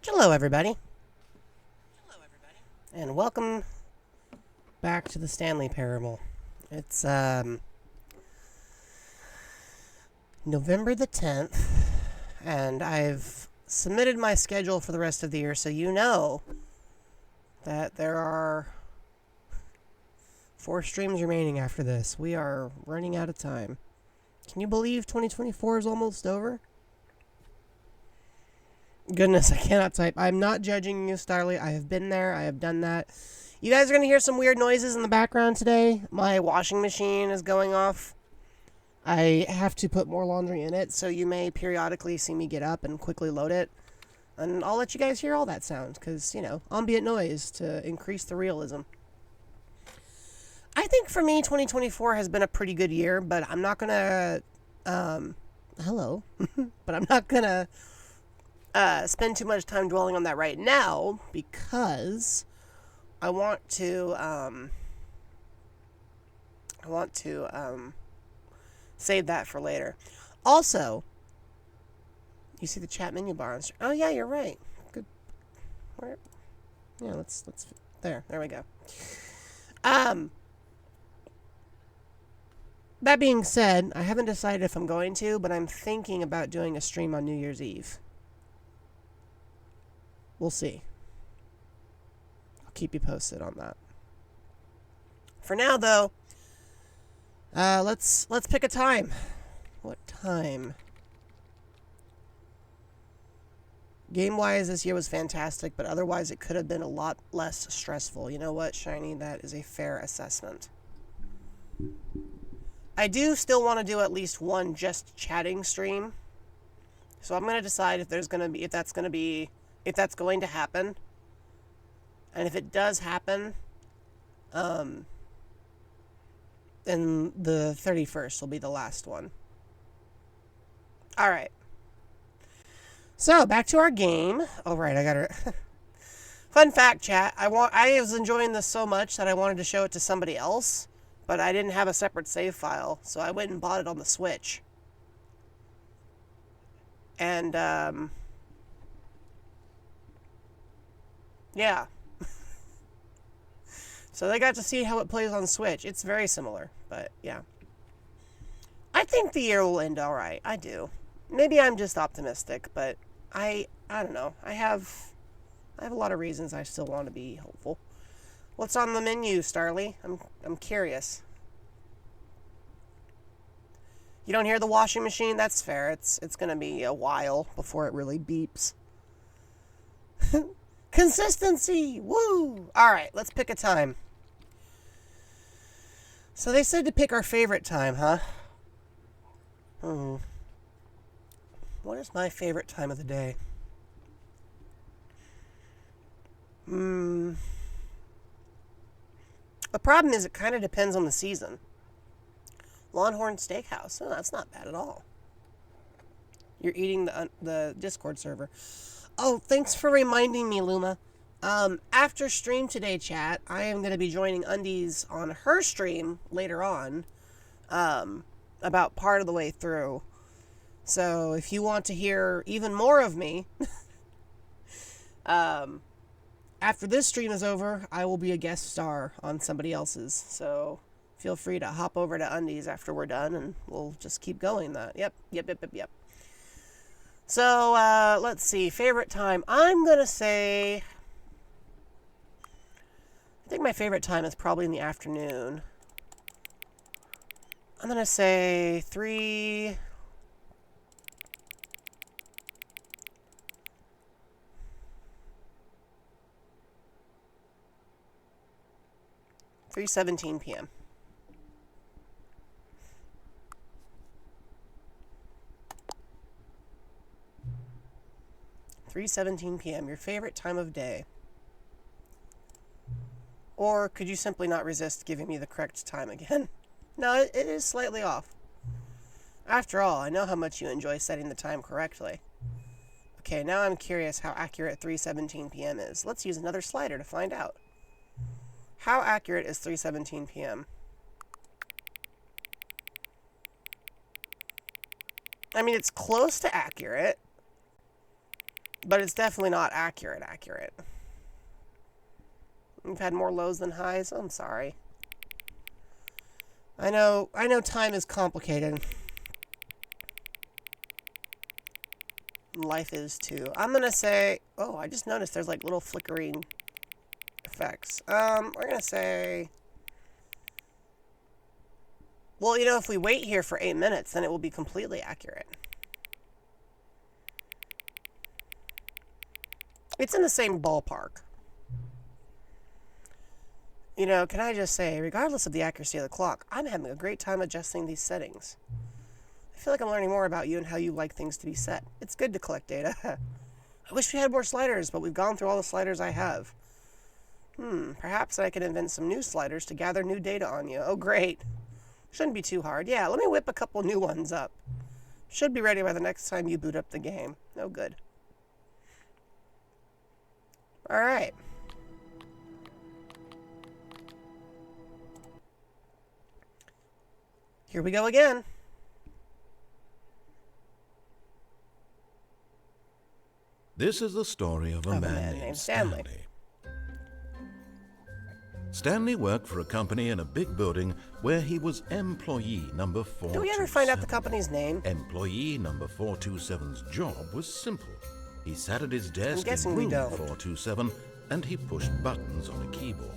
Hello, everybody, and welcome back to the Stanley Parable. It's November the 10th, and I've submitted my schedule for the rest of the year, so you know that there are 4 streams remaining after this. We are running out of time. Can you believe 2024 is almost over? Goodness, I cannot type. I'm not judging you, Starly. I have been there. I have done that. You guys are going to hear some weird noises in the background today. My washing machine is going off. I have to put more laundry in it, so you may periodically see me get up and quickly load it. And I'll let you guys hear all that sound, because, ambient noise to increase the realism. I think for me, 2024 has been a pretty good year, but I'm not going to... hello. But I'm not going to... spend too much time dwelling on that right now because I want to save that for later. Also, you see the chat menu bar on. Oh yeah, you're right. Good. Where? Yeah, let's there we go. That being said, I haven't decided if I'm going to, but I'm thinking about doing a stream on New Year's Eve. We'll see. I'll keep you posted on that. For now, though, let's pick a time. What time? Game-wise, this year was fantastic, but otherwise it could have been a lot less stressful. You know what, Shiny? That is a fair assessment. I do still want to do at least one just chatting stream. So I'm going to decide if that's going to happen. And if it does happen, then the 31st will be the last one. All right. So, back to our game. Oh, right, I got it. Fun fact, chat. I was enjoying this so much that I wanted to show it to somebody else, but I didn't have a separate save file, so I went and bought it on the Switch. And, yeah. So they got to see how it plays on Switch. It's very similar, but yeah. I think the year will end all right. I do. Maybe I'm just optimistic, but I don't know. I have a lot of reasons I still want to be hopeful. What's on the menu, Starly? I'm curious. You don't hear the washing machine? That's fair. It's going to be a while before it really beeps. Consistency! Woo! Alright, let's pick a time. So they said to pick our favorite time, huh? What is my favorite time of the day? The problem is it kind of depends on the season. Longhorn Steakhouse. Oh, that's not bad at all. You're eating the Discord server. Oh, thanks for reminding me, Luma. After stream today, chat, I am going to be joining Undies on her stream later on, about part of the way through. So if you want to hear even more of me, after this stream is over, I will be a guest star on somebody else's. So feel free to hop over to Undies after we're done, and we'll just keep going that. Yep. So, let's see. Favorite time. I'm going to say... I think my favorite time is probably in the afternoon. I'm going to say 3:17 p.m. 3:17 p.m. Your favorite time of day. Or could you simply not resist giving me the correct time again? No, it is slightly off. After all, I know how much you enjoy setting the time correctly. Okay, now I'm curious how accurate 3:17 p.m. is. Let's use another slider to find out. How accurate is 3:17 p.m.? I mean, it's close to accurate. But it's definitely not accurate. We've had more lows than highs. I'm sorry. I know time is complicated. Life is too. I'm gonna say, oh, I just noticed there's like little flickering effects. We're gonna say, well, you know, if we wait here for 8 minutes, then it will be completely accurate. It's in the same ballpark. You know, can I just say, regardless of the accuracy of the clock, I'm having a great time adjusting these settings. I feel like I'm learning more about you and how you like things to be set. It's good to collect data. I wish we had more sliders, but we've gone through all the sliders I have. Perhaps I can invent some new sliders to gather new data on you. Oh, great. Shouldn't be too hard. Yeah, let me whip a couple new ones up. Should be ready by the next time you boot up the game. Oh, good. All right. Here we go again. This is the story of a man named Stanley. Stanley worked for a company in a big building where he was employee number 427. Do we ever find out the company's name? Employee number 427's job was simple. He sat at his desk in guessing we room don't. 427 and he pushed buttons on a keyboard.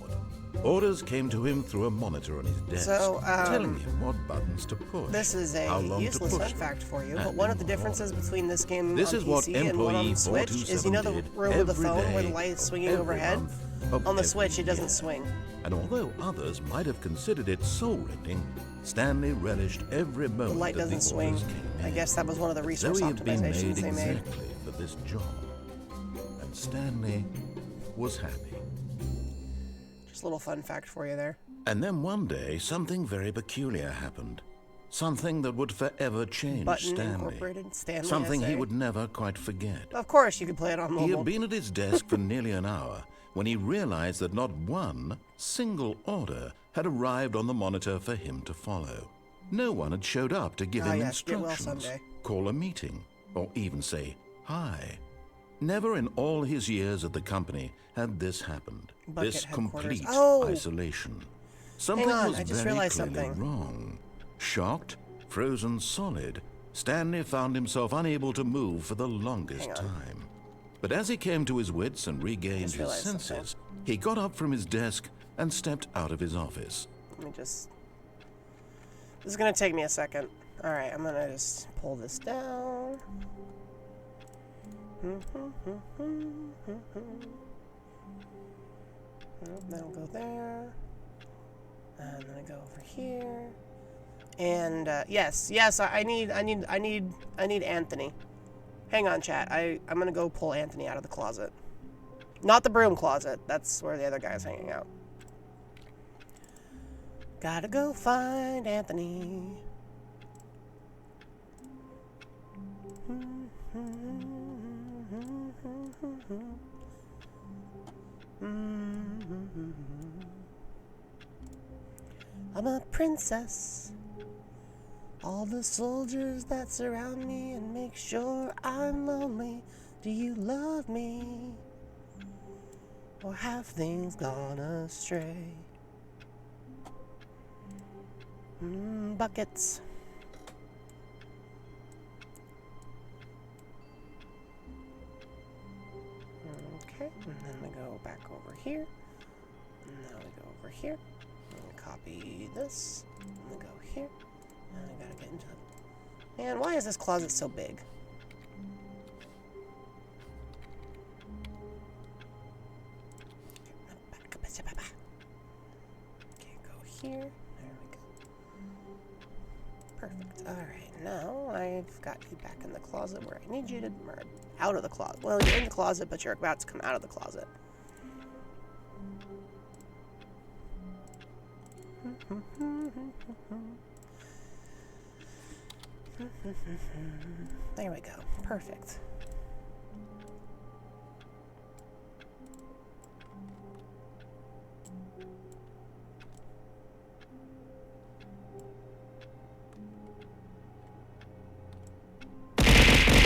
Orders came to him through a monitor on his desk, telling him what buttons to push. This is how a long useless to push fun fact for you, them, but one of and the in what differences order. between this game This on is what PC and one on employee the Switch is, you know, the 427 room with the every phone where the day light is of swinging every overhead? month of On the every Switch, it doesn't year. swing. And although others might have considered it soul-rending, Stanley relished every The moment light that doesn't the swing. orders came I in. guess that was one of the resource Zoe had been optimizations made they made. exactly for this job. And Stanley was happy. Just a little fun fact for you there. And then one day, something very peculiar happened. Something that would forever change Button Stanley. Incorporated, Stanley Something he SA. would never quite forget. Of course, you could play it on He mobile. had been at his desk for nearly an hour when he realized that not one single order had arrived on the monitor for him to follow. No one had showed up to give him yes, get well instructions, someday. call a meeting, or even say hi. Never in all his years at the company had this happened. Bucket this headquarters. complete Oh! isolation. Something Hang on, was I just very realized clearly something. wrong. Shocked, frozen solid, Stanley found himself unable to move for the longest Hang on. time. But as he came to his wits and regained Just his realized something. senses, he got up from his desk and stepped out of his office. Let me just... This is going to take me a second. Alright, I'm going to just pull this down. That'll go there. And then I go over here. And yes, I need Anthony. Hang on, chat. I'm gonna go pull Anthony out of the closet. Not the broom closet. That's where the other guy's hanging out. Gotta go find Anthony. I'm a princess. All the soldiers that surround me and make sure I'm lonely. Do you love me? Or have things gone astray? Buckets. Okay, and then we go back over here. And now we go over here. And we copy this. And we go here. Now I gotta get into it. Man, why is this closet so big? Okay, go here. There we go. Perfect. Alright, now I've got you back in the closet where I need you to... Or out of the closet. Well, you're in the closet, but you're about to come out of the closet. There we go. Perfect.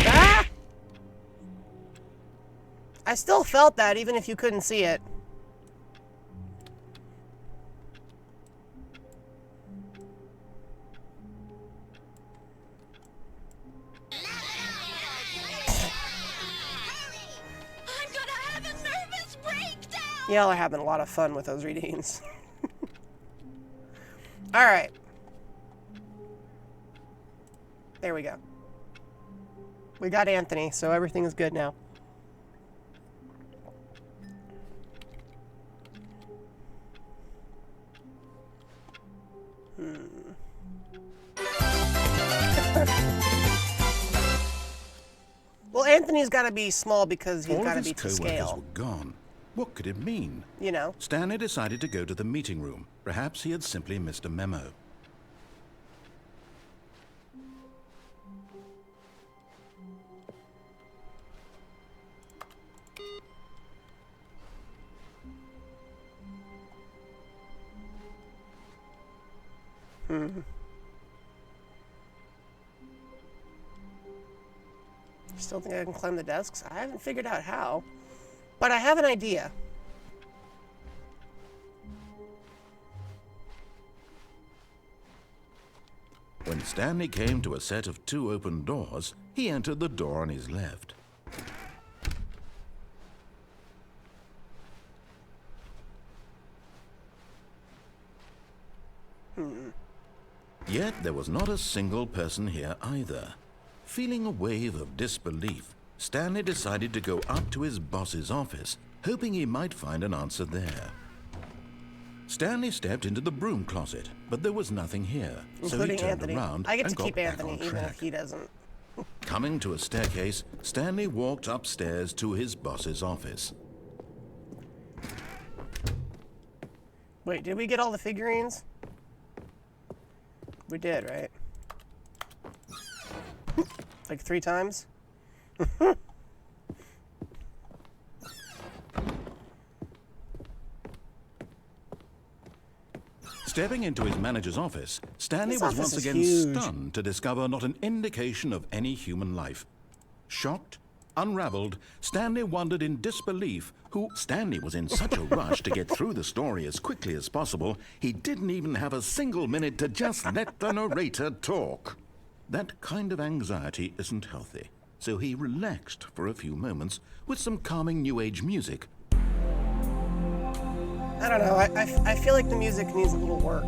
Ah! I still felt that even if you couldn't see it. Y'all are having a lot of fun with those readings. Alright. There we go. We got Anthony, so everything is good now. Well, Anthony's got to be small because he's got to be to scale. All of his co-workers were gone. What could it mean? You know. Stanley decided to go to the meeting room. Perhaps he had simply missed a memo. Still think I can climb the desks? I haven't figured out how, but I have an idea. When Stanley came to a set of 2 open doors, he entered the door on his left. Yet there was not a single person here either. Feeling a wave of disbelief, Stanley decided to go up to his boss's office, hoping he might find an answer there. Stanley stepped into the broom closet, but there was nothing here, so he turned around I get to and got keep back Anthony, on even track. if he doesn't. Coming to a staircase, Stanley walked upstairs to his boss's office. Wait, did we get all the figurines? We did, right? Like 3 times? Stepping into his manager's office, Stanley This was office once is again huge. stunned to discover not an indication of any human life. Shocked, unraveled, Stanley wondered in disbelief who... Stanley was in such a rush to get through the story as quickly as possible, he didn't even have a single minute to just let the narrator talk. That kind of anxiety isn't healthy, so he relaxed for a few moments with some calming New Age music. I don't know. I feel like the music needs a little work.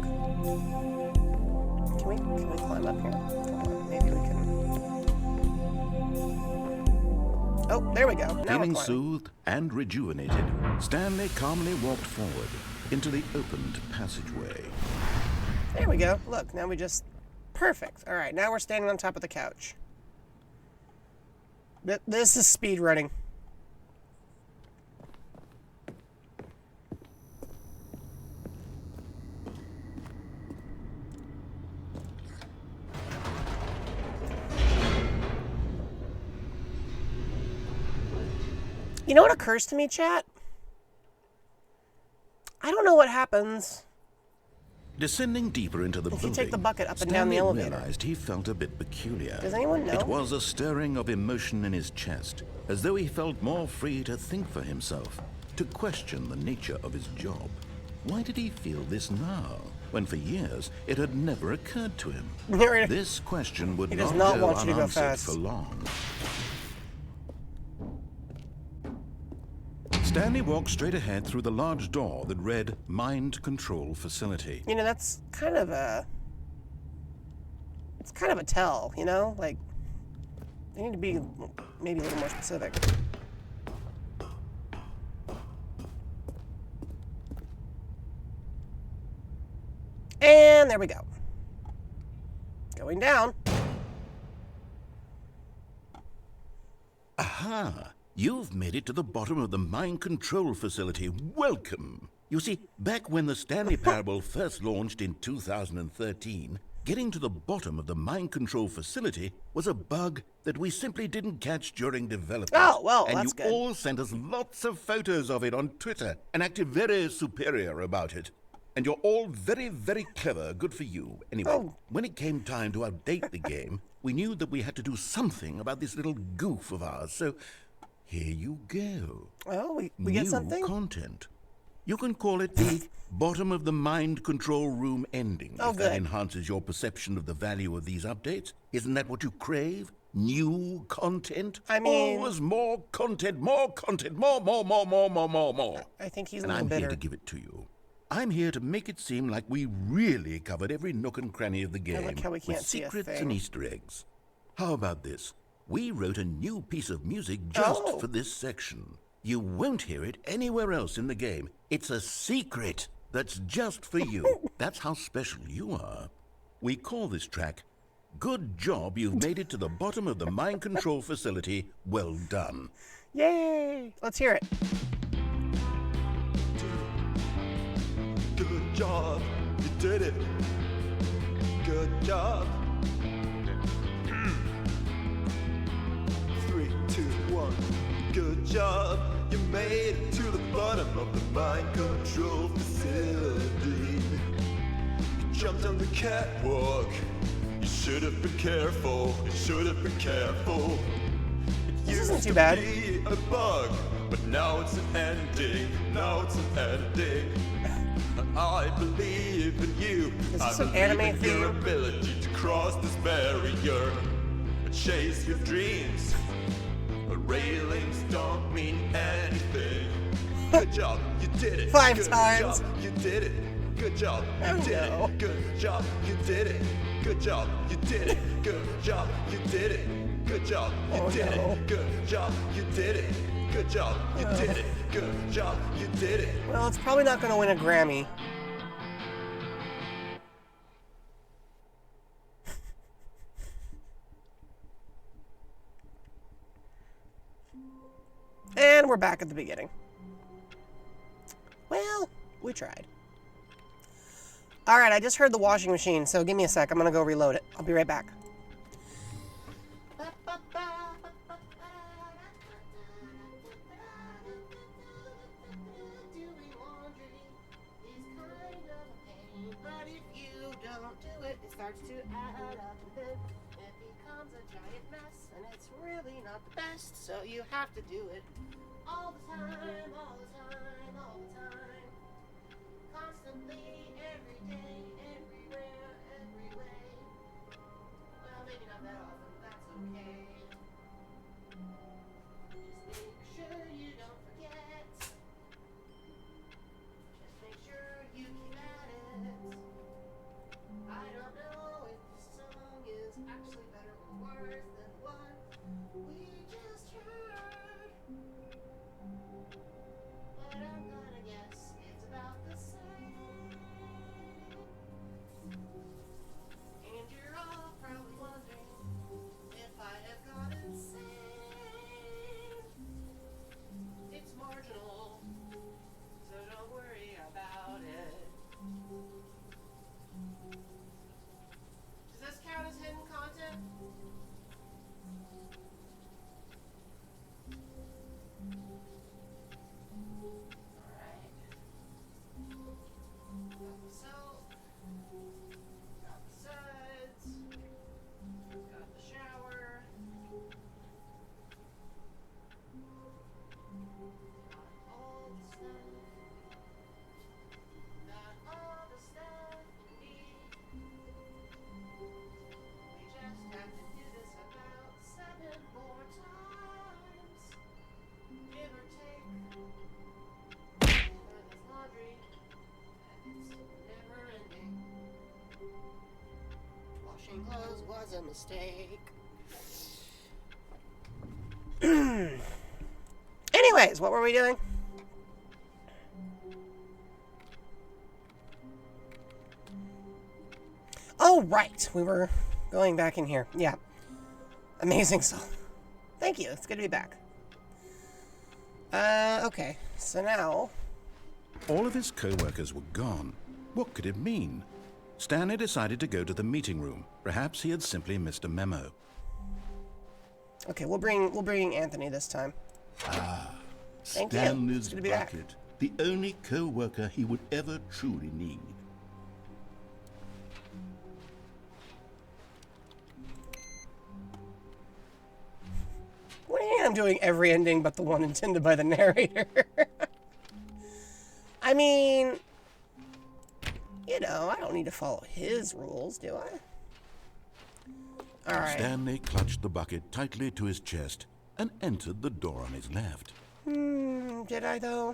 Can we climb up here? Hold on, maybe we can. Oh, there we go. Now we're Feeling climbing. soothed and rejuvenated, Stanley calmly walked forward into the opened passageway. There we go. Look, now we just... Perfect. All right, now we're standing on top of the couch. This is speed running. You know what occurs to me, chat? I don't know what happens Descending deeper into the if building, you take the bucket up and down the Stanley elevator. realized he felt a bit peculiar. Does anyone know? It was a stirring of emotion in his chest, as though he felt more free to think for himself, to question the nature of his job. Why did he feel this now, when for years it had never occurred to him? This question would He does not not go want you to go unanswered fast. for long. Stanley walked straight ahead through the large door that read Mind Control Facility. You know, that's kind of a... It's kind of a tell, you know? Like, they need to be maybe a little more specific. And there we go. Going down. Aha! You've made it to the bottom of the Mind Control Facility. Welcome! You see, back when the Stanley Parable first launched in 2013, getting to the bottom of the Mind Control Facility was a bug that we simply didn't catch during development. Oh, well, and that's you good. all sent us lots of photos of it on Twitter and acted very superior about it. And you're all very, very clever. Good for you. Anyway, Oh. when it came time to update the game, we knew that we had to do something about this little goof of ours, so Here you go. Oh, we get New something? content. You can call it the bottom of the mind control room ending. Oh, if that good. enhances your perception of the value of these updates. Isn't that what you crave? New content? I mean- Always more content, more content, more. I think he's a And little I'm bitter. here to give it to you. I'm here to make it seem like we really covered every nook and cranny of the game. like how we can't with see a secrets thing. and Easter eggs. How about this? We wrote a new piece of music just Oh. for this section. You won't hear it anywhere else in the game. It's a secret that's just for you. That's how special you are. We call this track, Good Job You've Made It to the Bottom of the Mind Control Facility. Well done. Yay! Let's hear it. Good job, you did it. Good job. 3, 2, 1. Good job, you made it to the bottom of the mind control facility. You jumped on the catwalk. You should have been careful. You should have been careful. This isn't Used too to bad. be a bug, but now it's an ending. Now it's an ending. I believe in you. Is I this an believe anime in your theme? ability to cross this barrier and chase your dreams. But railings don't mean anything. Good job, you did it. 5 Good times. job, you did it. Good job, you Oh, did no. it. Good job, you did it. Good job, you did it. Good job, you did it. Good job, you Oh, did no. it. Good job, you did it. Good job, you did it. Good job, you did it. Well, it's probably not going to win a Grammy. And we're back at the beginning. Well, we tried. All right, I just heard the washing machine, so give me a sec. I'm going to go reload it. I'll be right back. Doing laundry is kind of a pain, but if you don't do it, it starts to add up and then it becomes a giant mess, and it's really not the best, so you have to do it all the time, all the time, all the time. Constantly, every day, everywhere, every way. Well, maybe not that often, but that's okay. Just make sure you don't forget. Just make sure you keep at it. I don't know if this song is actually better or worse than what we just heard. But I'm gonna guess it's about the same. And you're all probably wondering if I have gone insane. It's marginal, so don't worry about it. Does this count as hidden content? Alright. Got the soap. Got the suds. Got the shower. Got all the stuff. Got all the stuff we need. We just have to do this about 7 more times. Give or take. For this laundry, and it's never ending. Washing clothes was a mistake. Anyways, what were we doing? Oh, right. We were going back in here. Yeah. Amazing song. Thank you. It's good to be back. Okay. So now... All of his co-workers were gone. What could it mean? Stanley decided to go to the meeting room. Perhaps he had simply missed a memo. Okay, we'll bring Anthony this time. Thank you. Stanley's It's good to be back. bucket. The only co-worker he would ever truly need. What do you mean I'm doing every ending but the one intended by the narrator. I mean, you know, I don't need to follow his rules, do I? All right. Stanley clutched the bucket tightly to his chest and entered the door on his left. Did I though?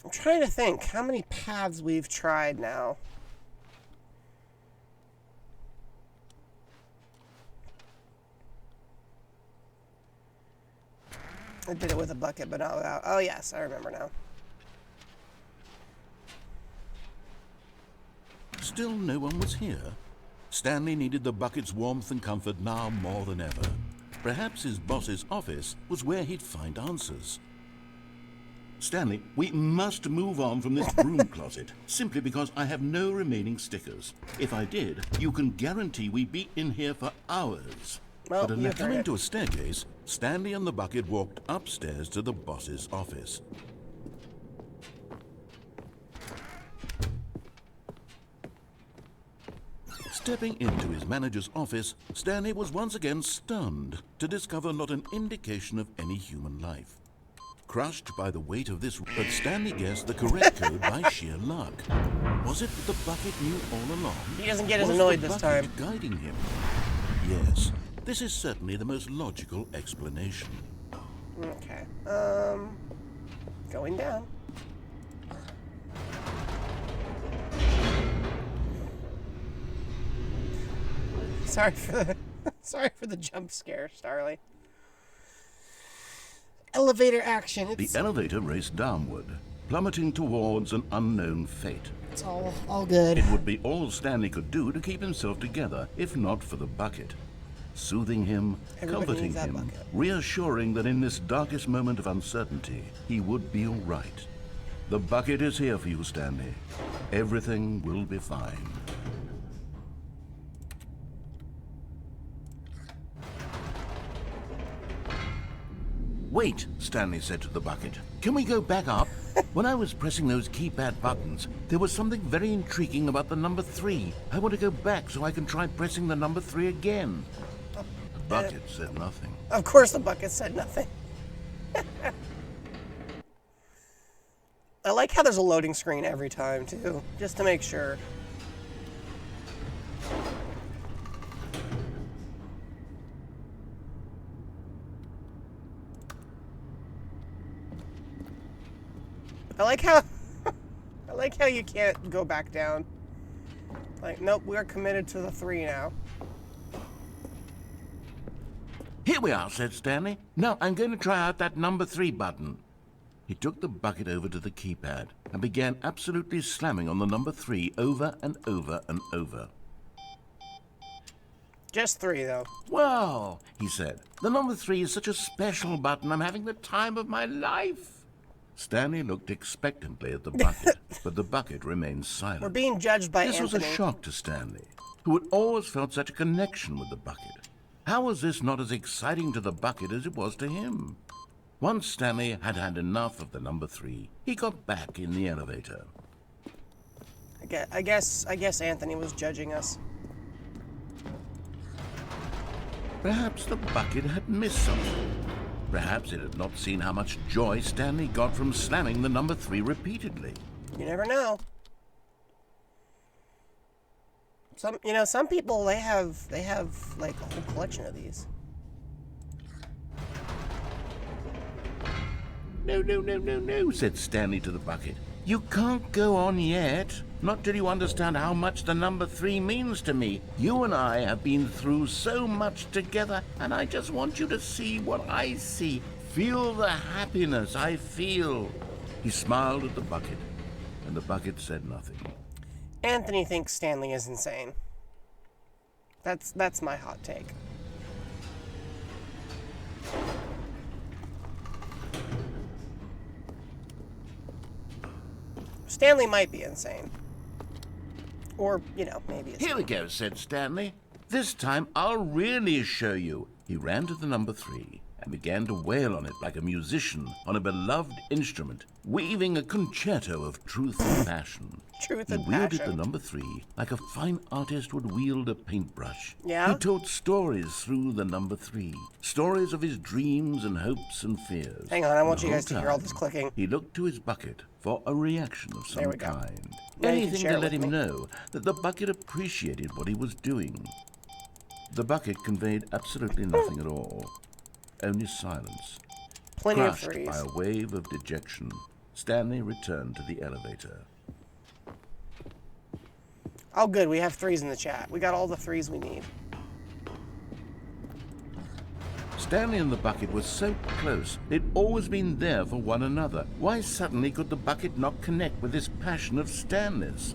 I'm trying to think how many paths we've tried now. I did it with a bucket, but not without. Oh, yes, I remember now. Still no one was here. Stanley needed the bucket's warmth and comfort now more than ever. Perhaps his boss's office was where he'd find answers. Stanley, we must move on from this broom closet, simply because I have no remaining stickers. If I did, you can guarantee we'd be in here for hours. Well, But you on coming heard it. to a staircase, Stanley and the bucket walked upstairs to the boss's office. Stepping into his manager's office, Stanley was once again stunned to discover not an indication of any human life. Crushed by the weight of this, but Stanley guessed the correct code by sheer luck. Was it that the bucket knew all along? He doesn't get as Was annoyed the this bucket time. guiding him? Yes, this is certainly the most logical explanation. Okay. Going down. Sorry for the jump scare, Starly. Elevator action. The elevator raced downward, plummeting towards an unknown fate. It's all good. It would be all Stanley could do to keep himself together, if not for the bucket. Soothing him, Everybody comforting needs that him, bucket. reassuring that in this darkest moment of uncertainty, he would be all right. The bucket is here for you, Stanley. Everything will be fine. Wait, Stanley said to the bucket. Can we go back up? When I was pressing those keypad buttons, there was something very intriguing about the number 3. I want to go back so I can try pressing the number 3 again. The bucket said nothing. Of course the bucket said nothing. I like how there's a loading screen every time, too, just to make sure. I like how you can't go back down. Like, nope, we're committed to the 3 now. Here we are, said Stanley. Now I'm going to try out that number 3 button. He took the bucket over to the keypad and began absolutely slamming on the number 3 over and over and over. Just 3, though. Wow, he said. The number 3 is such a special button. I'm having the time of my life. Stanley looked expectantly at the bucket, but the bucket remained silent. We're being judged by This was Anthony. a shock to Stanley, who had always felt such a connection with the bucket. How was this not as exciting to the bucket as it was to him? Once Stanley had had enough of the number 3, he got back in the elevator. I guess Anthony was judging us. Perhaps the bucket had missed something. Perhaps it had not seen how much joy Stanley got from slamming the number 3 repeatedly. You never know. Some people they have like a whole collection of these. No, said Stanley to the bucket. You can't go on yet. Not till you understand how much the number 3 means to me. You and I have been through so much together, and I just want you to see what I see. Feel the happiness I feel. He smiled at the bucket, and the bucket said nothing. Anthony thinks Stanley is insane. That's my hot take. Stanley might be insane. Or, maybe it's... Here we go, said Stanley. This time I'll really show you. He ran to the number 3 and began to wail on it like a musician on a beloved instrument, weaving a concerto of truth and passion. Truth He and wielded passion. the number 3 like a fine artist would wield a paintbrush. Yeah? He told stories through the number 3, stories of his dreams and hopes and fears. Hang on, I want The you guys whole to hear all time, this clicking. He looked to his bucket for a reaction of There some we go. kind. Now you can Anything share to it let with him me. know that the bucket appreciated what he was doing. The bucket conveyed absolutely nothing at all, only silence. Plenty of Crushed threes. by a wave of dejection, Stanley returned to the elevator. Oh, good. We have threes in the chat. We got all the threes we need. Stanley and the bucket were so close. They'd always been there for one another. Why suddenly could the bucket not connect with this passion of Stanley's?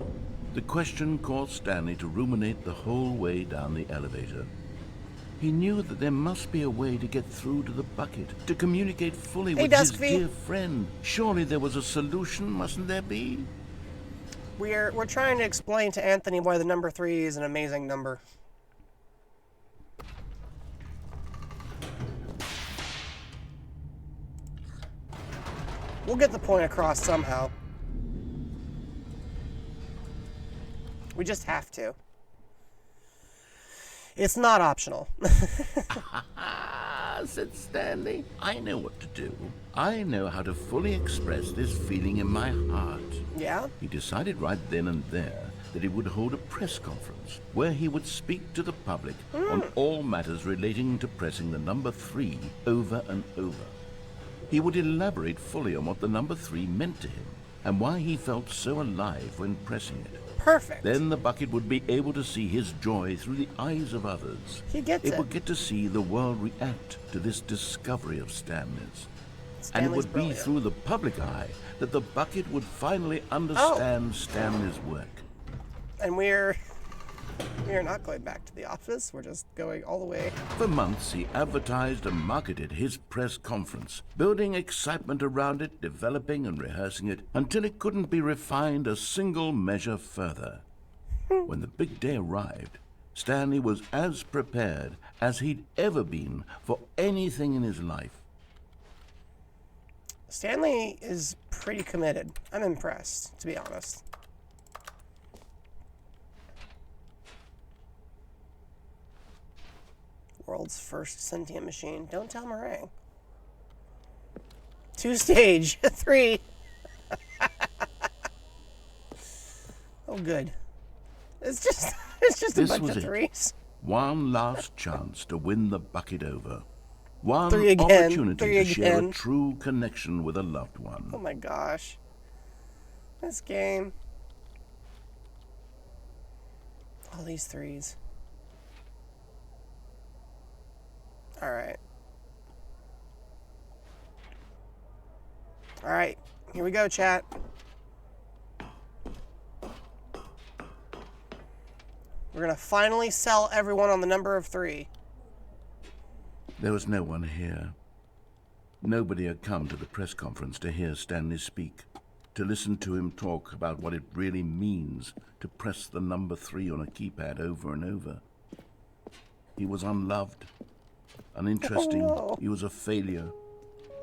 The question caused Stanley to ruminate the whole way down the elevator. He knew that there must be a way to get through to the bucket, to communicate fully Hey, with his Duskfeet. dear friend. Surely there was a solution, mustn't there be? We're trying to explain to Anthony why the number 3 is an amazing number. We'll get the point across somehow. We just have to. It's not optional. Ah, said Stanley. I know what to do. I know how to fully express this feeling in my heart. Yeah? He decided right then and there that he would hold a press conference where he would speak to the public on all matters relating to pressing the number 3 over and over. He would elaborate fully on what the number 3 meant to him and why he felt so alive when pressing it. Perfect. Then the bucket would be able to see his joy through the eyes of others. He gets It it. would get to see the world react to this discovery of Stanley's. And it Stanley's would be brilliant. through the public eye that the bucket would finally understand Stanley's work. And we're not going back to the office. We're just going all the way. For months, he advertised and marketed his press conference, building excitement around it, developing and rehearsing it, until it couldn't be refined a single measure further. When the big day arrived, Stanley was as prepared as he'd ever been for anything in his life. Stanley is pretty committed. I'm impressed, to be honest. World's first sentient machine. Don't tell Meringue. 2 stage. 3. Oh, good. It's just a This bunch was of it. threes. One last chance to win the bucket over. One 3 again, opportunity 3 to share again. a true connection with a loved Oh one. my gosh. This game. All these threes. Alright. Alright. Here we go, chat. We're gonna finally sell everyone on the number of 3. There was no one here. Nobody had come to the press conference to hear Stanley speak, to listen to him talk about what it really means to press the number 3 on a keypad over and over. He was unloved, uninteresting. Oh, no. He was a failure.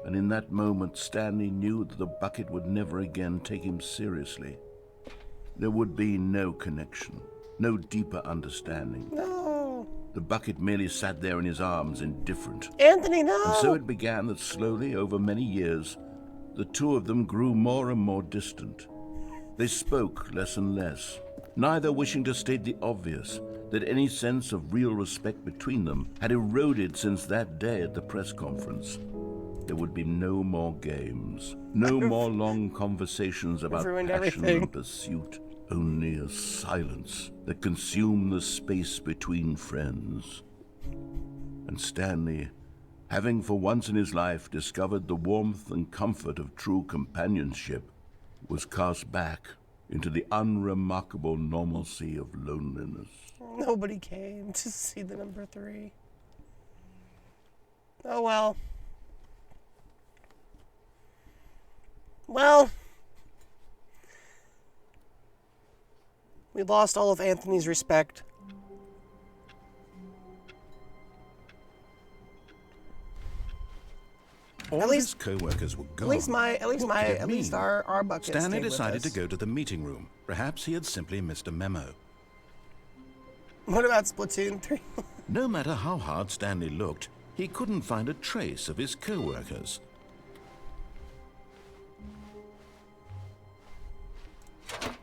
And in that moment, Stanley knew that the bucket would never again take him seriously. There would be no connection, no deeper understanding. No. The bucket merely sat there in his arms, indifferent. Anthony, no! And so it began that slowly, over many years, the two of them grew more and more distant. They spoke less and less, neither wishing to state the obvious, that any sense of real respect between them had eroded since that day at the press conference. There would be no more games, no more long conversations about ruined passion everything. and pursuit, only a silence that consumed the space between friends. And Stanley, having for once in his life discovered the warmth and comfort of true companionship, was cast back into the unremarkable normalcy of loneliness. Nobody came to see the number 3. Oh well. Well, we lost all of Anthony's respect. All At of least- his co-workers were gone. At least our bucket Stanley stayed with decided to us. go to the meeting room. Perhaps he had simply missed a memo. What about Splatoon 3? No matter how hard Stanley looked, he couldn't find a trace of his co-workers.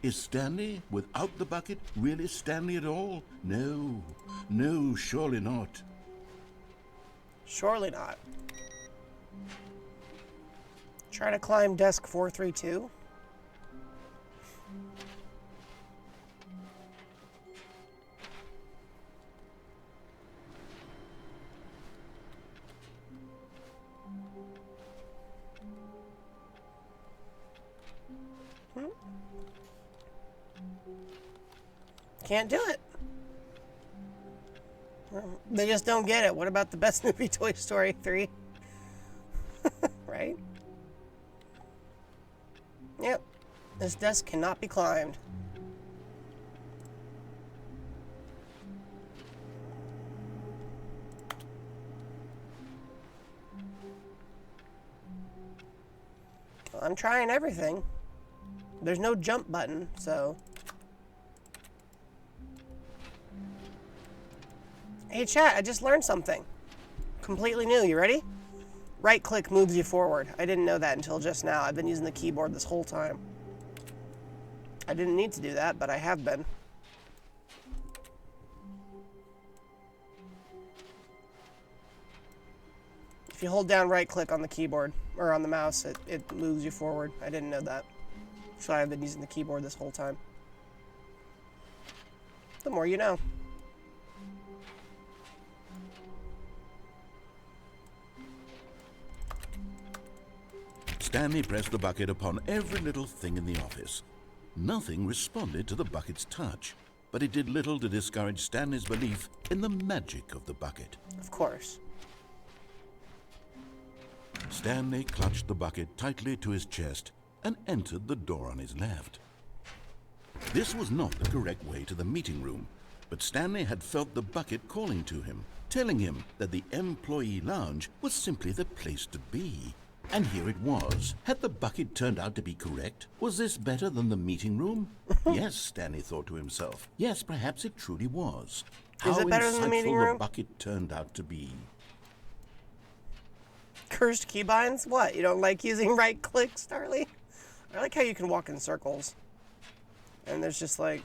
Is Stanley, without the bucket, really Stanley at all? No, no, surely not. Surely not. Try to climb desk 432. Can't do it. They just don't get it. What about the best movie, Toy Story 3? Right? Yep. This desk cannot be climbed. Well, I'm trying everything. There's no jump button, so... Hey chat, I just learned something. Completely new, you ready? Right click moves you forward. I didn't know that until just now. I've been using the keyboard this whole time. I didn't need to do that, but I have been. If you hold down right click on the keyboard, or on the mouse, it moves you forward. I didn't know that. So I've been using the keyboard this whole time. The more you know. Stanley pressed the bucket upon every little thing in the office. Nothing responded to the bucket's touch, but it did little to discourage Stanley's belief in the magic of the bucket. Of course. Stanley clutched the bucket tightly to his chest and entered the door on his left. This was not the correct way to the meeting room, but Stanley had felt the bucket calling to him, telling him that the employee lounge was simply the place to be. And here it was. Had the bucket turned out to be correct? Was this better than the meeting room? Yes, Stanley thought to himself. Yes, perhaps it truly was. Is it better than the meeting room? The bucket turned out to be. Cursed keybinds? What? You don't like using right click, Starly? I like how you can walk in circles. And there's just like...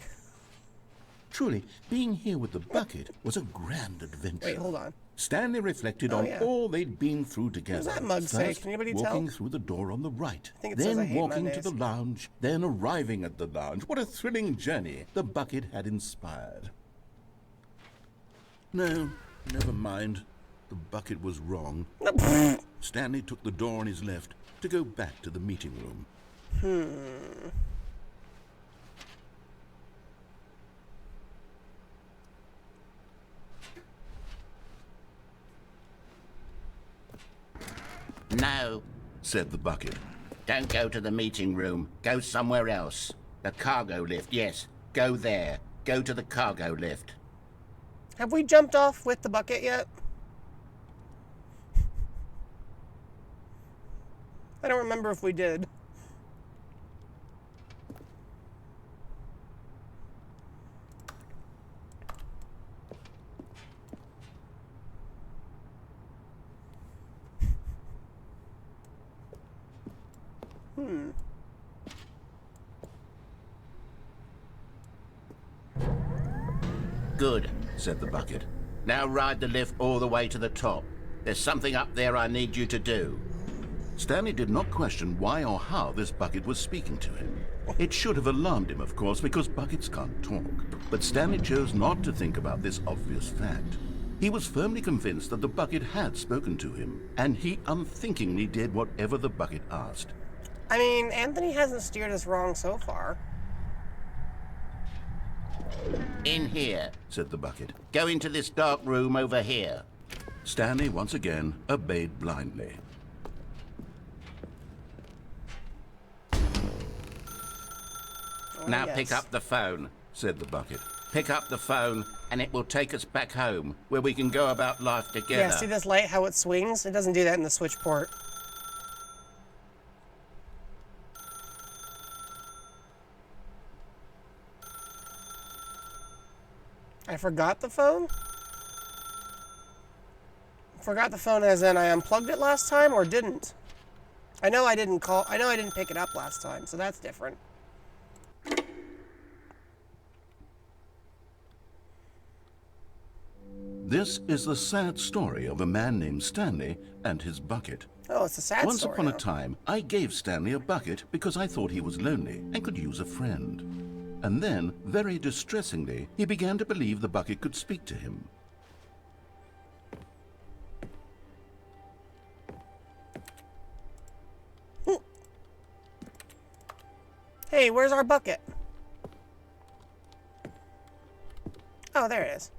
Truly, being here with the bucket was a grand adventure. Wait, hold on. Stanley reflected on yeah. all they'd been through together. What does that mug say? First, Can anybody walking tell? through the door on the right, think it says, "I then hate walking to Mondays." the lounge, then arriving at the lounge. What a thrilling journey the bucket had inspired. No, never mind. The bucket was wrong. Stanley took the door on his left to go back to the meeting room. No, Said the bucket. don't go to the meeting room. Go somewhere else. The cargo lift, yes. Go there. Go to the cargo lift. Have we jumped off with the bucket yet? I don't remember if we did. Good. Said the bucket. Now ride the lift all the way to the top. There's something up there I need you to do. Stanley did not question why or how this bucket was speaking to him. It should have alarmed him, of course, because buckets can't talk. But Stanley chose not to think about this obvious fact. He was firmly convinced that the bucket had spoken to him, and he unthinkingly did whatever the bucket asked. I mean, Anthony hasn't steered us wrong so far. In here. Said the bucket. Go into this dark room over here. Stanley once again obeyed blindly. Oh, Now yes. pick up the phone. Said the bucket. Pick up the phone, and it will take us back home, where we can go about life together. Yeah, see this light, how it swings? It doesn't do that in the switch port. I forgot the phone? Forgot the phone as in I unplugged it last time or didn't? I know I didn't pick it up last time, so that's different. This is the sad story of a man named Stanley and his bucket. Oh, it's a sad Once story upon a now. time, I gave Stanley a bucket because I thought he was lonely and could use a friend. And then, very distressingly, he began to believe the bucket could speak to him. Hey, where's our bucket? Oh, there it is.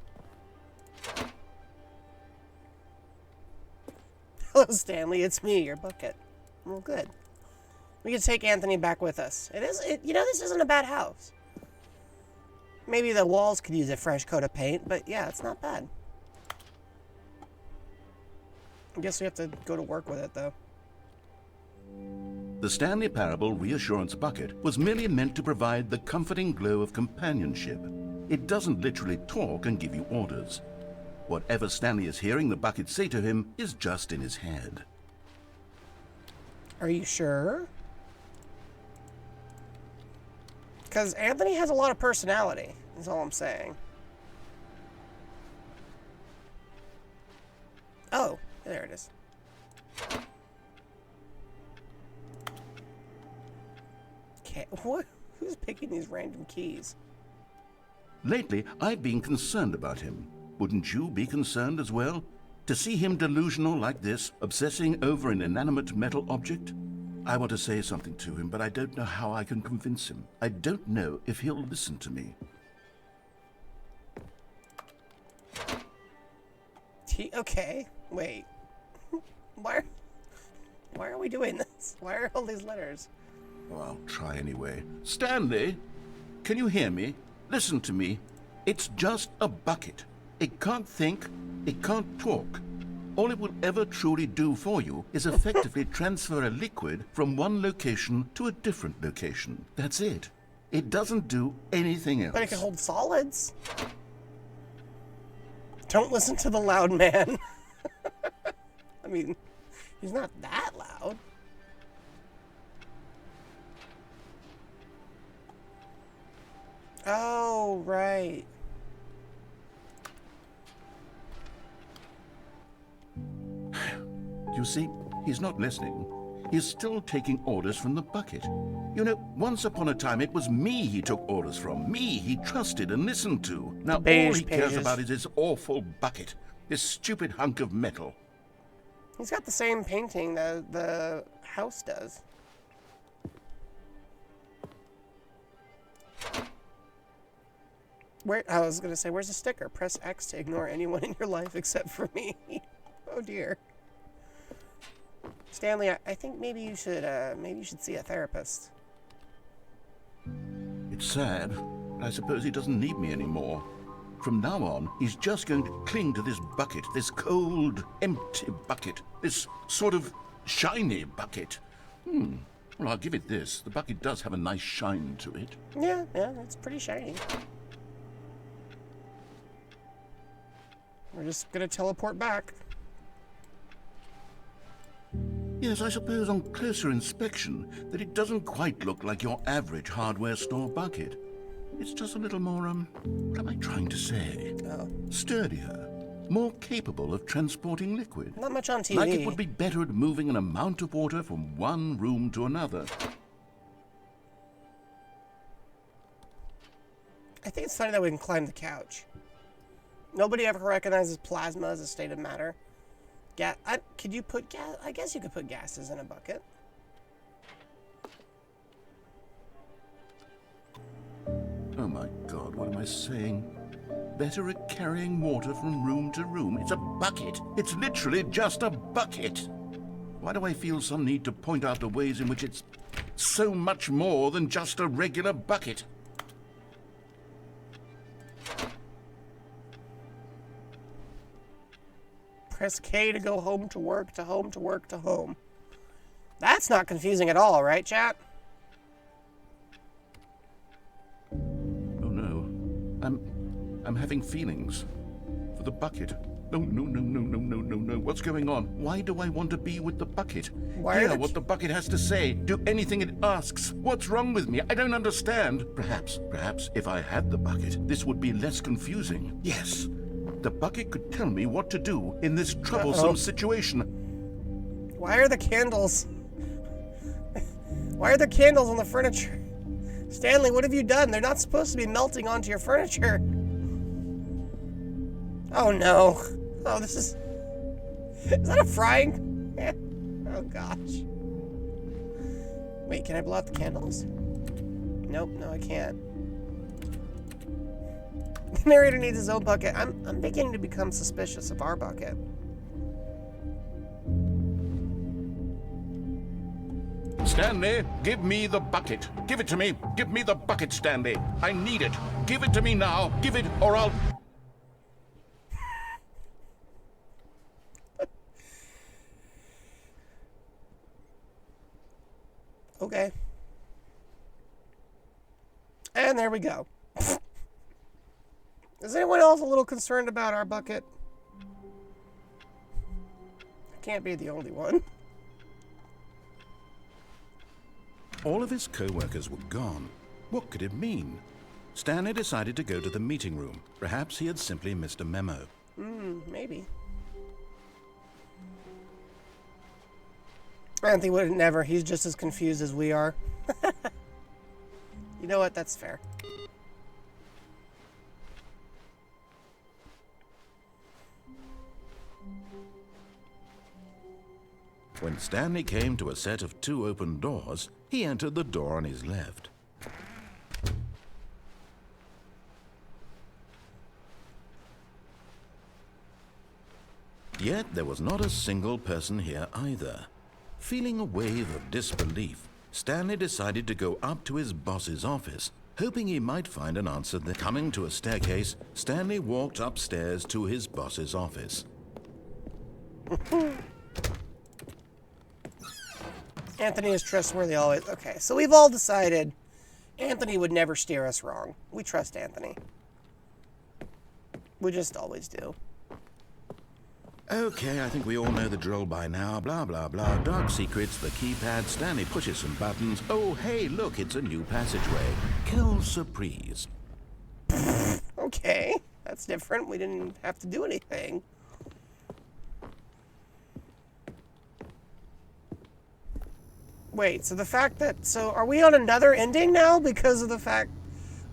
Hello, Stanley. It's me, your bucket. Well, good. We can take Anthony back with us. You know, this isn't a bad house. Maybe the walls could use a fresh coat of paint, but yeah, it's not bad. I guess we have to go to work with it, though. The Stanley Parable Reassurance Bucket was merely meant to provide the comforting glow of companionship. It doesn't literally talk and give you orders. Whatever Stanley is hearing the bucket say to him is just in his head. Are you sure? Because Anthony has a lot of personality, is all I'm saying. Oh, there it is. Okay, what? Who's picking these random keys? Lately, I've been concerned about him. Wouldn't you be concerned as well? To see him delusional like this, obsessing over an inanimate metal object? I want to say something to him, but I don't know how I can convince him. I don't know if he'll listen to me. Okay, wait. Why are we doing this? Why are all these letters? Oh, I'll try anyway. Stanley, can you hear me? Listen to me. It's just a bucket. It can't think, it can't talk. All it will ever truly do for you is effectively transfer a liquid from one location to a different location. That's it. It doesn't do anything else. But it can hold solids. Don't listen to the loud man. I mean, he's not that loud. Oh, right. You see, he's not listening. He's still taking orders from the bucket. You know, once upon a time it was me he took orders from. Me he trusted and listened to. Now all Beige he cares pages. about is this awful bucket. This stupid hunk of metal. He's got the same painting that the house does. I was going to say, where's the sticker? Press X to ignore anyone in your life except for me. Oh dear. Stanley, I think maybe you should see a therapist. It's sad, but I suppose he doesn't need me anymore. From now on, he's just going to cling to this bucket, this cold, empty bucket, this sort of shiny bucket. Well, I'll give it this. The bucket does have a nice shine to it. Yeah, it's pretty shiny. We're just gonna teleport back. Yes, I suppose on closer inspection that it doesn't quite look like your average hardware store bucket. It's just a little more, what am I trying to say? Oh. Sturdier, more capable of transporting liquid. Not much on TV. Like it would be better at moving an amount of water from one room to another. I think it's funny that we can climb the couch. Nobody ever recognizes plasma as a state of matter. Could you put gas? I guess you could put gases in a bucket. Oh my God, what am I saying? Better at carrying water from room to room. It's a bucket. It's literally just a bucket. Why do I feel some need to point out the ways in which it's so much more than just a regular bucket? Press K to go home to work to home to work to home. That's not confusing at all, right, chat? Oh no. I'm having feelings for the bucket. No, no, no, no, no, no, no, no. What's going on? Why do I want to be with the bucket? Hear what the bucket has to say. Do anything it asks. What's wrong with me? I don't understand. Perhaps if I had the bucket, this would be less confusing. Yes, the bucket could tell me what to do in this troublesome situation. Why are the candles? Why are there candles on the furniture? Stanley, what have you done? They're not supposed to be melting onto your furniture. Oh no. Oh, this is... Is that a frying? Oh gosh. Wait, can I blow out the candles? Nope, no I can't. The narrator needs his own bucket. I'm beginning to become suspicious of our bucket. Stanley, give me the bucket. Give it to me. Give me the bucket, Stanley. I need it. Give it to me now. Give it, or I'll... Okay. And there we go. Is anyone else a little concerned about our bucket? I can't be the only one. All of his co-workers were gone. What could it mean? Stanley decided to go to the meeting room. Perhaps he had simply missed a memo. Maybe. Anthony would never. He's just as confused as we are. You know what? That's fair. When Stanley came to a set of 2 open doors, he entered the door on his left. Yet there was not a single person here either. Feeling a wave of disbelief, Stanley decided to go up to his boss's office, hoping he might find an answer there. Coming to a staircase, Stanley walked upstairs to his boss's office. Anthony is trustworthy always. Okay, so we've all decided Anthony would never steer us wrong. We trust Anthony. We just always do. Okay, I think we all know the drill by now. Blah, blah, blah. Dark secrets, the keypad. Stanley pushes some buttons. Oh, hey, look, it's a new passageway. Quelle surprise. Okay, that's different. We didn't have to do anything. Wait, so the fact that... So are we on another ending now because of the fact...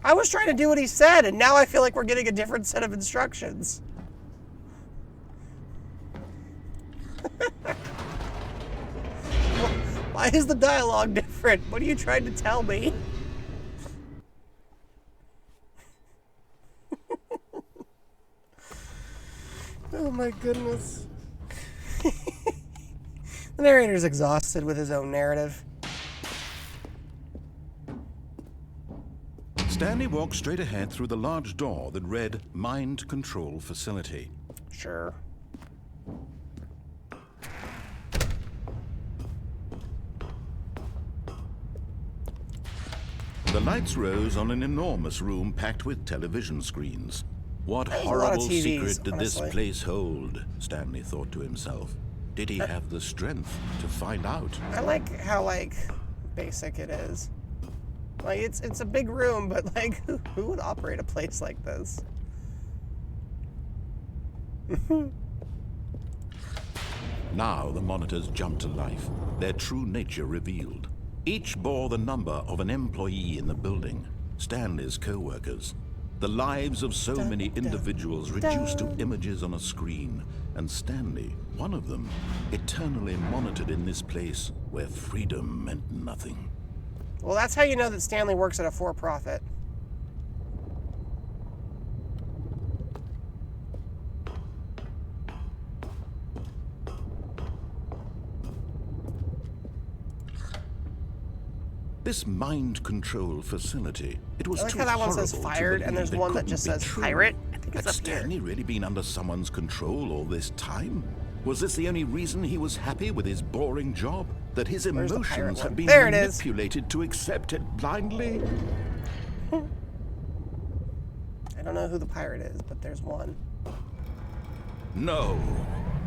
I was trying to do what he said, and now I feel like we're getting a different set of instructions. Why is the dialogue different? What are you trying to tell me? Oh my goodness. The narrator's exhausted with his own narrative. Stanley walked straight ahead through the large door that read Mind Control Facility. Sure. The lights rose on an enormous room packed with television screens. What There's a lot of horrible TVs, secret did honestly. this place hold? Stanley thought to himself. Did he have the strength to find out? I like how, like, basic it is. Like, it's a big room, but, like, who would operate a place like this? Now the monitors jumped to life, their true nature revealed. Each bore the number of an employee in the building, Stanley's co-workers. The lives of so many individuals reduced to images on a screen, and Stanley, one of them, eternally monitored in this place where freedom meant nothing. Well, that's how you know that Stanley works at a for-profit. This mind control facility, it was I like too how that one horrible says to fired, and believe there's it one that couldn't just be says true. pirate. I think it's Had up here. Stanley really been under someone's control all this time? Was this the only reason he was happy with his boring job? That his Where's the pirate emotions one? had been There it is. manipulated to accept it blindly? I don't know who the pirate is, but there's one. No,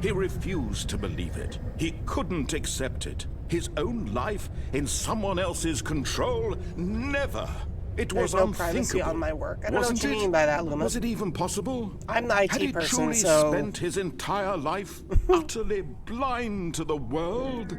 he refused to believe it. He couldn't accept it. His own life in someone else's control? Never. It was There's no unthinkable. privacy on my work. I don't know what Wasn't you it? mean by that, Luma. Was it even possible? I'm the IT Had he person, truly so- spent his entire life utterly blind to the world?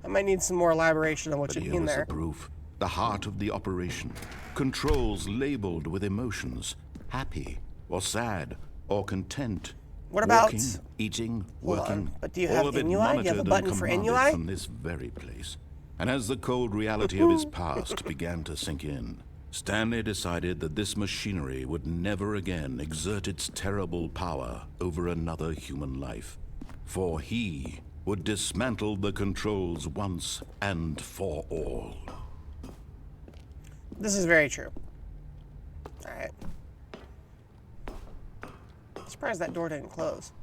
I might need some more elaboration on what But you here mean was there. the proof. The heart of the operation. Controls labeled with emotions. Happy, or sad, or content. What about- Walking, eating, Hold working. on, but do you all have of it Inui? Do you have a monitored button and for commanded Inui? from this very place. And as the cold reality of his past began to sink in, Stanley decided that this machinery would never again exert its terrible power over another human life. For he would dismantle the controls once and for all. This is very true. Alright. Surprised that door didn't close.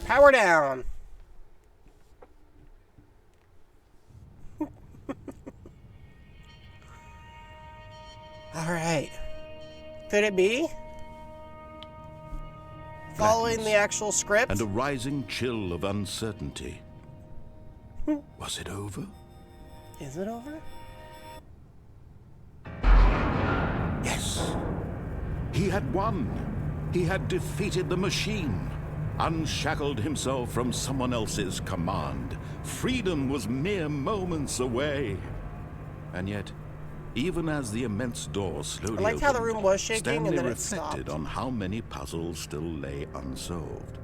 Power down. All right. Could it be? Following the actual script? And a rising chill of uncertainty. Was it over? Is it over? Yes. He had won. He had defeated the machine. Unshackled himself from someone else's command. Freedom was mere moments away. And yet, even as the immense door slowly I liked how the opened, room was shaking Stanley and then it reflected stopped. on how many puzzles still lay unsolved.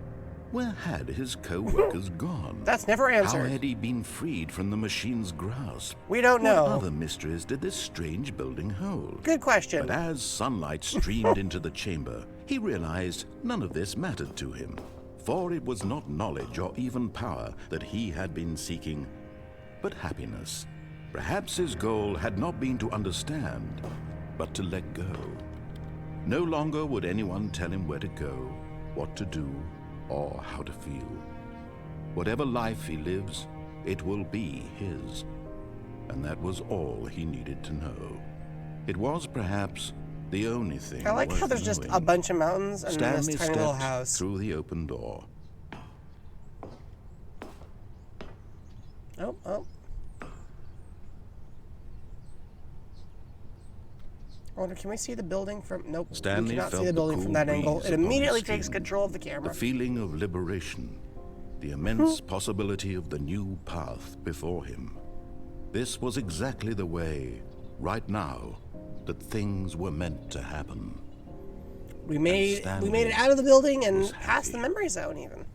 Where had his co-workers gone? That's never How answered. had he been freed from the machine's grasp? We don't What know. other mysteries did this strange building hold? Good question. But as sunlight streamed into the chamber, he realized none of this mattered to him. For it was not knowledge or even power that he had been seeking, but happiness. Perhaps his goal had not been to understand, but to let go. No longer would anyone tell him where to go, what to do, or how to feel. Whatever life he lives, it will be his. And that was all he needed to know. It was perhaps the only thing I like how worth there's just knowing. a bunch of mountains and then Stanley this tiny little stepped house. through the open door. Oh, oh. I wonder, can we see the building from... Nope, Stanley we cannot see felt the the building cool from that angle. breeze It upon immediately his takes skin. control of the The camera. feeling of liberation, the immense possibility of the new path before him. This was exactly the way, right now, that things were meant to happen. We made Stanley it out of the building and was past the happy. memory zone even.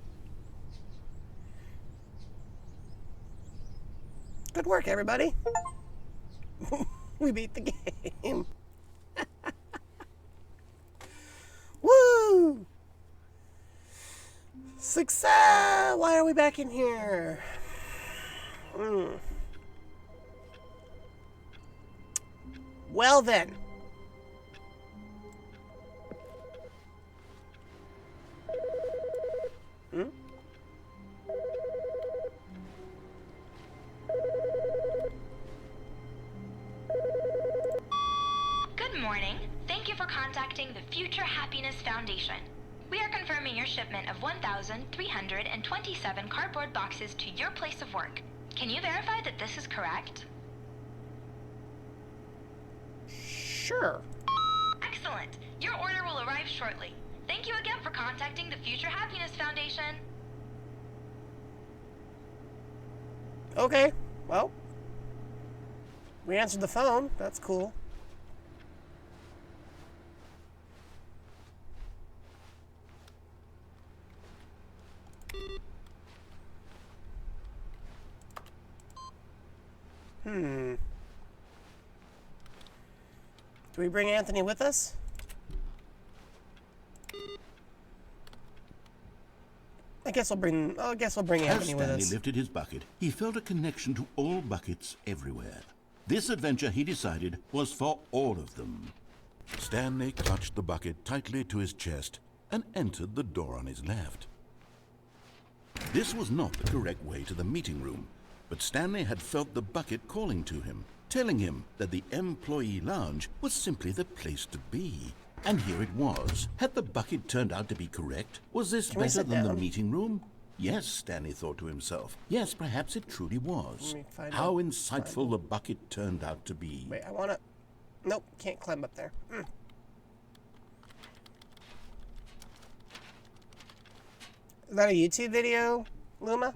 Good work, everybody. We beat the game. Woo! Success! Why are we back in here? Well then. Good morning. Thank you for contacting the Future Happiness Foundation. We are confirming your shipment of 1,327 cardboard boxes to your place of work. Can you verify that this is correct? Sure. Excellent. Your order will arrive shortly. Thank you again for contacting the Future Happiness Foundation. Okay. Well. We answered the phone. That's cool. Do we bring Anthony with us? I guess we'll bring As Anthony with Stanley us. lifted his bucket, he felt a connection to all buckets everywhere. This adventure, he decided, was for all of them. Stanley clutched the bucket tightly to his chest and entered the door on his left. This was not the correct way to the meeting room, but Stanley had felt the bucket calling to him, telling him that the employee lounge was simply the place to be. And here it was. Had the bucket turned out to be correct? Was this Can we better sit than the down? meeting room? Yes, Stanley thought to himself. Yes, perhaps it truly was. Let me find How out. insightful the bucket turned out to be. Wait, I wanna... Nope, can't climb up there. Is that a YouTube video, Luma?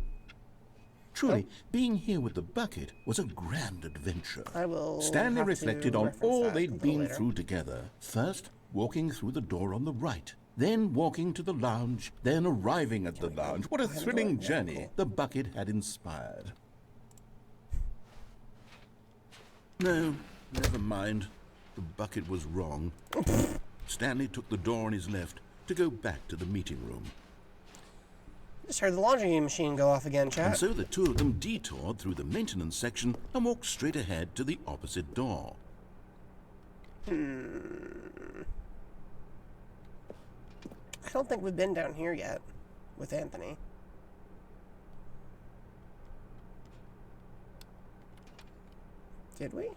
Truly, being here with the bucket was a grand adventure. I will Stanley have to reflected on reference all that a they'd little been later. through together. First, walking through the door on the right, then walking to the lounge, then arriving at the lounge. What a thrilling journey the bucket had inspired. No, never mind. The bucket was wrong. Stanley took the door on his left to go back to the meeting room. Just heard the laundry machine go off again, And chat. so the two of them detoured through the maintenance section and walked straight ahead to the opposite door. I don't think we've been down here yet with Anthony. Did we?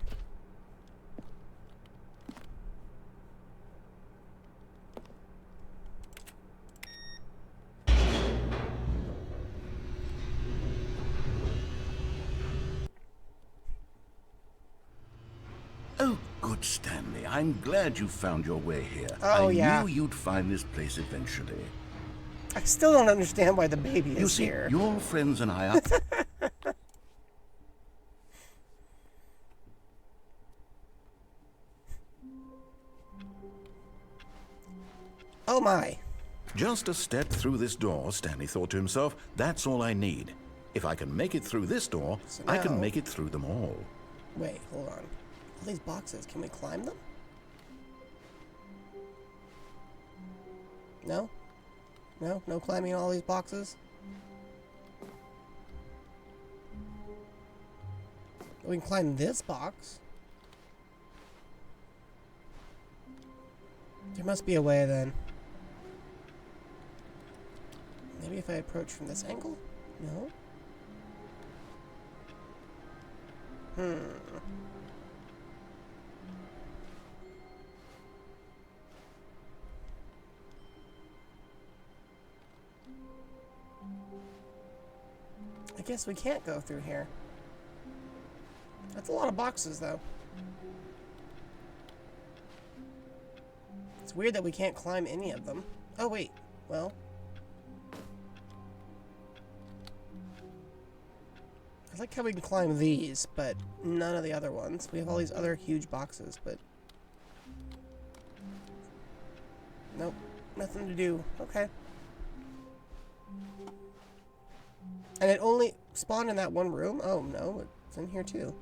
Oh, good Stanley, I'm glad you found your way here. Oh, I yeah. knew you'd find this place eventually. I still don't understand why the baby is You see, here. your friends and I are... Oh my. Just a step through this door, Stanley thought to himself. That's all I need. If I can make it through this door, So I can now- make it through them all. Wait, hold on. All these boxes, can we climb them? No? No? No climbing all these boxes? We can climb this box. There must be a way then. Maybe if I approach from this angle? No? I guess we can't go through here. That's a lot of boxes, though. It's weird that we can't climb any of them. Oh, wait. Well. I like how we can climb these, but none of the other ones. We have all these other huge boxes, but... Nope. Nothing to do. Okay. And it only spawned in that one room? Oh, no. It's in here, too.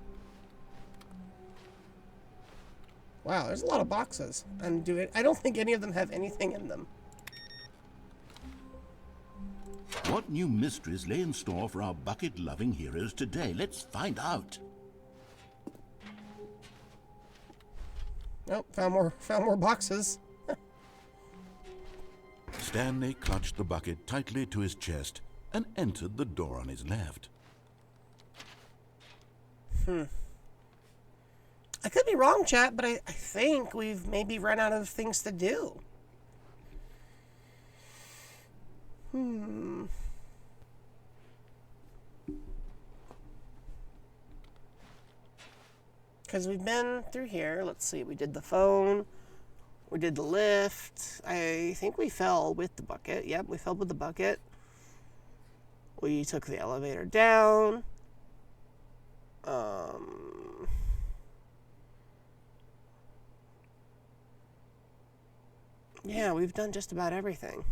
Wow, there's a lot of boxes. And I don't think any of them have anything in them. What new mysteries lay in store for our bucket-loving heroes today? Let's find out. Nope, found more boxes. Stanley clutched the bucket tightly to his chest and entered the door on his left. I could be wrong, chat, but I think we've maybe run out of things to do. Because we've been through here. Let's see. We did the phone. We did the lift. I think we fell with the bucket. Yep, we fell with the bucket. We took the elevator down. Yeah, we've done just about everything.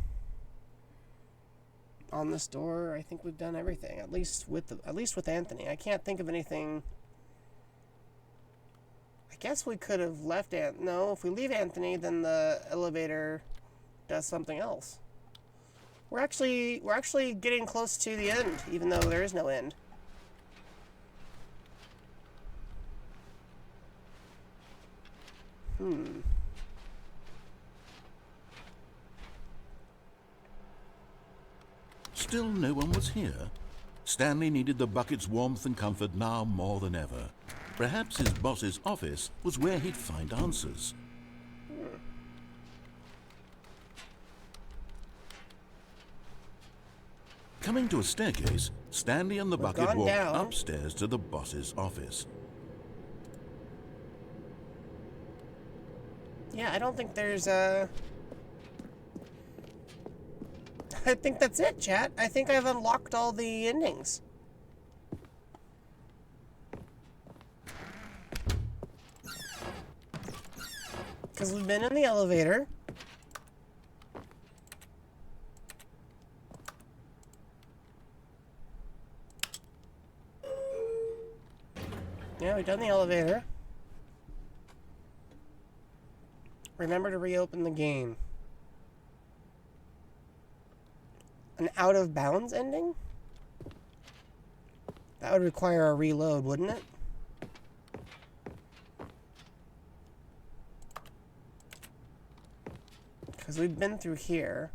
On this door, I think we've done everything. At least with Anthony. I can't think of anything. I guess we could have left no, if we leave Anthony, then the elevator does something else. We're actually getting close to the end, even though there is no end. Still no one was here. Stanley needed the bucket's warmth and comfort now more than ever. Perhaps his boss's office was where he'd find answers. Coming to a staircase, Stanley and the bucket gone walked down. upstairs to the boss's office. Yeah, I don't think there's I think that's it, chat. I think I've unlocked all the endings. Because we've been in the elevator. Yeah, we've done the elevator. Remember to reopen the game. An out of bounds ending? That would require a reload, wouldn't it? Because we've been through here.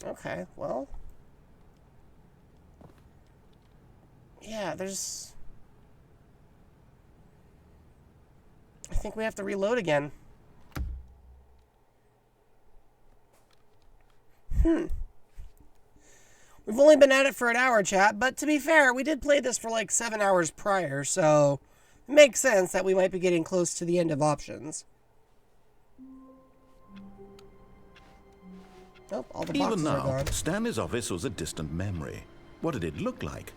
Okay, well. Yeah, there's... I think we have to reload again. We've only been at it for an hour, chat, but to be fair, we did play this for like 7 hours prior, so it makes sense that we might be getting close to the end of options. Nope, all the boxes Even are now, gone. Stanley's office was a distant memory. What did it look like?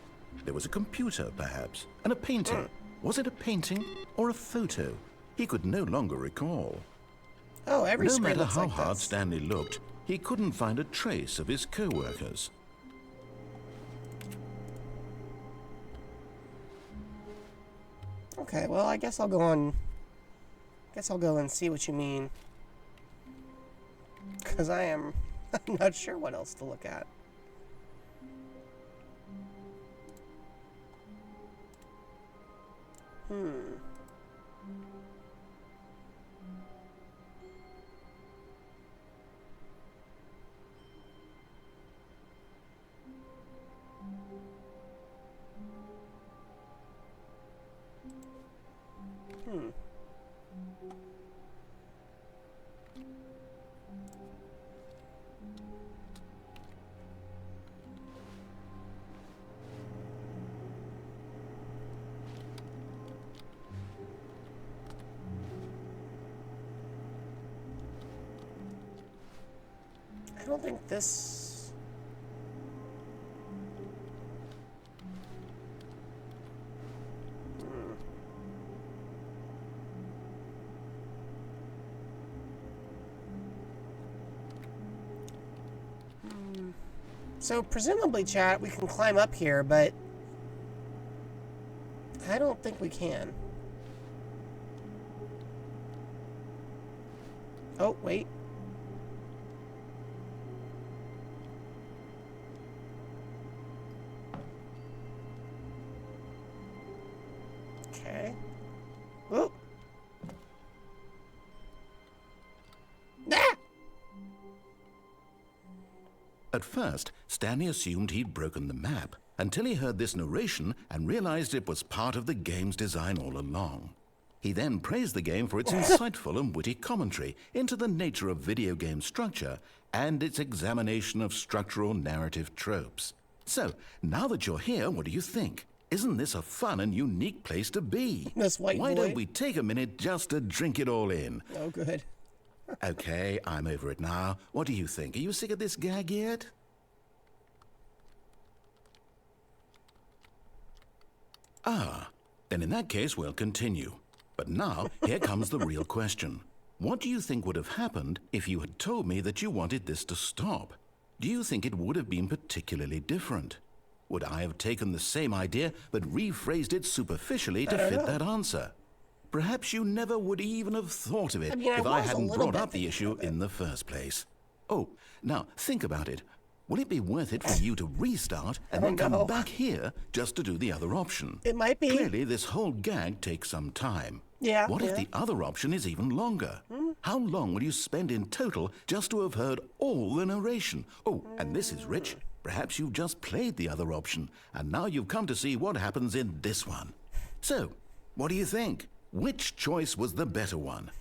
There was a computer, perhaps, and a painting. Was it a painting or a photo? He could no longer recall. Oh, every No screen matter looks how like hard this. Stanley looked, he couldn't find a trace of his co-workers. Okay, well, I guess I'll go on. Guess I'll go and see what you mean. Because I'm not sure what else to look at. I don't think this... So, presumably, chat, we can climb up here, but I don't think we can. Oh, wait. Okay. Whoop. Ah! At first, Stanley assumed he'd broken the map, until he heard this narration and realized it was part of the game's design all along. He then praised the game for its insightful and witty commentary into the nature of video game structure and its examination of structural narrative tropes. So, now that you're here, what do you think? Isn't this a fun and unique place to be? This white Why boy. don't we take a minute just to drink it all in? Oh, good. Okay, I'm over it now. What do you think? Are you sick of this gag yet? Ah, then in that case, we'll continue. But now, here comes the real question. What do you think would have happened if you had told me that you wanted this to stop? Do you think it would have been particularly different? Would I have taken the same idea but rephrased it superficially to fit that answer? Perhaps you never would even have thought of it I mean, I if I was a hadn't little brought bit up the thinking issue of it. in the first place. Oh, now think about it. Will it be worth it for you to restart and then come back here just to do the other option? It might be. Clearly, this whole gag takes some time. Yeah. What if the other option is even longer? How long will you spend in total just to have heard all the narration? Oh, and this is rich. Perhaps you've just played the other option, and now you've come to see what happens in this one. So, what do you think? Which choice was the better one?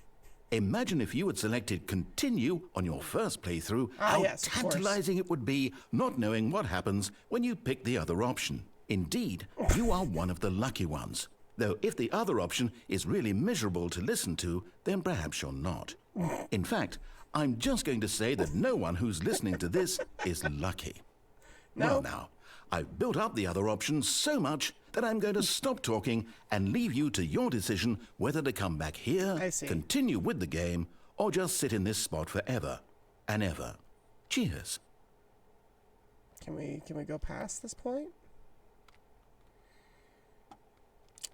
Imagine if you had selected continue on your first playthrough, how yes, of course. tantalizing it would be not knowing what happens when you pick the other option. Indeed, you are one of the lucky ones. Though if the other option is really miserable to listen to, then perhaps you're not. In fact, I'm just going to say that no one who's listening to this is lucky. Well now, I've built up the other option so much that I'm going to stop talking and leave you to your decision whether to come back here, I see. continue with the game, or just sit in this spot forever and ever. Cheers. Can we go past this point?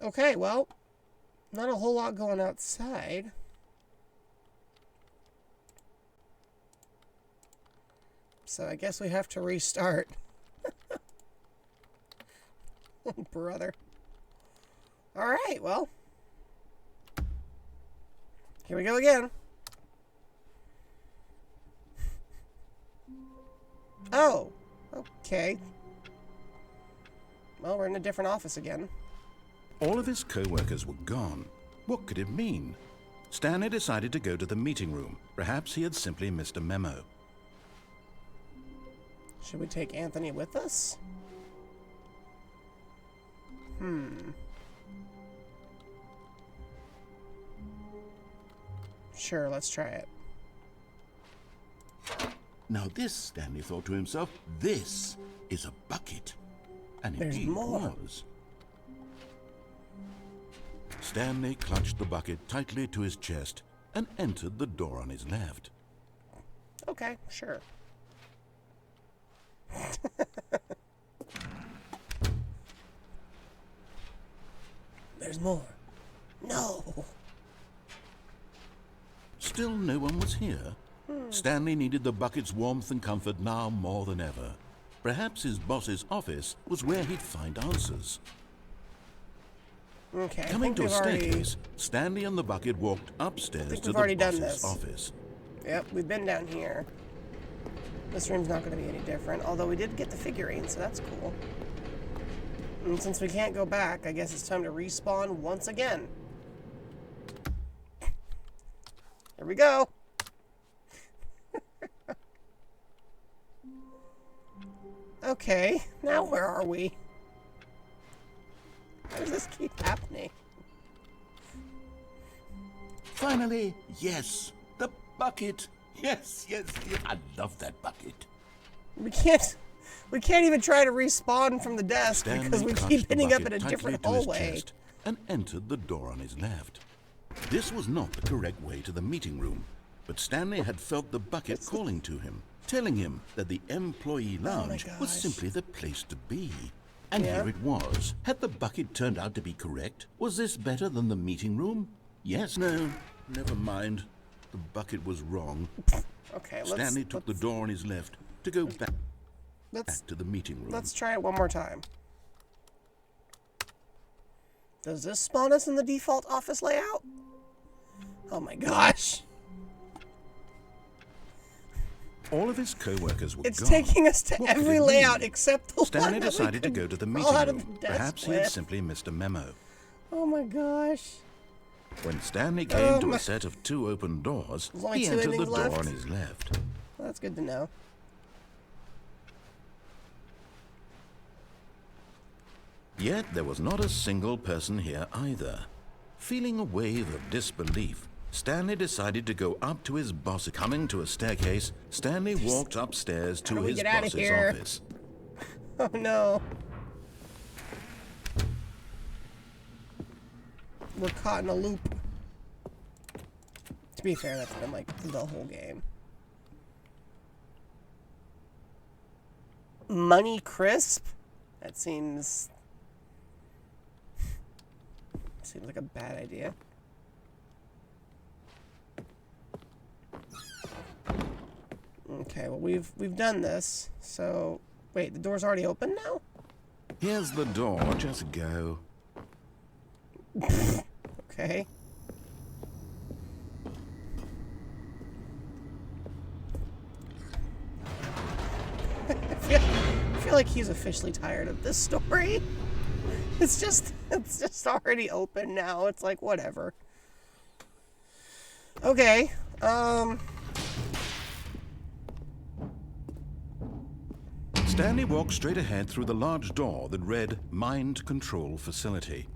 Okay, well, not a whole lot going outside. So I guess we have to restart. Oh, brother. All right, well. Here we go again. Oh, okay. Well, we're in a different office again. All of his co-workers were gone. What could it mean? Stanley decided to go to the meeting room. Perhaps he had simply missed a memo. Should we take Anthony with us? Sure, let's try it. Now this, Stanley thought to himself, this is a bucket. And There's indeed more. was. Stanley clutched the bucket tightly to his chest and entered the door on his left. Okay, sure. There's more. No. Still no one was here. Stanley needed the bucket's warmth and comfort now more than ever. Perhaps his boss's office was where he'd find answers. Okay. I Coming think to a we've already- staircase, Stanley and the bucket walked upstairs think to we've the already done boss's this. office. Yep, we've been down here. This room's not going to be any different, although we did get the figurine, so that's cool. And since we can't go back, I guess it's time to respawn once again. Here we go. Okay, now where are we? How does this keep happening? Finally, yes, the bucket. Yes, yes, yes. I love that bucket. We can't even try to respawn from the desk Stanley because we clutched keep the ending up in bucket a tightly different to his hallway. chest and entered the door on his left. This was not the correct way to the meeting room, but Stanley had felt the bucket calling to him, telling him that the employee lounge was gosh. simply the place to be. And Yeah. here it was. Had the bucket turned out to be correct? Was this better than the meeting room? Yes, no, never mind. The bucket was wrong. Okay, Stanley took the door on his left to go back let's to the meeting room. let's try it one more time. Does this spawn us in the default office layout? Oh my gosh. All of his co-workers were It's gone. taking us to What could every it layout mean? except the one Stanley that we decided to can go to the crawl meeting out of room. the desk Perhaps he had with. simply missed a memo. Oh my gosh. When Stanley came to my- a set of 2 open doors, There's only he 2 entered the endings door left? on his left. Well, that's good to know. Yet there was not a single person here either. Feeling a wave of disbelief, Stanley decided to go up to his boss. Coming to a staircase, Stanley walked upstairs How to do we his get outta boss's here? office. Oh no. We're caught in a loop. To be fair, that's been like the whole game. Money Crisp? That seems like a bad idea. Okay, well we've done this. So wait, the door's already open now? Here's the door. Just go. Okay. I feel like he's officially tired of this story. It's just already open now. It's like whatever. Okay. Stanley walked straight ahead through the large door that read Mind Control Facility.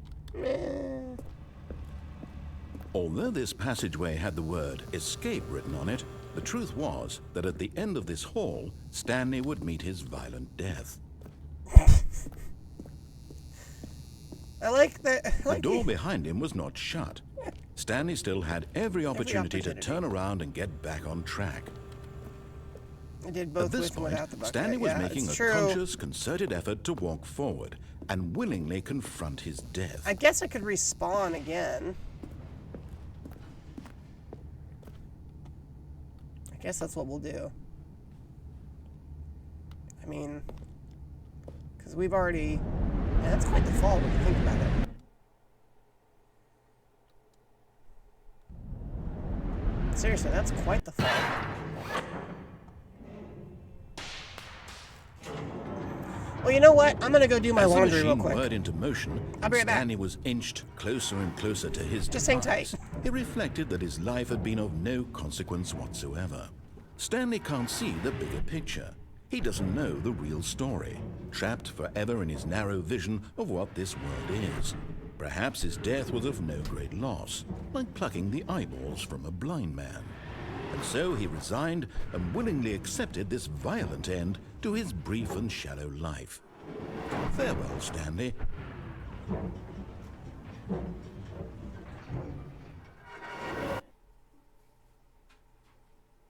Although this passageway had the word escape written on it, the truth was that at the end of this hall, Stanley would meet his violent death. I like that. The door behind him was not shut. Stanley still had every opportunity to turn around and get back on track. I did both At this with and point, without the bucket. Stanley was Yeah, making it's a true. conscious, concerted effort to walk forward and willingly confront his death. I guess I could respawn again. I guess that's what we'll do. I mean, because we've already... Yeah, that's quite the fall when you think about it. Seriously, that's quite the fall. Well, you know what? I'm gonna go do my As the laundry real machine quick. whirred into motion, I'll be right back. Stanley was inched closer and closer to his Just hang demise. tight. He reflected that his life had been of no consequence whatsoever. Stanley can't see the bigger picture. He doesn't know the real story, trapped forever in his narrow vision of what this world is. Perhaps his death was of no great loss, like plucking the eyeballs from a blind man. And so he resigned and willingly accepted this violent end to his brief and shallow life. Farewell, Stanley.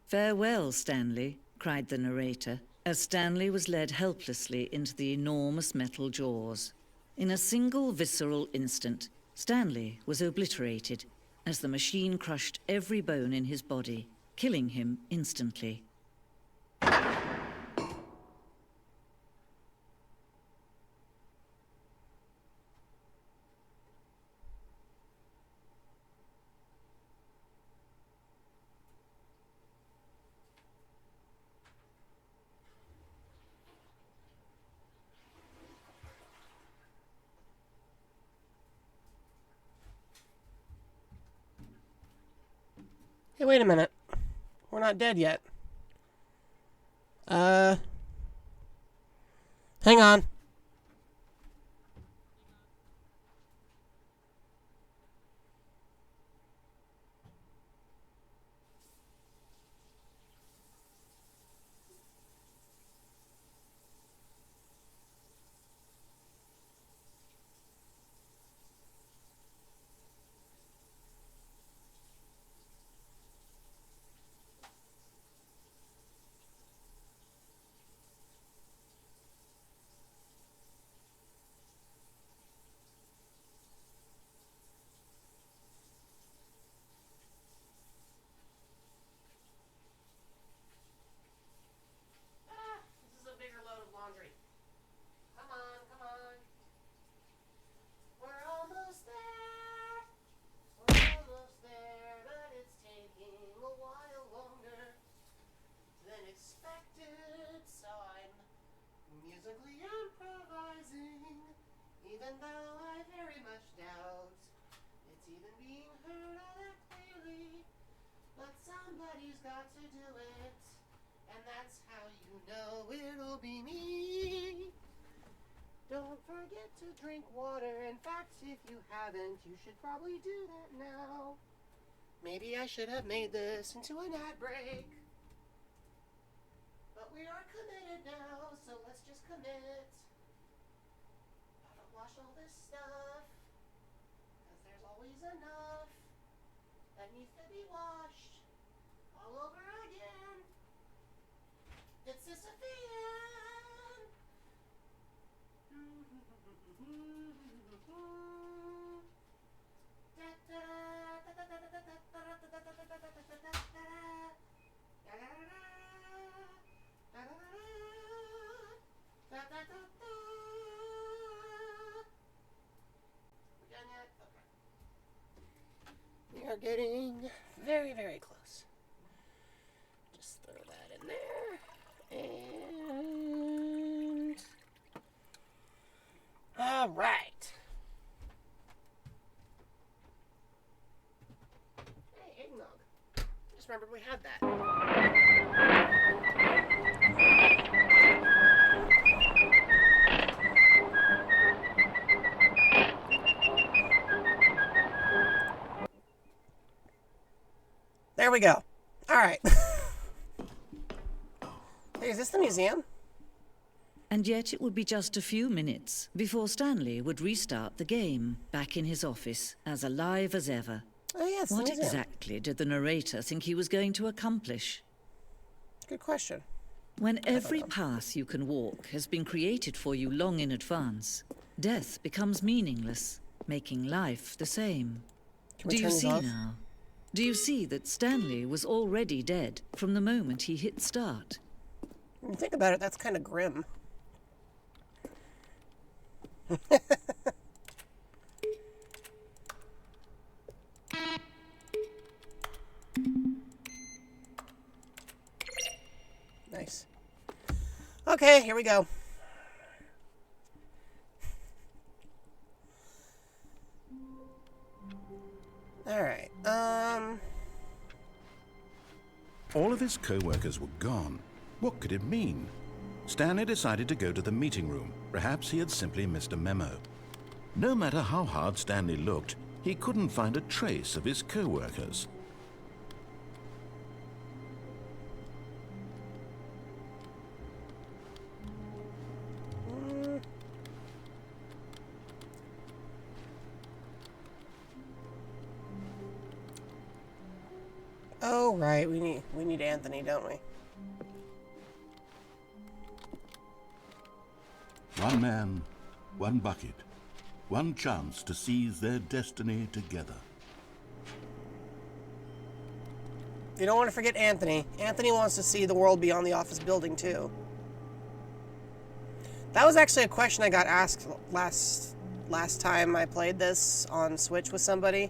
"Farewell, Stanley," cried the narrator, as Stanley was led helplessly into the enormous metal jaws. In a single visceral instant, Stanley was obliterated as the machine crushed every bone in his body, killing him instantly. Hey, wait a minute. We're not dead yet. Hang on. This is a bigger load of laundry. Come on, come on. We're almost there. We're almost there, but it's taking a while longer than expected. So I'm musically improvising, even though I very much doubt it's even being heard all that clearly. But somebody's got to do it. And that's how you know it'll be me. Don't forget to drink water. In fact, if you haven't, you should probably do that now. Maybe I should have made this into an ad break. But we are committed now, so let's just commit. Gotta wash all this stuff, 'cause there's always enough that needs to be washed all over again. It's Sisyphean. very, very close. Just throw that in there. And... all right. Hey, eggnog. I just remembered we had that. There we go. All right. Hey, is this the museum? And yet it would be just a few minutes before Stanley would restart the game, back in his office, as alive as ever. Oh, yes. What exactly did the narrator think he was going to accomplish? Good question. When every path you can walk has been created for you long in advance, death becomes meaningless, making life the same. Can we Do turn you these see off? now? Do you see that Stanley was already dead from the moment he hit start? When you think about it, that's kind of grim. Nice. Okay, here we go. All right. All of his co-workers were gone. What could it mean? Stanley decided to go to the meeting room. Perhaps he had simply missed a memo. No matter how hard Stanley looked, he couldn't find a trace of his co-workers. Oh, right. We need Anthony, don't we? One man, one bucket, one chance to seize their destiny together. You don't want to forget Anthony. Anthony wants to see the world beyond the office building, too. That was actually a question I got asked last time I played this on Switch with somebody.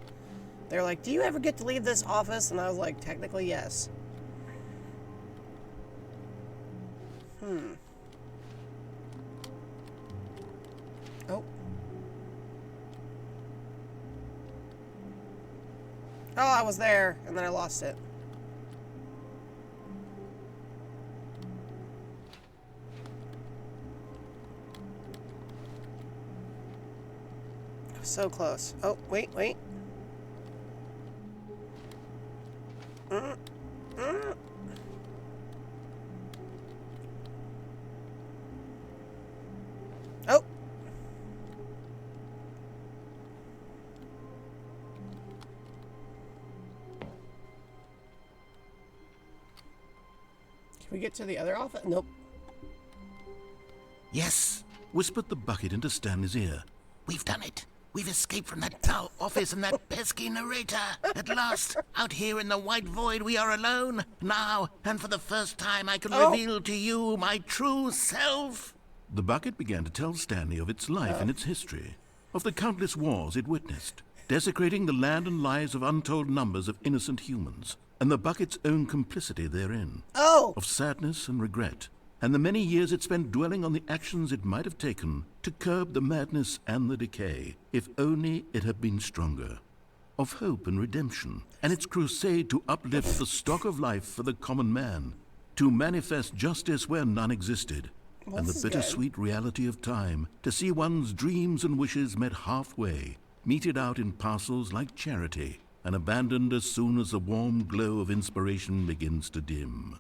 They were like, do you ever get to leave this office? And I was like, technically, yes. Oh. Oh, I was there, and then I lost it. So close. Oh, wait. Oh. Can we get to the other office? Nope. Yes, whispered the bucket into Stanley's ear. We've done it. We've escaped from that dull office and that pesky narrator. At last, out here in the white void, we are alone. Now, and for the first time, I can reveal to you my true self. The bucket began to tell Stanley of its life and its history, of the countless wars it witnessed, desecrating the land and lives of untold numbers of innocent humans, and the bucket's own complicity therein, of sadness and regret, and the many years it spent dwelling on the actions it might have taken to curb the madness and the decay, if only it had been stronger, of hope and redemption, and its crusade to uplift the stock of life for the common man, to manifest justice where none existed, and the bittersweet reality of time, to see one's dreams and wishes met halfway, meted out in parcels like charity, and abandoned as soon as the warm glow of inspiration begins to dim.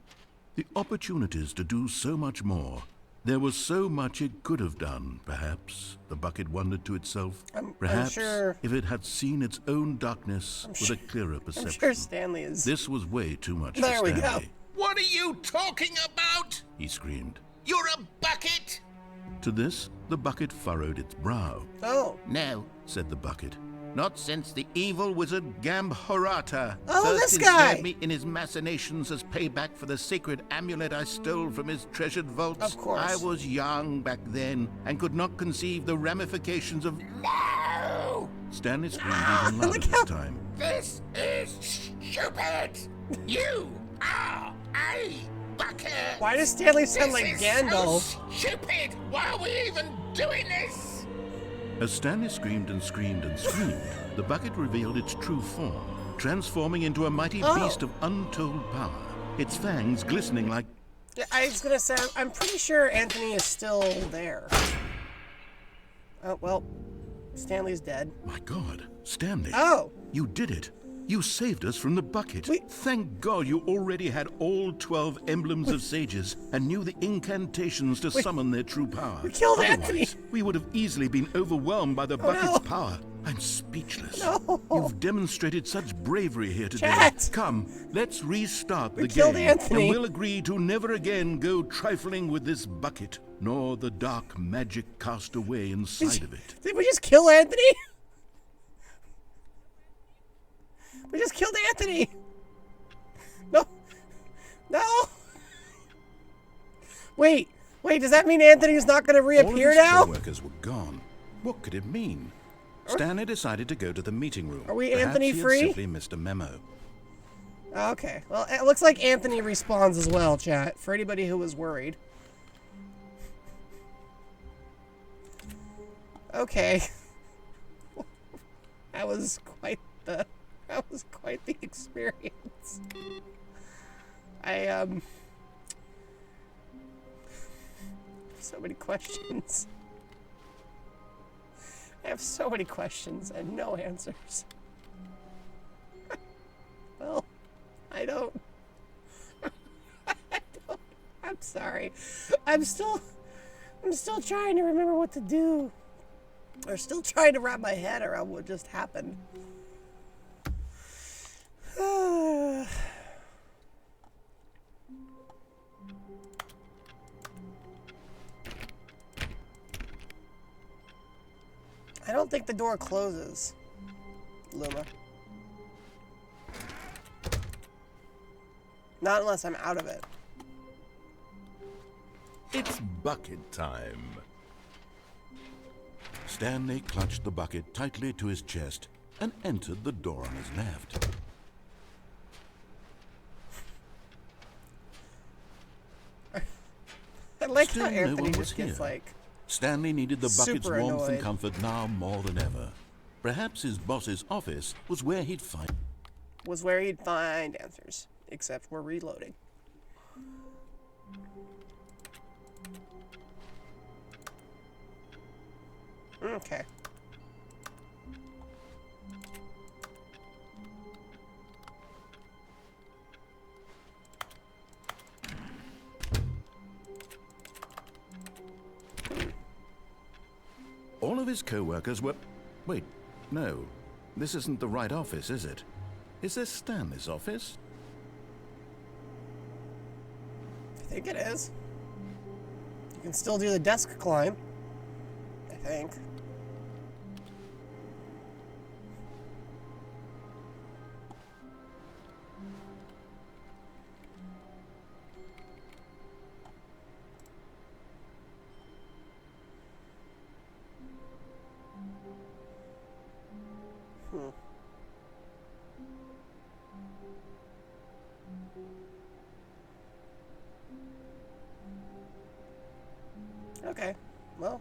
The opportunities to do so much more. There was so much it could have done, perhaps, the bucket wondered to itself. Perhaps if it had seen its own darkness with a clearer perception. I'm sure Stanley is. This was way too much for There we Stanley. go. What are you talking about? He screamed. You're a bucket! To this, the bucket furrowed its brow. Oh. No, Said the bucket. not since the evil wizard Gambhorata Oh, first this guy! ensnared me in his machinations as payback for the sacred amulet I stole from his treasured vaults. Of course. I was young back then and could not conceive the ramifications of... No! Stanley screamed even louder this time. This is stupid! You are a bucket! Why does Stanley sound like Gandalf? So stupid! Why are we even doing this? As Stanley screamed and screamed and screamed, the bucket revealed its true form, transforming into a mighty beast of untold power, its fangs glistening like... Yeah, I was gonna say, I'm pretty sure Anthony is still there. Oh, well, Stanley's dead. My God, Stanley. Oh! You did it. You saved us from the bucket. Thank God you already had all 12 emblems of sages and knew the incantations to summon their true power. We killed Otherwise, Anthony. we would have easily been overwhelmed by the bucket's power. I'm speechless. No. You've demonstrated such bravery here today. Chat. Come, let's restart the killed game. Anthony. And we'll agree to never again go trifling with this bucket, nor the dark magic cast away inside of it. Did we just kill Anthony? We just killed Anthony! No! No! Wait, does that mean Anthony's not gonna reappear now? All of his co-workers were gone. What could it mean? Stanley decided to go to the meeting room. Are we Perhaps Anthony he had free? simply missed a memo. Okay, well, it looks like Anthony respawns as well, chat, for anybody who was worried. Okay. That was quite the experience. So many questions. I have so many questions and no answers. Well, I don't. I'm sorry. I'm still trying to remember what to do. Or still trying to wrap my head around what just happened. I don't think the door closes, Luma. Not unless I'm out of it. It's bucket time. Stanley clutched the bucket tightly to his chest and entered the door on his left. I like Still how no Anthony one was just gets here. like... Stanley needed the bucket's super warmth and annoyed. comfort now more than ever. Perhaps his boss's office was where he'd find... was where he'd find answers. Except we're reloading. Okay. All of his co-workers were... Wait, no. This isn't the right office, is it? Is this Stanley's office? I think it is. You can still do the desk climb. I think. Okay, well,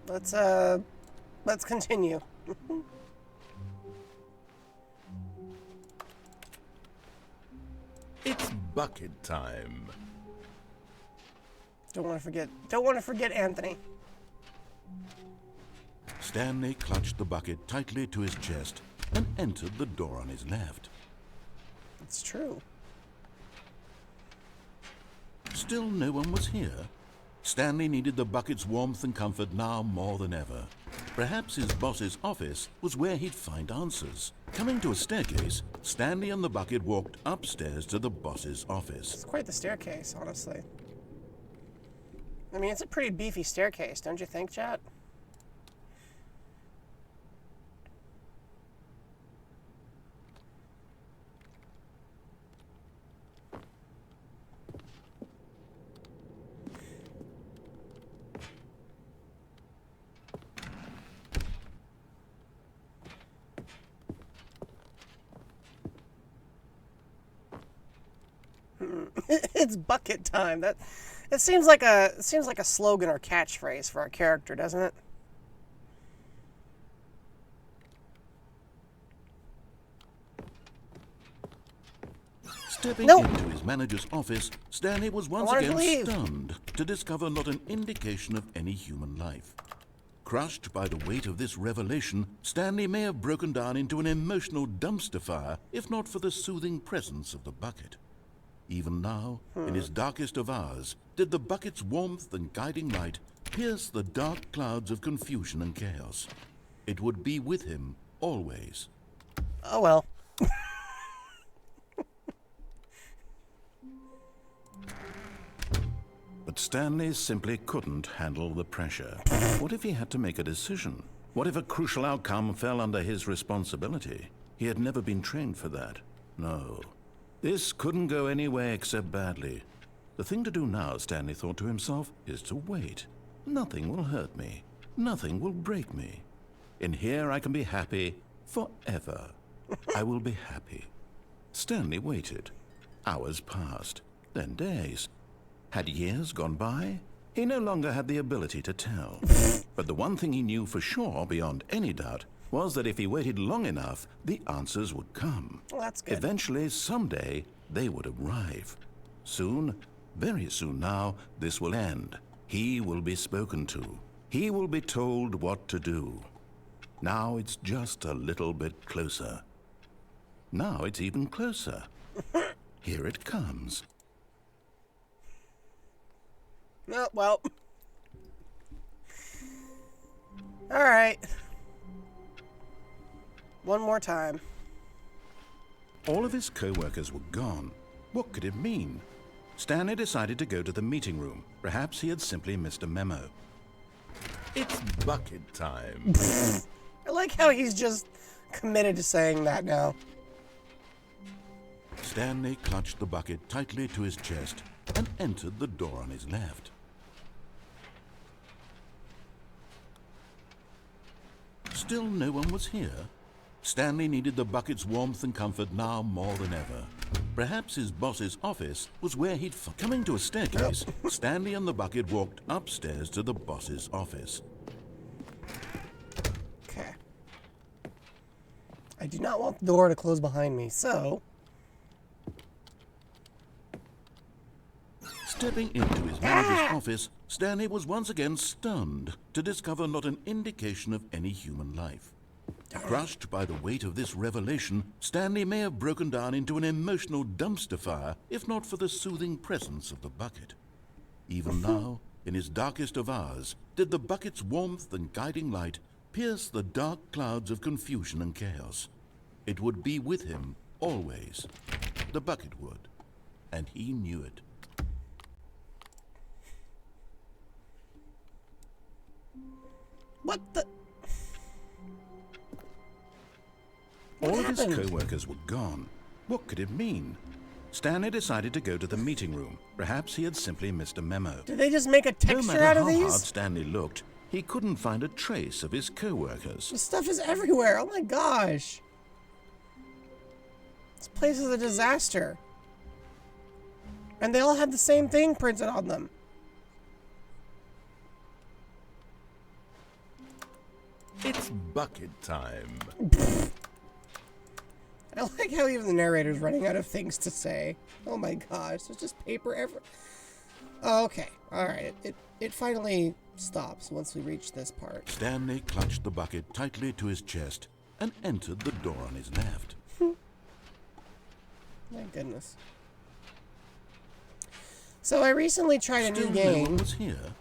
let's continue. It's bucket time. Don't want to forget Anthony. Stanley clutched the bucket tightly to his chest and entered the door on his left. It's true. Still no one was here. Stanley needed the bucket's warmth and comfort now more than ever. Perhaps his boss's office was where he'd find answers. Coming to a staircase, Stanley and the bucket walked upstairs to the boss's office. It's quite the staircase, honestly. I mean, it's a pretty beefy staircase, don't you think, chat? It's bucket time. That it seems like a slogan or catchphrase for our character, doesn't it? Stepping Nope. into his manager's office, Stanley was once wanted to again leave. stunned to discover not an indication of any human life. Crushed by the weight of this revelation, Stanley may have broken down into an emotional dumpster fire if not for the soothing presence of the bucket. Even now, in his darkest of hours, did the bucket's warmth and guiding light pierce the dark clouds of confusion and chaos. It would be with him always. Oh well. But Stanley simply couldn't handle the pressure. What if he had to make a decision? What if a crucial outcome fell under his responsibility? He had never been trained for that. No. This couldn't go any way except badly. The thing to do now, Stanley thought to himself, is to wait. Nothing will hurt me. Nothing will break me. In here I can be happy forever. I will be happy. Stanley waited. Hours passed, then days. Had years gone by? He no longer had the ability to tell. But the one thing he knew for sure, beyond any doubt, was that if he waited long enough, the answers would come. Well, that's good. Eventually, someday, they would arrive. Soon, very soon now, this will end. He will be spoken to. He will be told what to do. Now it's just a little bit closer. Now it's even closer. Here it comes. Oh, well. All right. One more time. All of his co-workers were gone. What could it mean? Stanley decided to go to the meeting room. Perhaps he had simply missed a memo. It's bucket time. I like how he's just committed to saying that now. Stanley clutched the bucket tightly to his chest and entered the door on his left. Still no one was here. Stanley needed the bucket's warmth and comfort now more than ever. Perhaps his boss's office was where he'd... Coming to a staircase, Stanley and the bucket walked upstairs to the boss's office. Okay. I do not want the door to close behind me, so... Stepping into his manager's office, Stanley was once again stunned to discover not an indication of any human life. Crushed by the weight of this revelation, Stanley may have broken down into an emotional dumpster fire if not for the soothing presence of the bucket. Even now, in his darkest of hours, did the bucket's warmth and guiding light pierce the dark clouds of confusion and chaos. It would be with him always. The bucket would, and he knew it. What the... All of his happened? co-workers were gone. What could it mean? Stanley decided to go to the meeting room. Perhaps he had simply missed a memo. Did they just make a No texture matter out of how hard these? Stanley looked, he couldn't find a trace of his co-workers. This stuff is everywhere. Oh my gosh. This place is a disaster. And they all had the same thing printed on them. It's bucket time. I like how even the narrator's running out of things to say. Oh my gosh, there's just paper everywhere. Oh, okay, alright. It finally stops once we reach this part. Stanley clutched the bucket tightly to his chest and entered the door on his left. My goodness. So I recently tried a new Still no one game was here.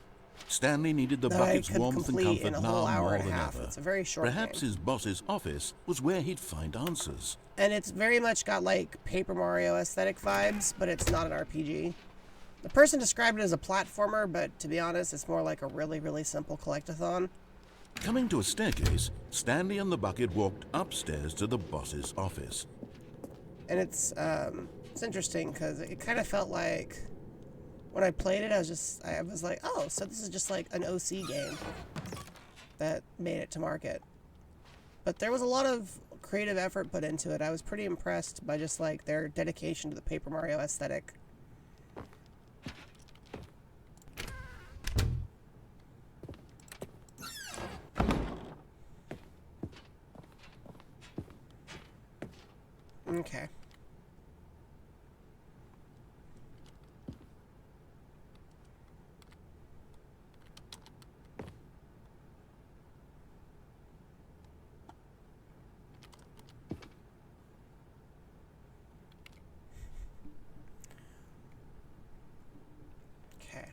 Stanley needed the that I bucket's could warmth and complete comfort in a now whole hour more and a than half. ever. It's a very short Perhaps game. his boss's office was where he'd find answers. And it's very much got like Paper Mario aesthetic vibes, but it's not an RPG. The person described it as a platformer, but to be honest, it's more like a really, really simple collectathon. Coming to a staircase, Stanley and the bucket walked upstairs to the boss's office. And it's interesting because it kind of felt like when I played it, I was like, oh, so this is just like an OC game that made it to market. But there was a lot of creative effort put into it. I was pretty impressed by just like their dedication to the Paper Mario aesthetic. Okay. Okay.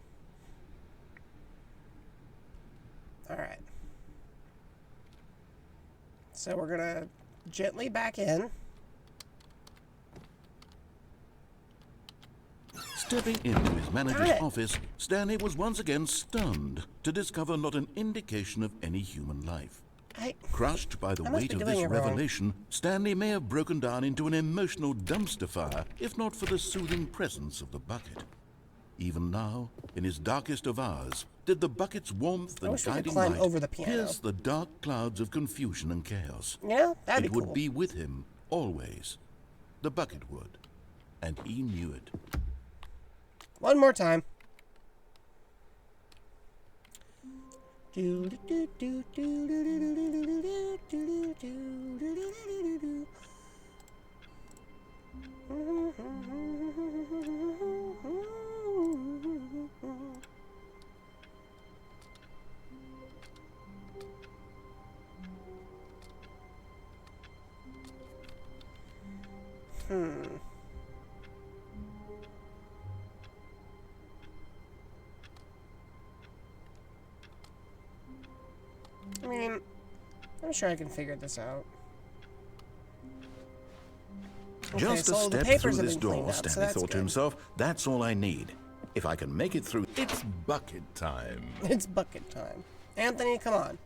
All right. So we're gonna gently back in. Stepping into his manager's office, Stanley was once again stunned to discover not an indication of any human life. Crushed by the I must weight be of doing this it wrong. revelation, Stanley may have broken down into an emotional dumpster fire if not for the soothing presence of the bucket. Even now, in his darkest of hours, did the bucket's warmth I and wish we could guiding climb light over the piano. pierce the dark clouds of confusion and chaos. Yeah, that'd It be would cool. be with him, always. The bucket would. And he knew it. One more time. I mean, I'm sure I can figure this out. Okay, Just a so the step papers through have this been cleaned door, up, so Stanley that's thought to good. himself. That's all I need. If I can make it through... It's bucket time. It's bucket time. Anthony, come on.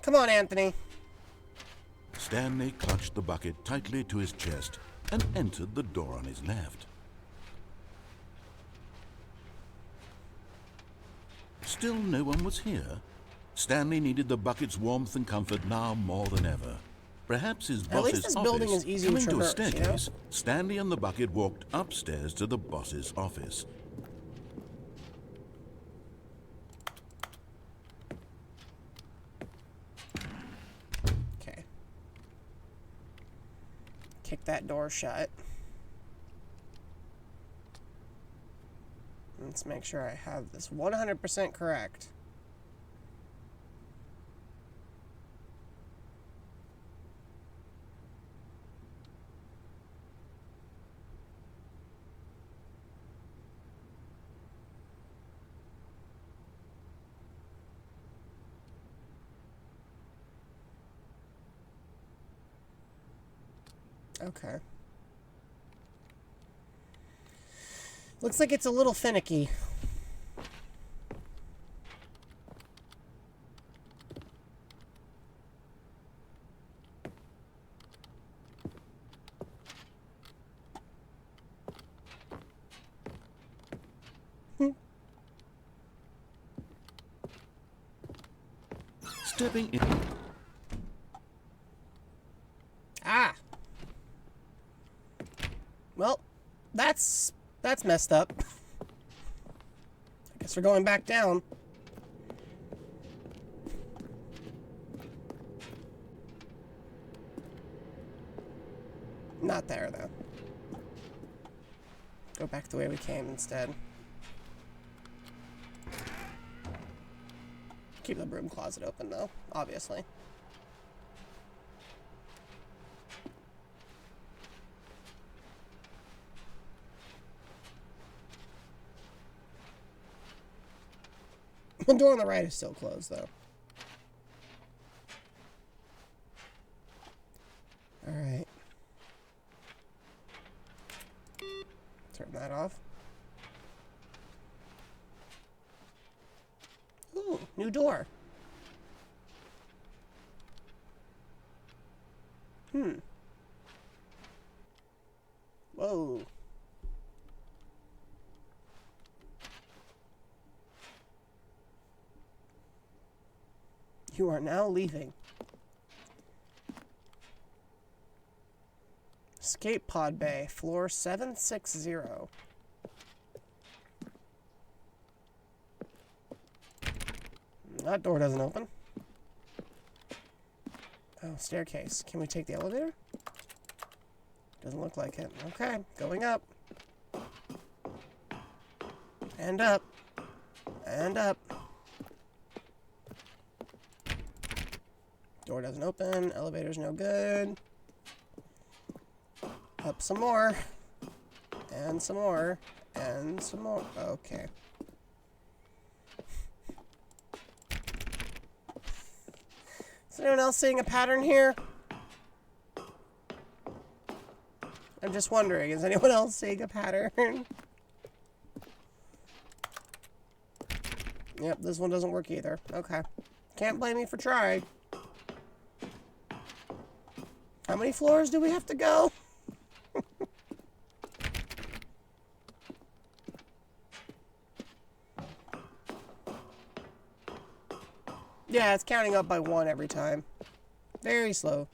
Come on, Anthony. Stanley clutched the bucket tightly to his chest and entered the door on his left. Still no one was here. Stanley needed the bucket's warmth and comfort now more than ever. Perhaps his At least boss's this office. building is easy to Coming to a traverse, you know? staircase, Stanley and the bucket walked upstairs to the boss's office. Okay. Kick that door shut. Let's make sure I have this 100% correct. Okay. Looks like it's a little finicky. Stepping in. Ah. Well, that's messed up. I guess we're going back down. Not there, though. Go back the way we came instead. Keep the broom closet open, though, obviously. The door on the right is still closed, though. Alright. Turn that off. Ooh, new door. Whoa. You are now leaving. Escape pod bay, floor 760. That door doesn't open. Oh, staircase. Can we take the elevator? Doesn't look like it. Okay, going up. And up. And up. Door doesn't open. Elevator's no good. Up some more. And some more. And some more. Okay. Is anyone else seeing a pattern here? I'm just wondering, is anyone else seeing a pattern? Yep, this one doesn't work either. Okay. Can't blame me for trying. How many floors do we have to go? Yeah, it's counting up by 1 every time. Very slow.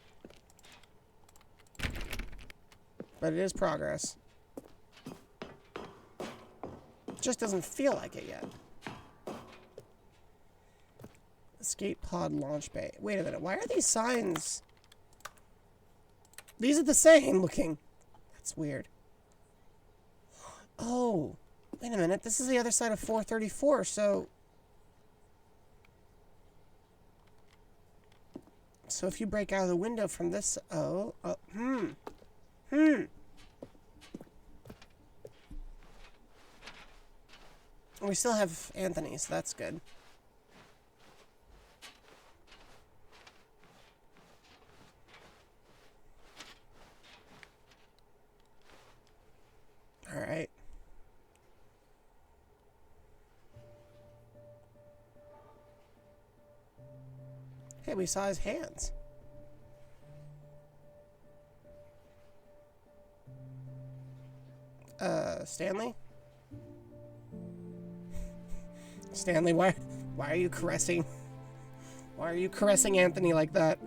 But it is progress. Just doesn't feel like it yet. Escape pod launch bay. Wait a minute, why are these signs? These are the same looking. That's weird. Oh, wait a minute, this is the other side of 434, so... So if you break out of the window from this... We still have Anthony, so that's good. Alright. Hey, we saw his hands. Stanley? Stanley, why are you caressing? Why are you caressing Anthony like that?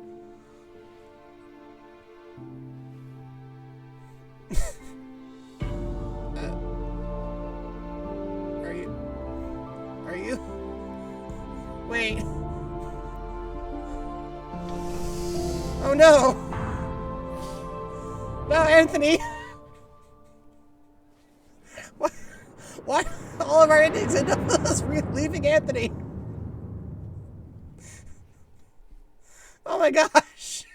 Are you? Wait. Oh no! No, Anthony! Why all of our endings end up with us leaving Anthony? Oh my gosh!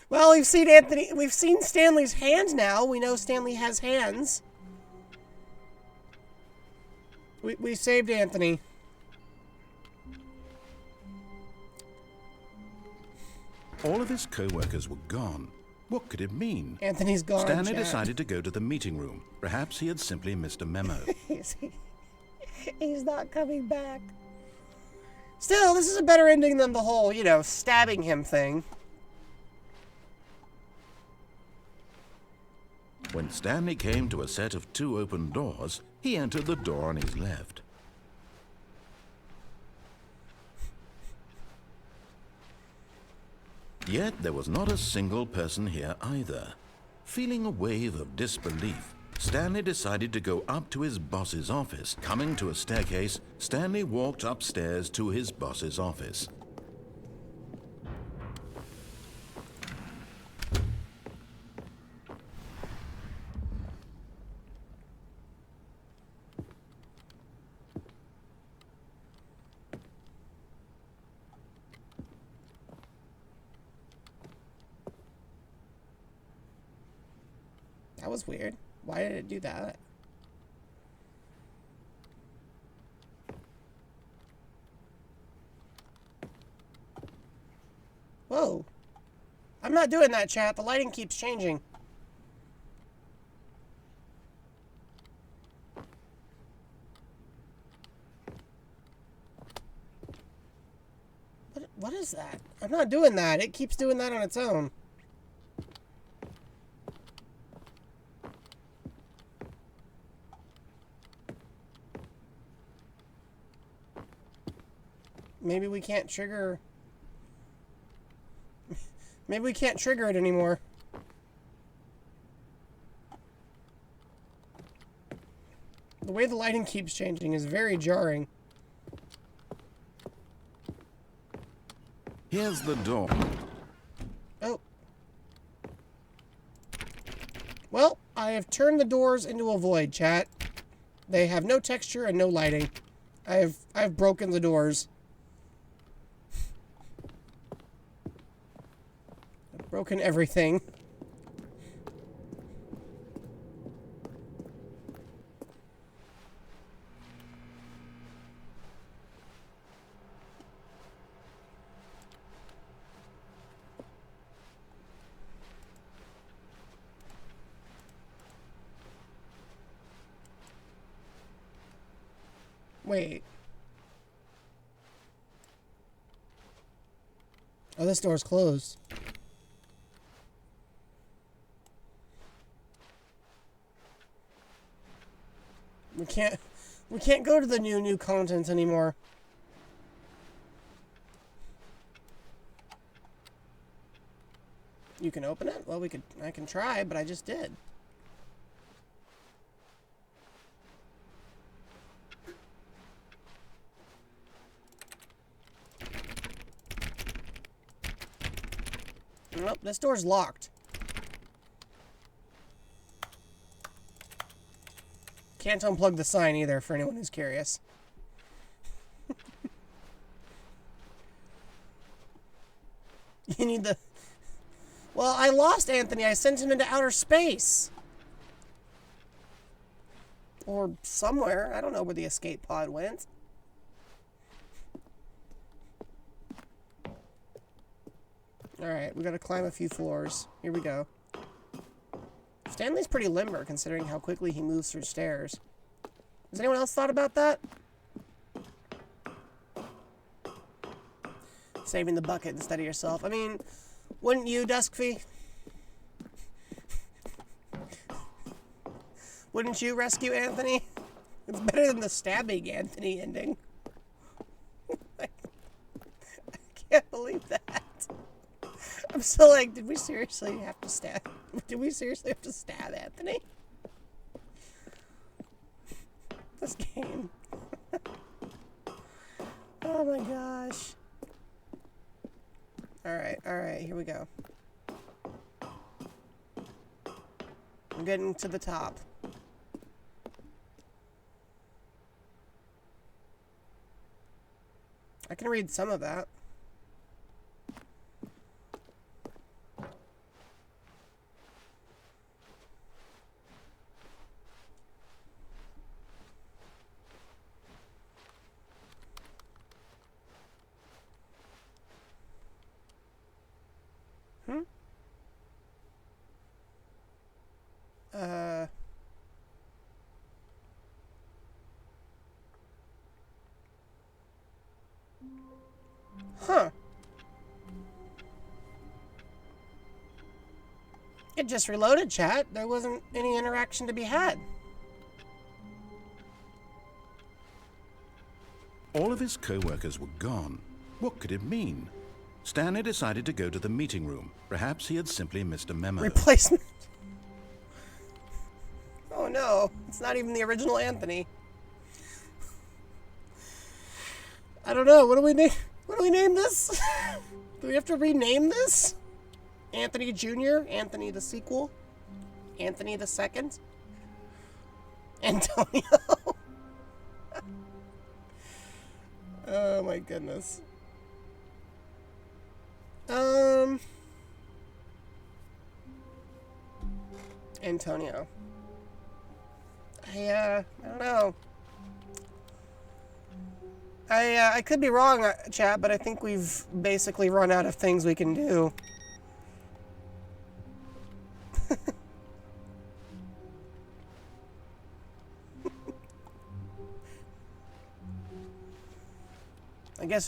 Well, we've seen Stanley's hands now. We know Stanley has hands. We saved Anthony. All of his co-workers were gone. What could it mean? Anthony's gone. Stanley Chad. decided to go to the meeting room. Perhaps he had simply missed a memo. He's not coming back. Still, this is a better ending than the whole, stabbing him thing. When Stanley came to a set of 2 open doors, he entered the door on his left. Yet there was not a single person here either. Feeling a wave of disbelief, Stanley decided to go up to his boss's office. Coming to a staircase, Stanley walked upstairs to his boss's office. That was weird. Why did it do that? Whoa. I'm not doing that, chat. The lighting keeps changing. What is that? I'm not doing that. It keeps doing that on its own. Maybe we can't trigger... Maybe we can't trigger it anymore. The way the lighting keeps changing is very jarring. Here's the door. Oh. Well, I have turned the doors into a void, chat. They have no texture and no lighting. I've broken the doors. I've broken everything. Wait. Oh, this door's closed. We can't go to the new content anymore. You can open it? Well, I can try, but I just did. Nope, this door's locked. Can't unplug the sign either, for anyone who's curious. You need the... Well, I lost Anthony. I sent him into outer space. Or somewhere. I don't know where the escape pod went. Alright, we gotta climb a few floors. Here we go. Stanley's pretty limber, considering how quickly he moves through stairs. Has anyone else thought about that? Saving the bucket instead of yourself. I mean, wouldn't you, Duskfy? Wouldn't you rescue Anthony? It's better than the stabbing Anthony ending. I can't believe that. I'm still like, did we seriously have to stab? Did we seriously have to stab Anthony? This game. Oh my gosh. Alright, here we go. I'm getting to the top. I can read some of that. Huh. It just reloaded, chat. There wasn't any interaction to be had. All of his co-workers were gone. What could it mean? Stanley decided to go to the meeting room. Perhaps he had simply missed a memo. Replacement. Oh no, it's not even the original Anthony. I don't know. What do we name? What do we name this? Do we have to rename this? Anthony Jr., Anthony the sequel, Anthony the second, Antonio. Oh my goodness. Antonio. I don't know. I could be wrong, chat, but I think we've basically run out of things we can do. I guess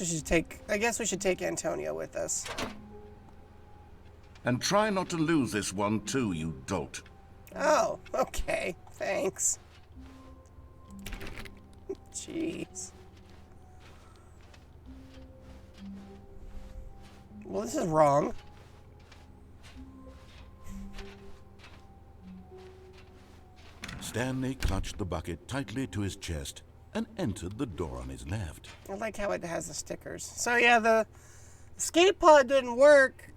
we should take Antonio with us. And try not to lose this one too, you dolt. Oh, okay. Thanks. Jeez. Well, this is wrong. Stanley clutched the bucket tightly to his chest and entered the door on his left. I like how it has the stickers. So yeah, the escape pod didn't work.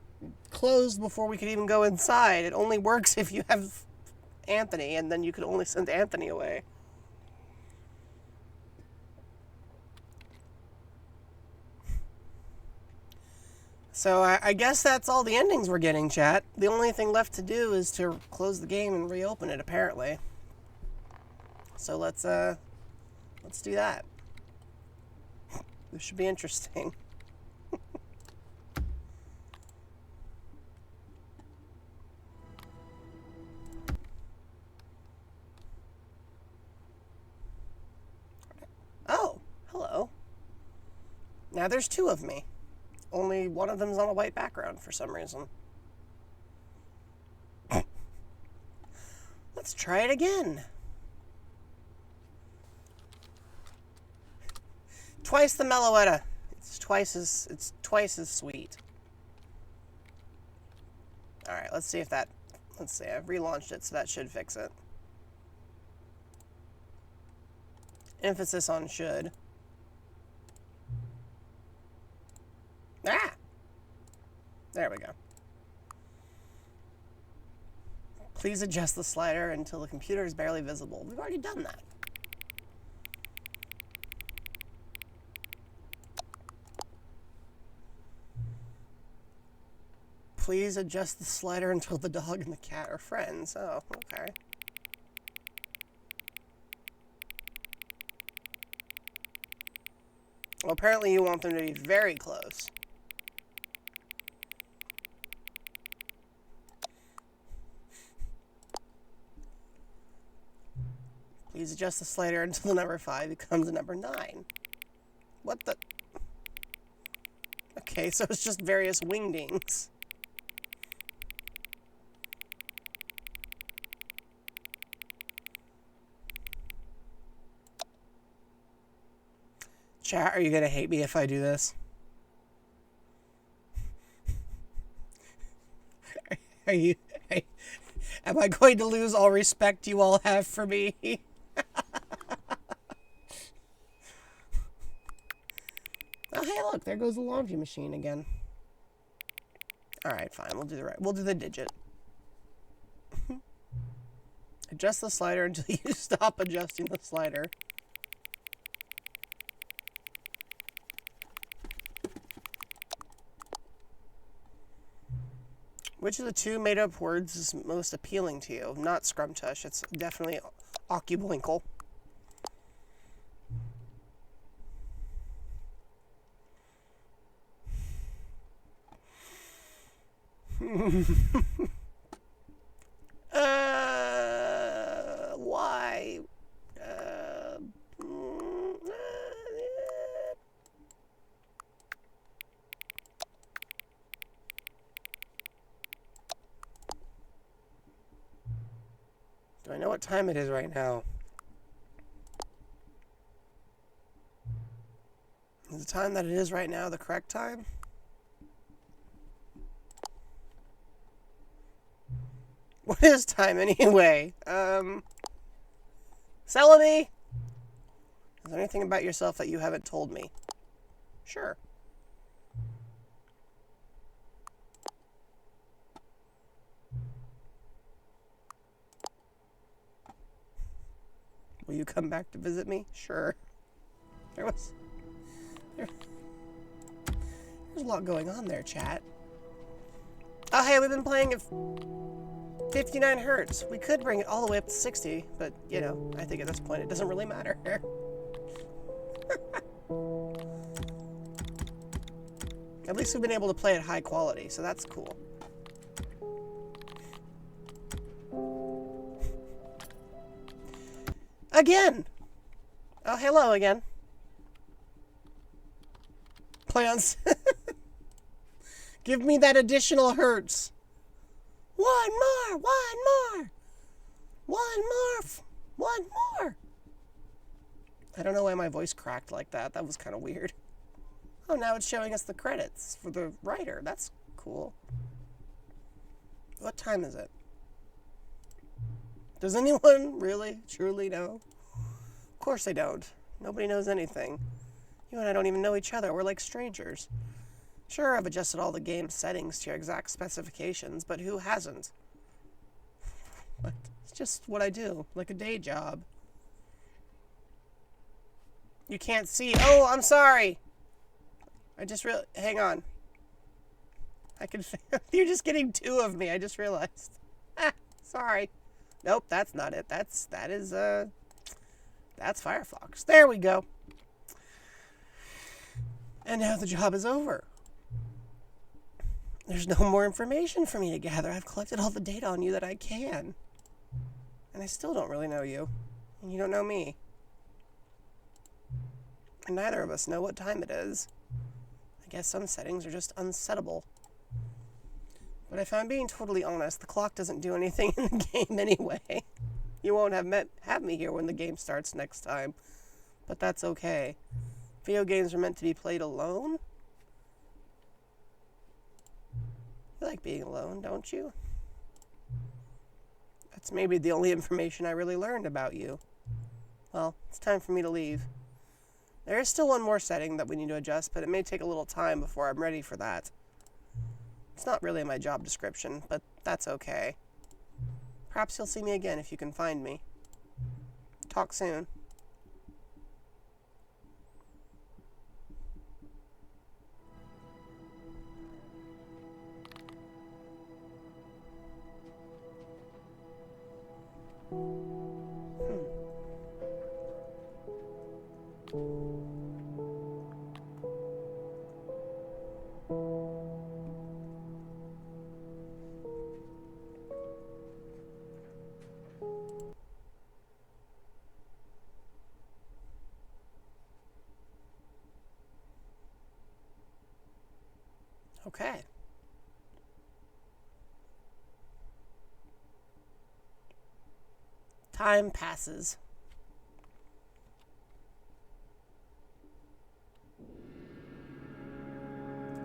Closed before we could even go inside. It only works if you have Anthony, and then you could only send Anthony away. So I guess that's all the endings we're getting, chat. The only thing left to do is to close the game and reopen it, apparently. So let's do that. This should be interesting. Oh, hello. Now there's two of me. Only one of them's on a white background for some reason. Let's try it again. Twice the Meloetta. It's twice as sweet. All right, let's see if that. Let's see. I've relaunched it, so that should fix it. Emphasis on should. Ah! There we go. Please adjust the slider until the computer is barely visible. We've already done that. Please adjust the slider until the dog and the cat are friends. Oh, okay. Well, apparently you want them to be very close. Please adjust the slider until the number 5 becomes a number 9. What the? Okay, so it's just various wingdings. Chat, are you gonna hate me if I do this? Are you? Am I going to lose all respect you all have for me? Oh, hey, look, there goes the laundry machine again. All right, fine. We'll do the digit. Adjust the slider until you stop adjusting the slider. Which of the two made-up words is most appealing to you? Not Scrumtush. It's definitely Occuboinkle. Why? Do I know what time it is right now? Is the time that it is right now the correct time? What is time anyway? Cellamy? Is there anything about yourself that you haven't told me? Sure. Will you come back to visit me? Sure. There's a lot going on there, chat. Oh, hey, we've been playing at 59 hertz. We could bring it all the way up to 60, but, you know, I think at this point it doesn't really matter. At least we've been able to play at high quality, so that's cool. Again! Oh, hello again. Play on... Give me that additional hertz. One more! One more! One more! One more! I don't know why my voice cracked like that. That was kind of weird. Oh, now it's showing us the credits for the writer. That's cool. What time is it? Does anyone really, truly know? Of course they don't. Nobody knows anything. You and I don't even know each other. We're like strangers. Sure, I've adjusted all the game settings to your exact specifications, but who hasn't? What? just what I do, like a day job. You can't see. Oh, I'm sorry. I just hang on. I can. You're just getting two of me. I just realized. Sorry. Nope, that's not it. That's Firefox. There we go. And now the job is over. There's no more information for me to gather. I've collected all the data on you that I can. And I still don't really know you. And you don't know me. And neither of us know what time it is. I guess some settings are just unsettable. But if I'm being totally honest, the clock doesn't do anything in the game anyway. You won't have me here when the game starts next time. But that's okay. Video games are meant to be played alone? You like being alone, don't you? That's maybe the only information I really learned about you. Well, it's time for me to leave. There is still one more setting that we need to adjust, but it may take a little time before I'm ready for that. It's not really in my job description, but that's okay. Perhaps you'll see me again if you can find me. Talk soon. Okay. Time passes.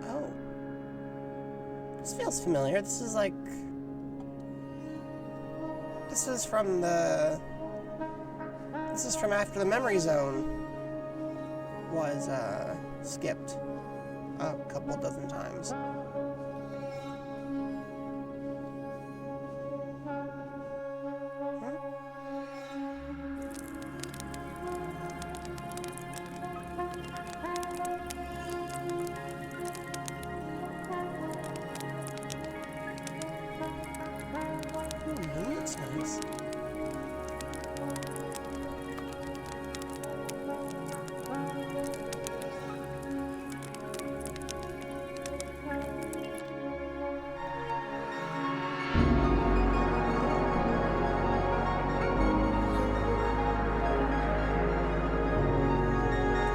Oh. This feels familiar. This is like... This is from after the Memory Zone was, skipped a couple dozen times. That's nice.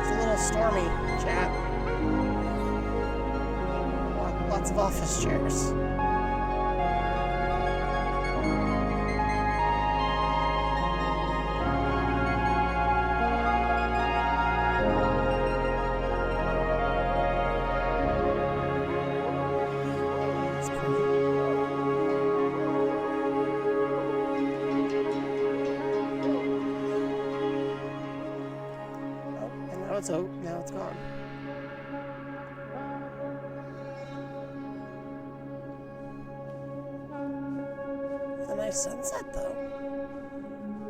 It's a little stormy, chat. Lots of office chairs. So now it's gone. It's a nice sunset, though.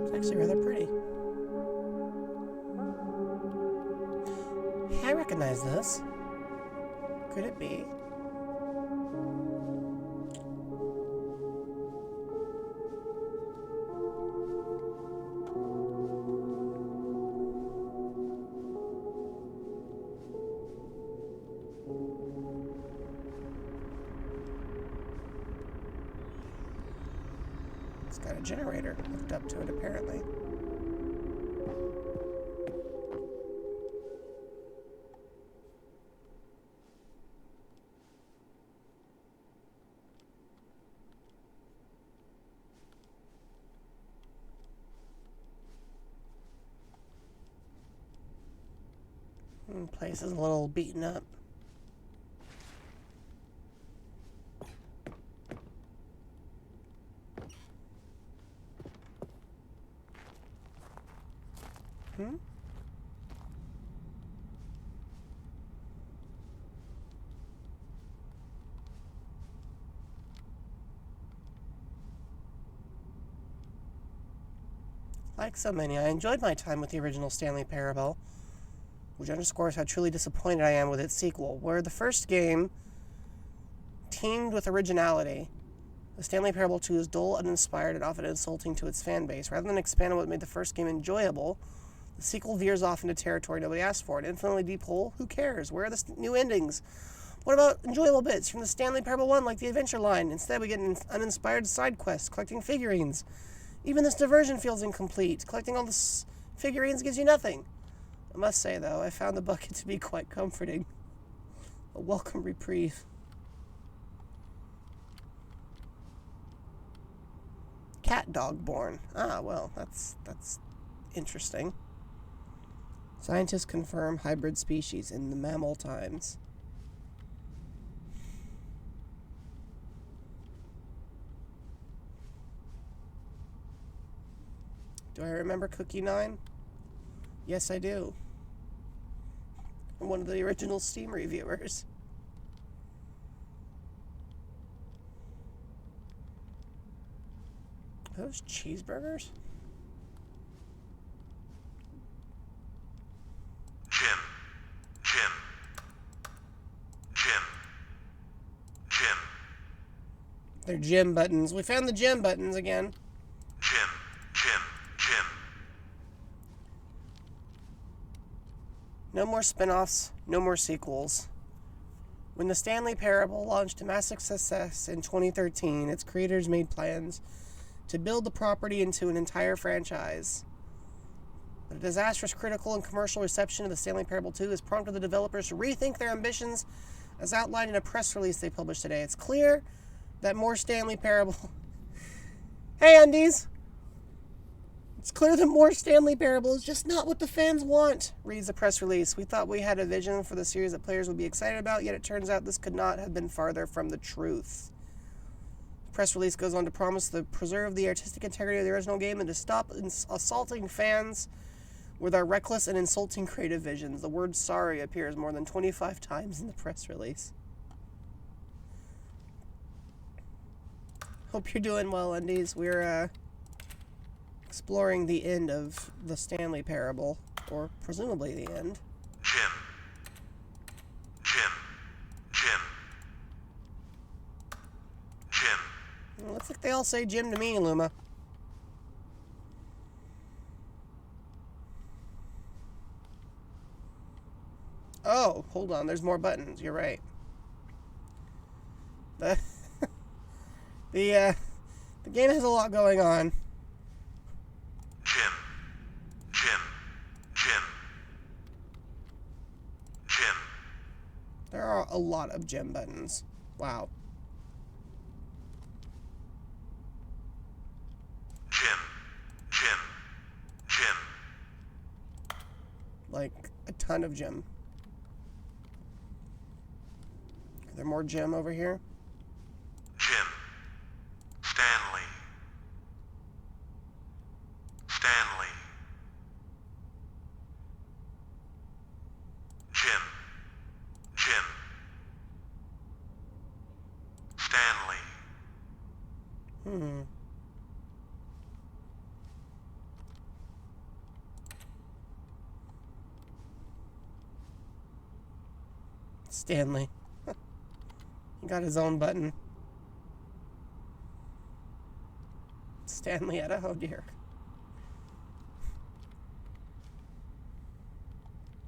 It's actually rather pretty. Hey, I recognize this. Could it be? It's got a generator hooked up to it, apparently. Place is a little beaten up. Like so many, I enjoyed my time with the original Stanley Parable, which underscores how truly disappointed I am with its sequel. Where the first game teamed with originality, the Stanley Parable 2 is dull, uninspired, and often insulting to its fan base. Rather than expand on what made the first game enjoyable, the sequel veers off into territory nobody asked for. An infinitely deep hole? Who cares? Where are the new endings? What about enjoyable bits from the Stanley Parable 1, like the adventure line? Instead, we get an uninspired side quest, collecting figurines. Even this diversion feels incomplete. Collecting all the figurines gives you nothing. I must say, though, I found the bucket to be quite comforting. A welcome reprieve. Cat dog born. Ah, well, that's interesting. Scientists confirm hybrid species in the mammal times. Do I remember Cookie 9? Yes, I do. I'm one of the original Steam reviewers. Are those cheeseburgers? Jim. They're gym buttons. We found the gym buttons again. Jim. No more spin-offs, no more sequels. When the Stanley Parable launched to massive success in 2013, its creators made plans to build the property into an entire franchise. But a disastrous critical and commercial reception of the Stanley Parable 2 has prompted the developers to rethink their ambitions, as outlined in a press release they published today. It's clear that more Stanley Parable... Hey, Undies! It's clear that more Stanley Parable is just not what the fans want, reads the press release. We thought we had a vision for the series that players would be excited about, yet it turns out this could not have been farther from the truth. The press release goes on to promise to preserve the artistic integrity of the original game and to stop assaulting fans with our reckless and insulting creative visions. The word sorry appears more than 25 times in the press release. Hope you're doing well, Undies. We're, exploring the end of the Stanley Parable, or presumably the end. Jim. It looks like they all say Jim to me, Luma. Oh, hold on, there's more buttons, you're right. The game has a lot going on. Jim. There are a lot of gem buttons. Wow. Jim. Like, a ton of gem. Are there more gem over here? Jim. Stanley. Jim. Stanley. Stanley. He got his own button. Stanley Etta, oh dear.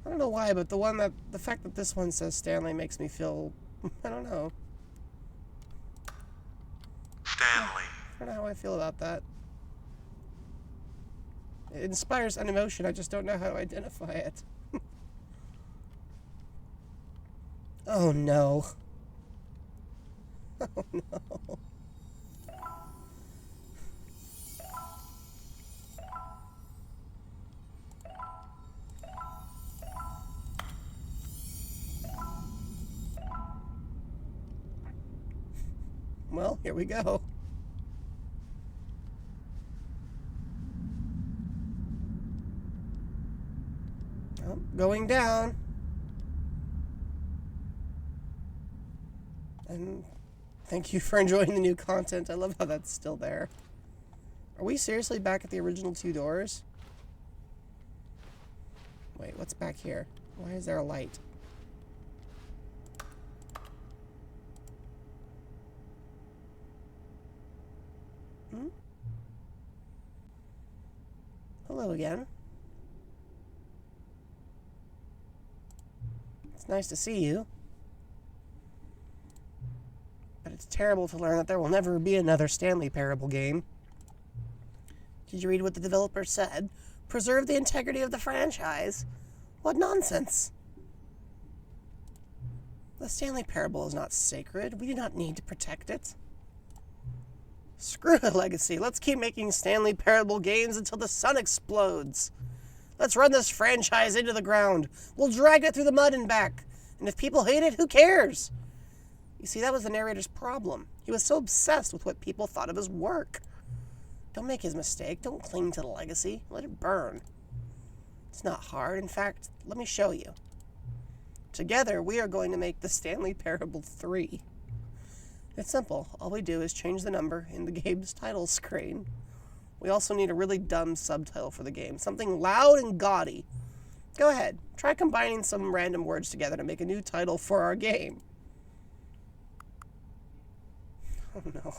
I don't know why, but the fact that this one says Stanley makes me feel, I don't know. Stanley. I don't know how I feel about that. It inspires an emotion, I just don't know how to identify it. Oh no. Oh no. Well, here we go. Oh, going down. And thank you for enjoying the new content. I love how that's still there. Are we seriously back at the original 2 doors? Wait, what's back here? Why is there a light? Hmm? Hello again. It's nice to see you. But it's terrible to learn that there will never be another Stanley Parable game. Did you read what the developer said? Preserve the integrity of the franchise. What nonsense. The Stanley Parable is not sacred. We do not need to protect it. Screw the legacy. Let's keep making Stanley Parable games until the sun explodes. Let's run this franchise into the ground. We'll drag it through the mud and back. And if people hate it, who cares? You see, that was the narrator's problem. He was so obsessed with what people thought of his work. Don't make his mistake. Don't cling to the legacy. Let it burn. It's not hard. In fact, let me show you. Together, we are going to make the Stanley Parable 3. It's simple. All we do is change the number in the game's title screen. We also need a really dumb subtitle for the game. Something loud and gaudy. Go ahead. Try combining some random words together to make a new title for our game. Oh no.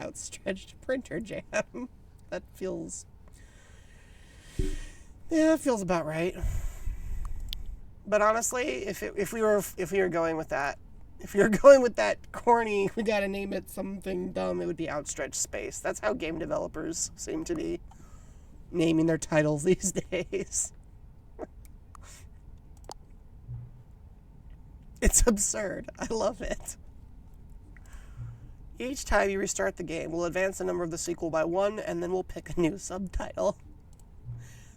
Outstretched printer jam. That feels... yeah, that feels about right. But honestly, if we were going with that, if you're going with that corny, we gotta name it something dumb, it would be Outstretched Space. That's how game developers seem to be naming their titles these days. It's absurd. I love it. Each time you restart the game, we'll advance the number of the sequel by 1, and then we'll pick a new subtitle.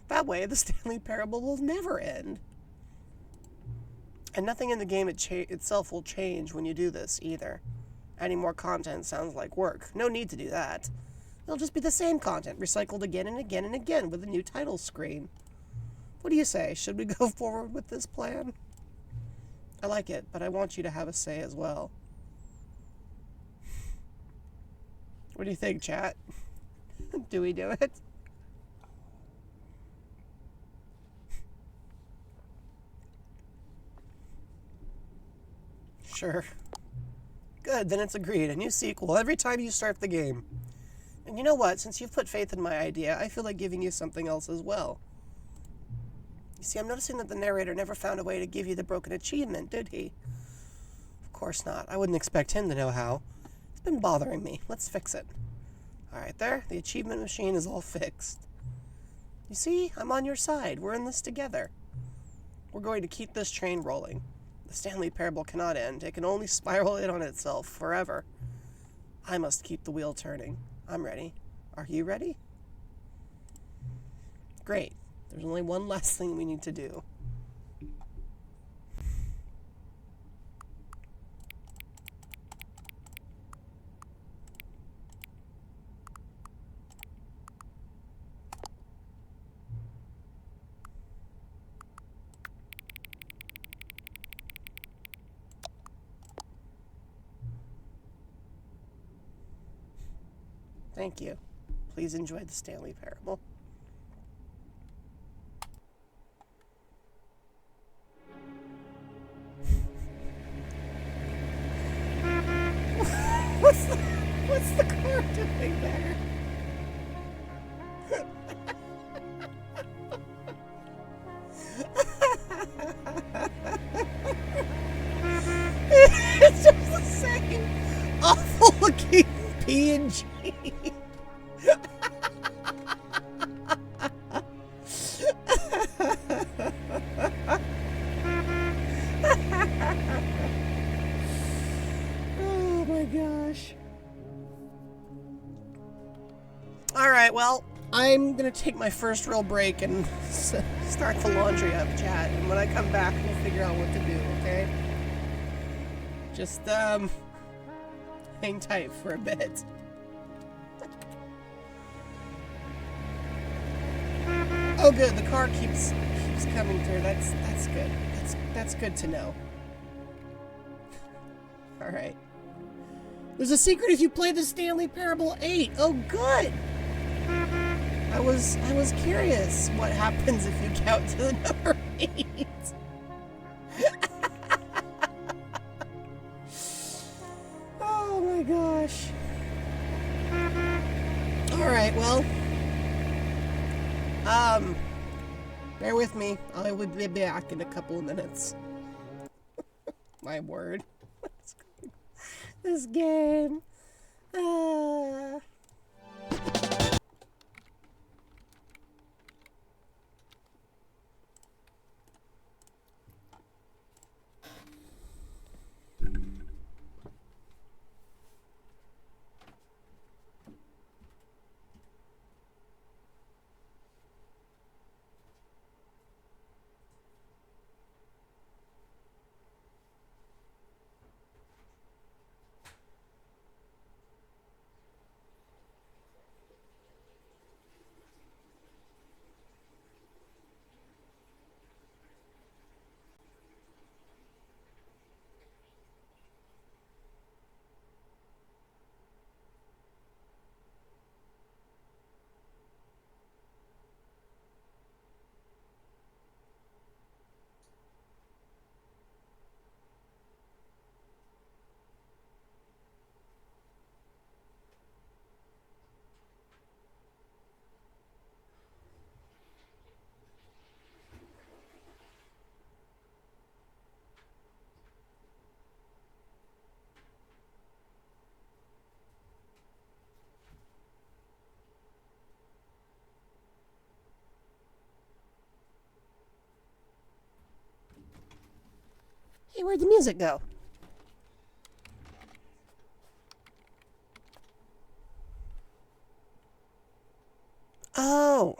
That way, the Stanley Parable will never end. And nothing in the game itself will change when you do this, either. Adding more content sounds like work. No need to do that. It'll just be the same content, recycled again and again and again with a new title screen. What do you say? Should we go forward with this plan? I like it, but I want you to have a say as well. What do you think, chat? Do we do it? Sure. Good, then it's agreed. A new sequel every time you start the game. And you know what? Since you've put faith in my idea, I feel like giving you something else as well. You see, I'm noticing that the narrator never found a way to give you the broken achievement, did he? Of course not. I wouldn't expect him to know how. It's been bothering me. Let's fix it. Alright, there. The achievement machine is all fixed. You see? I'm on your side. We're in this together. We're going to keep this train rolling. The Stanley Parable cannot end. It can only spiral in on itself forever. I must keep the wheel turning. I'm ready. Are you ready? Great. There's only one last thing we need to do. Thank you. Please enjoy the Stanley Parable. What's the car doing there? It's just the same awful looking P&G. Oh my gosh. Alright, well, I'm gonna take my first real break and start the laundry up, chat. And when I come back, we'll figure out what to do, okay? Just, hang tight for a bit. Oh, good. The car keeps coming through. That's good. That's good to know. All right. There's a secret if you play the Stanley Parable 8. Oh, good. I was curious what happens if you count to the number 8. Oh my gosh. All right, well, bear with me. I will be back in a couple of minutes. My word. This game. Hey, where'd the music go? Oh.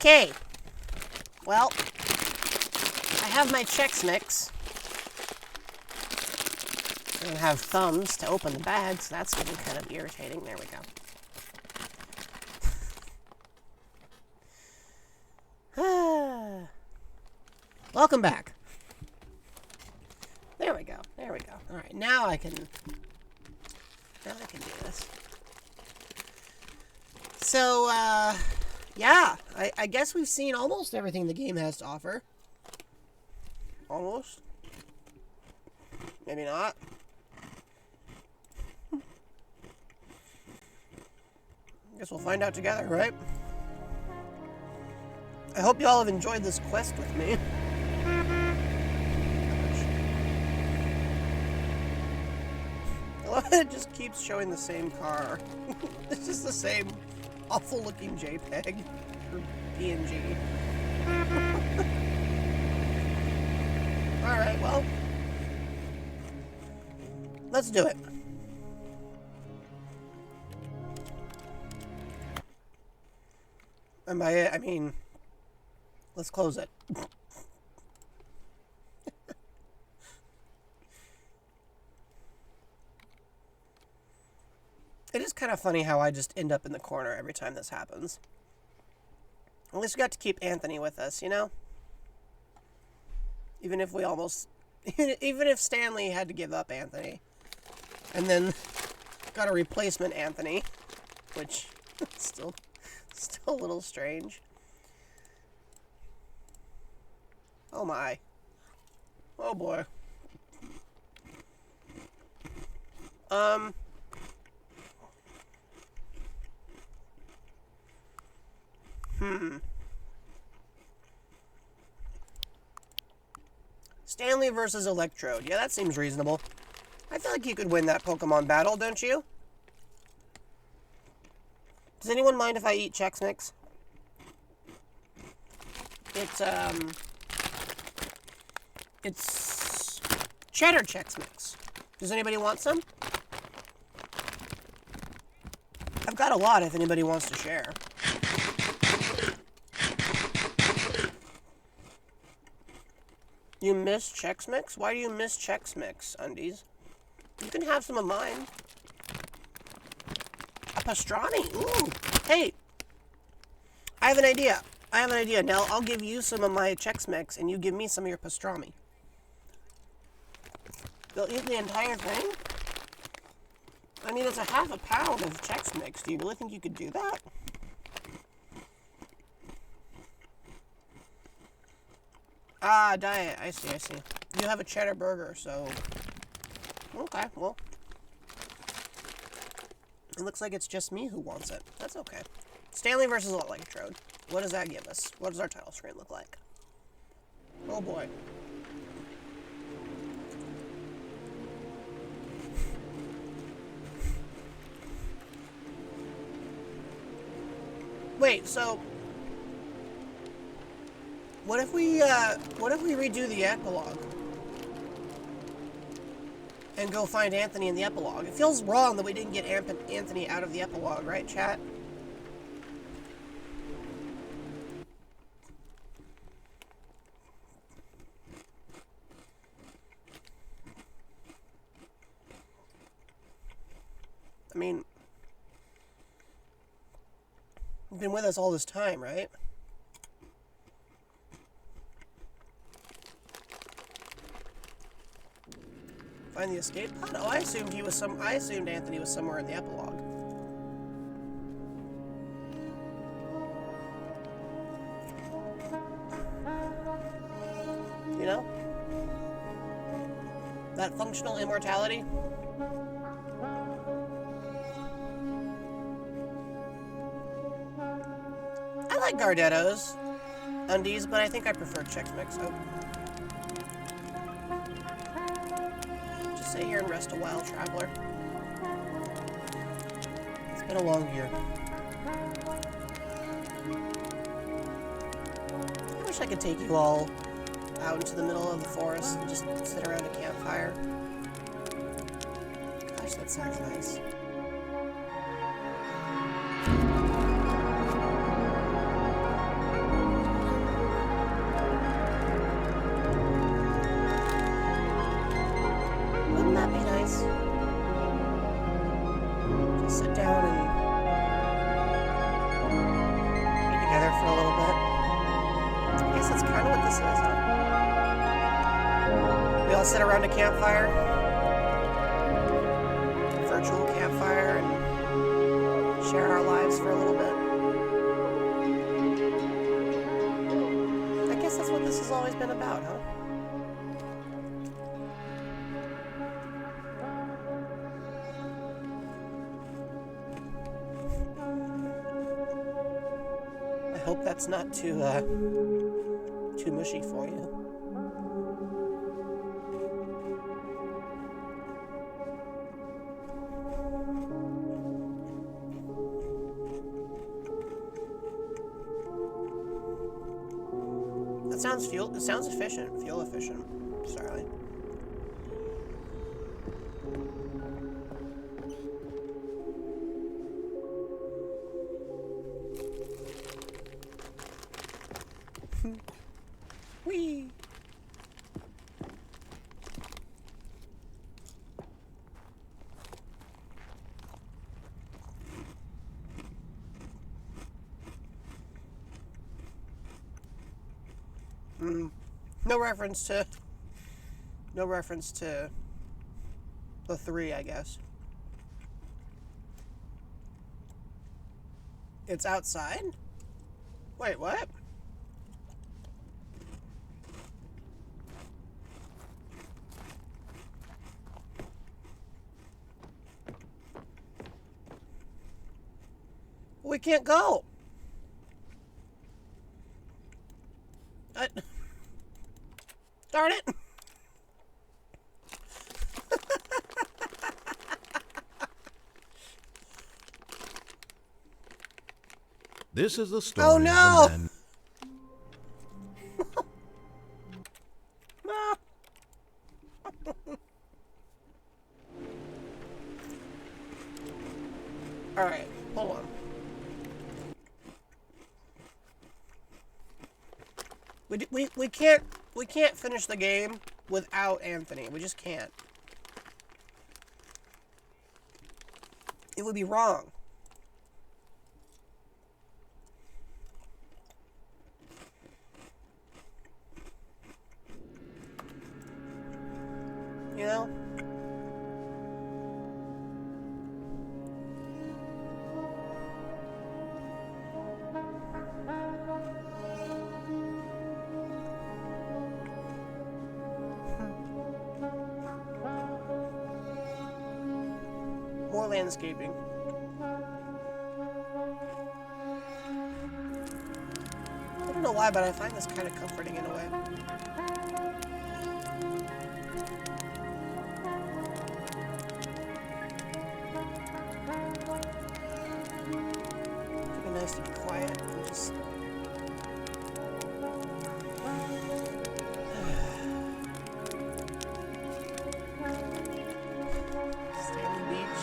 Okay. Well, I have my Chex Mix. I don't have thumbs to open the bag, so that's getting kind of irritating. There we go. Welcome back. There we go. There we go. All right, now I can do this. So, yeah, I guess we've seen almost everything the game has to offer. Almost. Maybe not. Guess we'll find out together, right? I hope y'all have enjoyed this quest with me. I love that it just keeps showing the same car. It's just the same awful looking JPEG or PNG. Alright, well, let's do it. And by it, I mean, let's close it. It is kind of funny how I just end up in the corner every time this happens. At least we got to keep Anthony with us, you know? Even if we almost... Even if Stanley had to give up Anthony. And then got a replacement Anthony. Which, still a little strange. Oh my. Oh boy. Stanley versus Electrode. Yeah, that seems reasonable. I feel like you could win that Pokemon battle, don't you? Does anyone mind if I eat Chex Mix? It's cheddar Chex Mix. Does anybody want some? I've got a lot if anybody wants to share. You miss Chex Mix? Why do you miss Chex Mix, Undies? You can have some of mine. A pastrami. Ooh. Hey. I have an idea. Nell, I'll give you some of my Chex Mix, and you give me some of your pastrami. They'll eat the entire thing? I mean, it's a half a pound of Chex Mix. Do you really think you could do that? Ah, diet. I see. You have a cheddar burger, so... Okay, well... It looks like it's just me who wants it. That's okay. Stanley versus Electrode. What does that give us? What does our title screen look like? Oh boy. Wait, so... What if we redo the epilogue? And go find Anthony in the epilogue? It feels wrong that we didn't get Anthony out of the epilogue, right, chat? I mean... You've been with us all this time, right? Find the escape pod? Oh, I assumed Anthony was somewhere in the epilogue. You know? That functional immortality? I like Gardetto's Undies, but I think I prefer Chex Mix. Oh. Sit here and rest a while, traveler. It's been a long year. I wish I could take you all out into the middle of the forest and just sit around a campfire. Gosh, that sounds nice. sit down and be together for a little bit. I guess that's kind of what this is, huh? We all sit around a campfire, a virtual campfire, and share our lives for a little bit. I guess that's what this has always been about, huh? I hope that's not too mushy for you. It sounds efficient, fuel efficient. Sorry. Whee! No reference to the 3, I guess. It's outside? Wait, what? We can't go. Darn it. This is the story Oh no! of a man. Alright, hold on. We can't finish the game without Anthony. We just can't. It would be wrong. You know? More landscaping. I don't know why, but I find this kind of comforting in a way. It'd be nice to be quiet and just... Stanley Beach.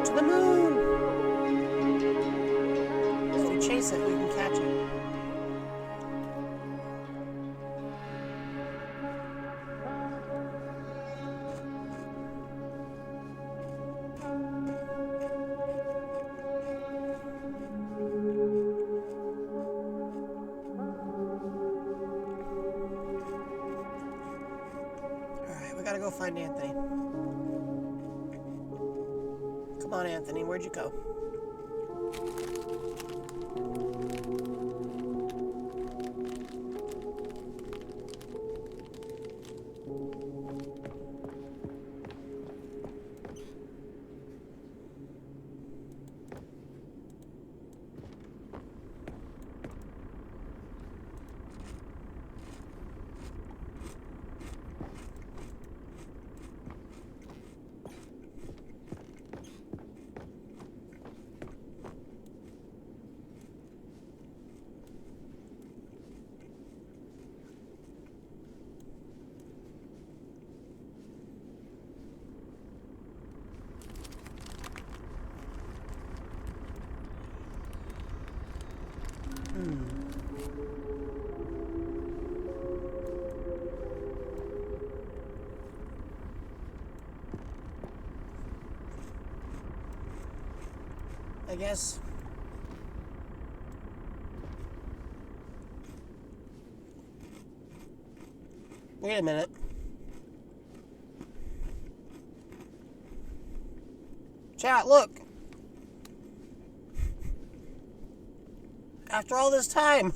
To the moon! If we chase it, we can catch it. Alright, we gotta go find Anthony. Come on, Anthony, where'd you go? I guess. Wait a minute. Chat, look. After all this time.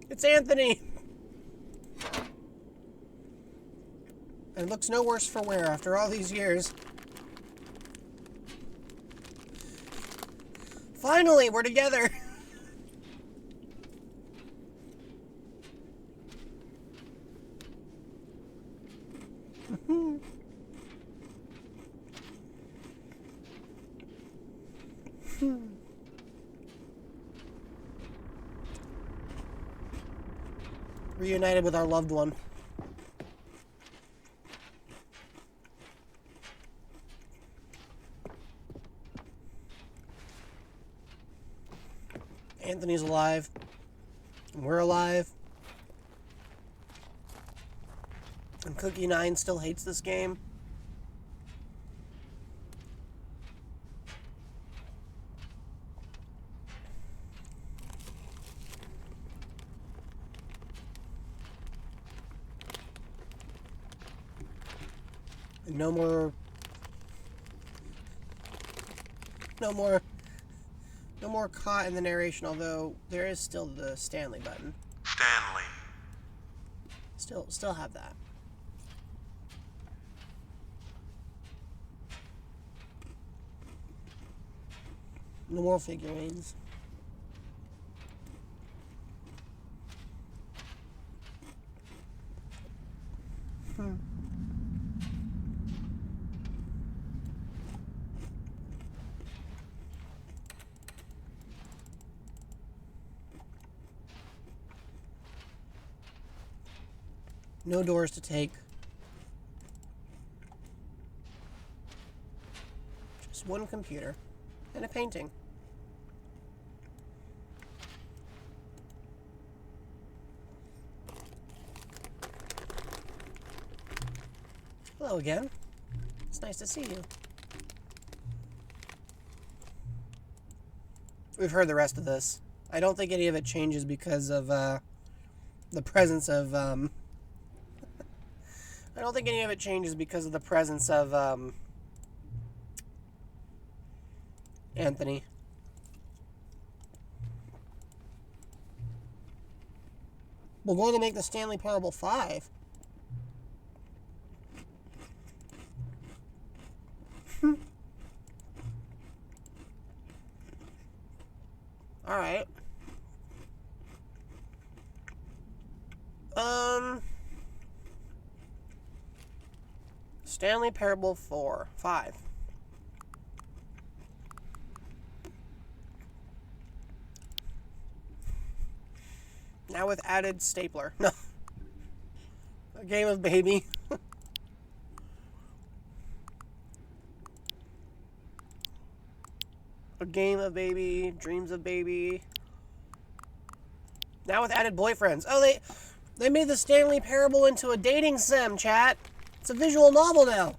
It's Anthony. It looks no worse for wear after all these years. Finally, we're together. Reunited with our loved one. Anthony's alive. And we're alive. And Cookie9 still hates this game. And no more caught in the narration, although there is still the Stanley button. Stanley. Still have that. No more figurines. No doors to take. Just one computer and a painting. Hello again. It's nice to see you. We've heard the rest of this. I don't think any of it changes because of the presence of I don't think any of it changes because of the presence of Anthony. We're going to make the Stanley Parable 5. All right. Stanley Parable 5. Now with added stapler. No. A game of baby. A game of baby, dreams of baby. Now with added boyfriends. Oh, they made the Stanley Parable into a dating sim, chat. It's a visual novel now.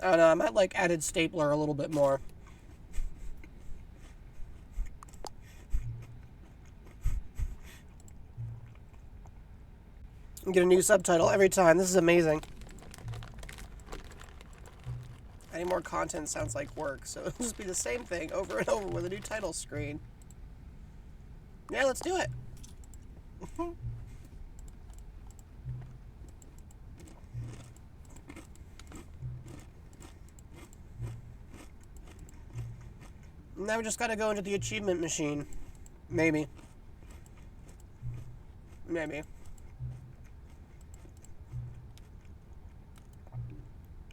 I don't know, I might like added stapler a little bit more. Get a new subtitle every time. This is amazing. Adding more content sounds like work, so it'll just be the same thing over and over with a new title screen. Yeah, let's do it. Now we just gotta go into the achievement machine. Maybe. Maybe.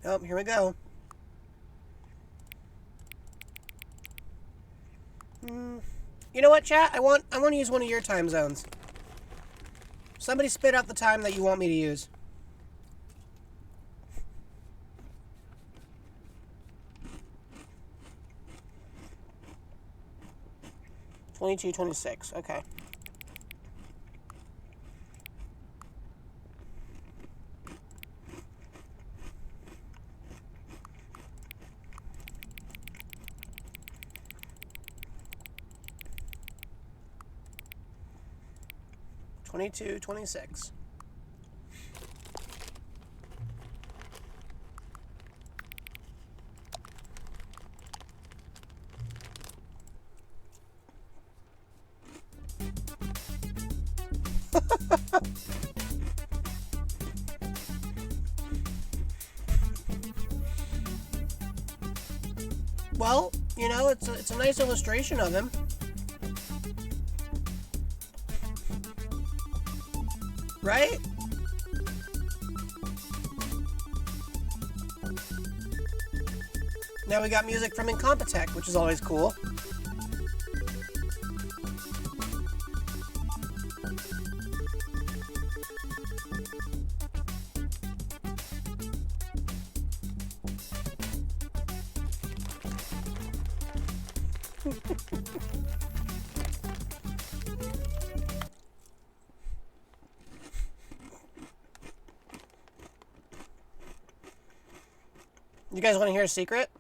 Oh, here we go. You know what, chat? I want to use one of your time zones. Somebody spit out the time that you want me to use. $22.26. Okay. $22.26. Well, you know, it's a nice illustration of him. Right? Now we got music from Incompetech, which is always cool. You guys want to hear a secret?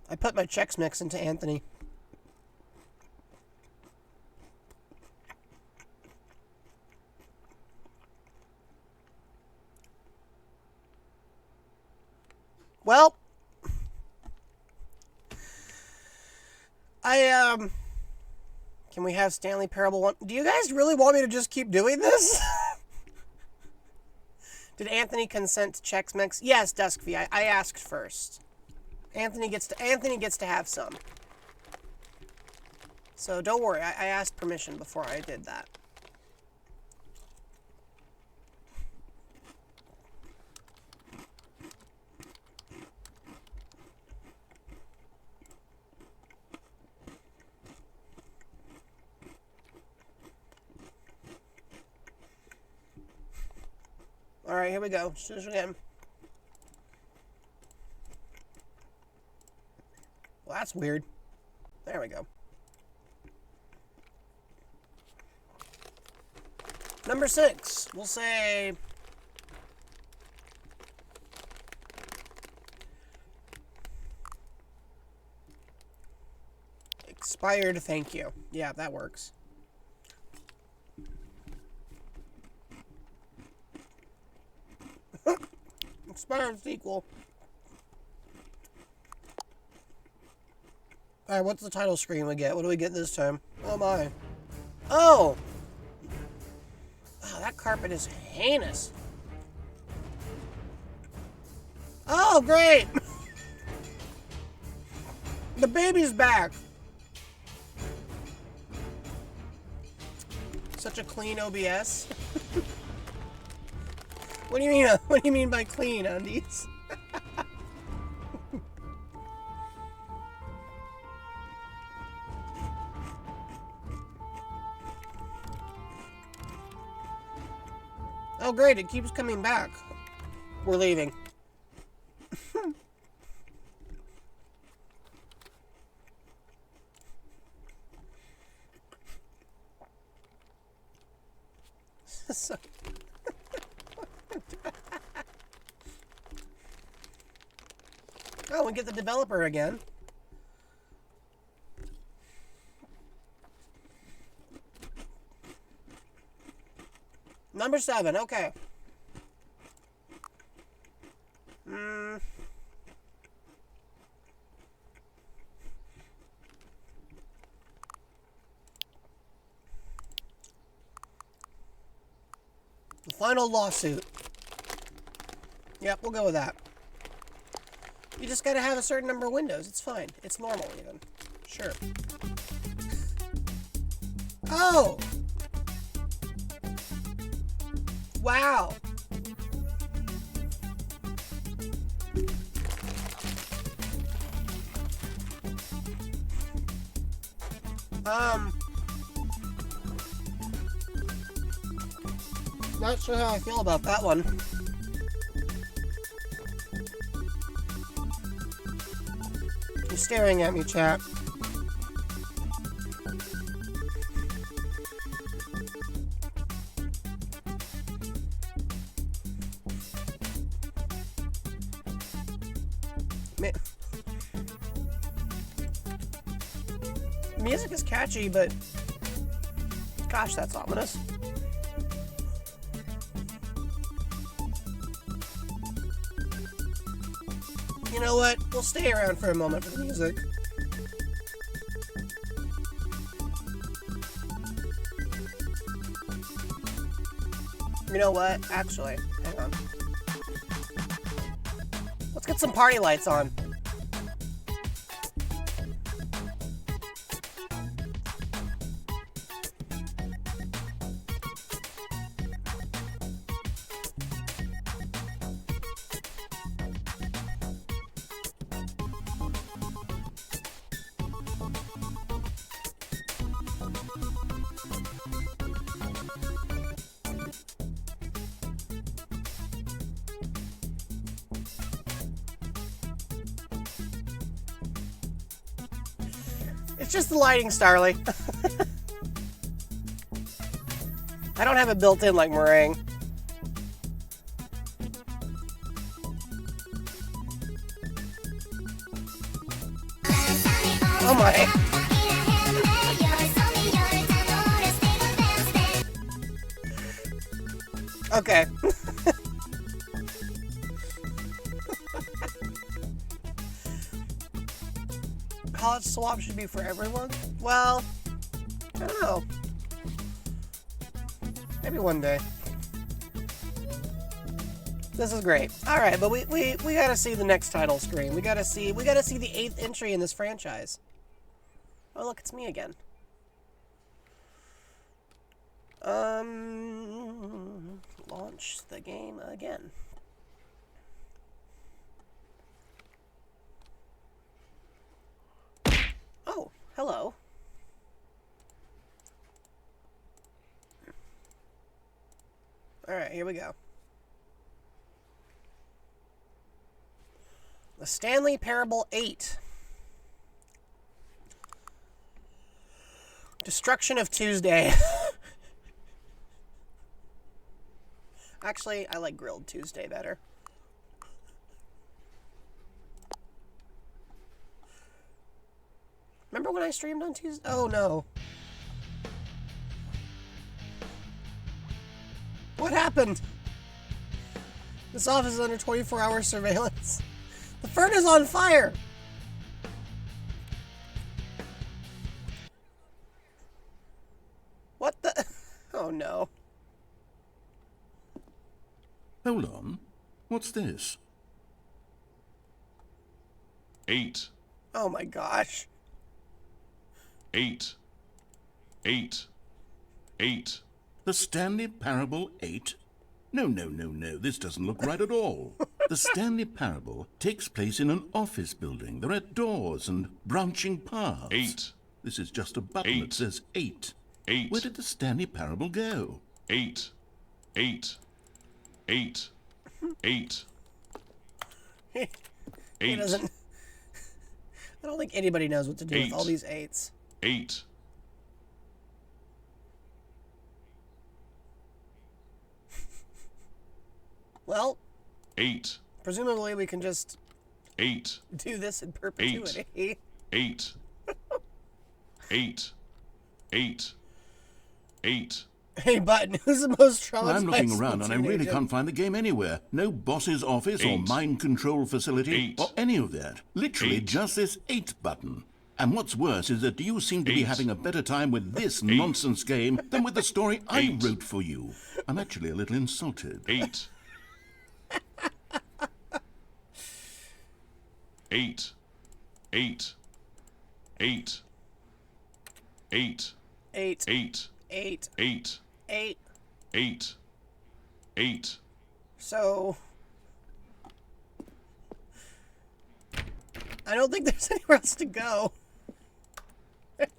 I put my Chex Mix into Anthony. Well, can we have Stanley Parable 1? Do you guys really want me to just keep doing this? Did Anthony consent to Chex Mix? Yes, Duskfy. I asked first. Anthony gets to have some. So don't worry. I asked permission before I did that. All right, here we go. Let's do this again. Well, that's weird. There we go. Number 6, we'll say... Expired, thank you. Yeah, that works. Expired sequel. Alright, what's the title screen we get? What do we get this time? Oh my. Oh! Oh, that carpet is heinous. Oh, great! The baby's back. Such a clean OBS. What do you mean? What do you mean by clean, Undies? Oh, great! It keeps coming back. We're leaving. So oh, we get the developer again. Number 7, okay. The final lawsuit. Yep, we'll go with that. You just gotta have a certain number of windows. It's fine. It's normal, even. Sure. Oh! Wow! Not sure how I feel about that one. You're staring at me, chat. Music is catchy, but gosh, that's ominous. You know what? We'll stay around for a moment for the music. You know what? Actually, hang on. Let's get some party lights on. It's just the lighting, Starly. I don't have it built in like Meringue. Oh my. Okay. College swap should be for everyone? Well, I don't know. Maybe one day. This is great. Alright, but we gotta see the next title screen. We gotta see the 8th entry in this franchise. Oh look, it's me again. Launch the game again. Oh, hello. Alright, here we go. The Stanley Parable 8. Destruction of Tuesday. Actually, I like Grilled Tuesday better. Remember when I streamed on Tuesday? Oh no. What happened? This office is under 24-hour surveillance. The fern is on fire! What the? Oh no. Hold on. What's this? 8. Oh my gosh. 8. 8. 8. The Stanley Parable 8? No, this doesn't look right at all. The Stanley Parable takes place in an office building. There are doors and branching paths. 8. This is just a button that says 8. 8. Where did the Stanley Parable go? 8. 8. 8. 8. He doesn't. I don't think anybody knows what to do with all these 8s. 8. Well, 8. presumably we can just 8. do this in perpetuity. 8. 8. 8. 8. Hey, Button, who's the most traumatized? Well, I'm looking around and I really teenager? can't find the game anywhere. No boss's office or 8. mind control facility 8. or any of that. Literally 8. just this 8 button. And what's worse is that you seem to be 8. having a better time with this 8. nonsense game than with the story I 8. wrote for you. I'm actually a little insulted. 8. 8. 8. 8. 8. 8. 8. 8. 8. 8. 8. 8. So, I don't think there's anywhere else to go.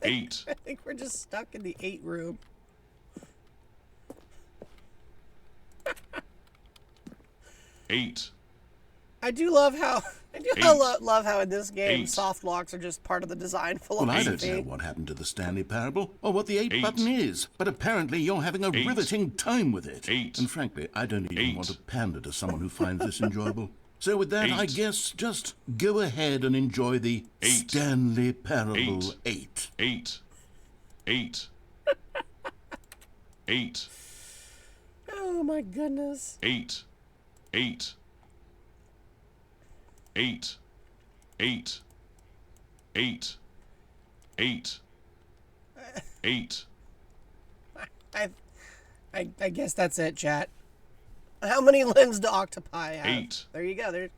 8. I think we're just stuck in the 8 room. 8. I do love how love how in this game 8. soft locks are just part of the design Well, I philosophy. don't know what happened to the Stanley Parable, or what the 8 8. button is, but apparently you're having a 8. riveting time with it. 8. And frankly, I don't even 8. want to pander to someone who finds this enjoyable. So with that, I 8. guess just go ahead and enjoy the 8. Stanley Parable 8. 8. 8. 8. Oh my goodness. 8. 8. 8. 8. 8. 8. 8. I guess that's it, chat. How many limbs do octopi have? 8. There you go. There.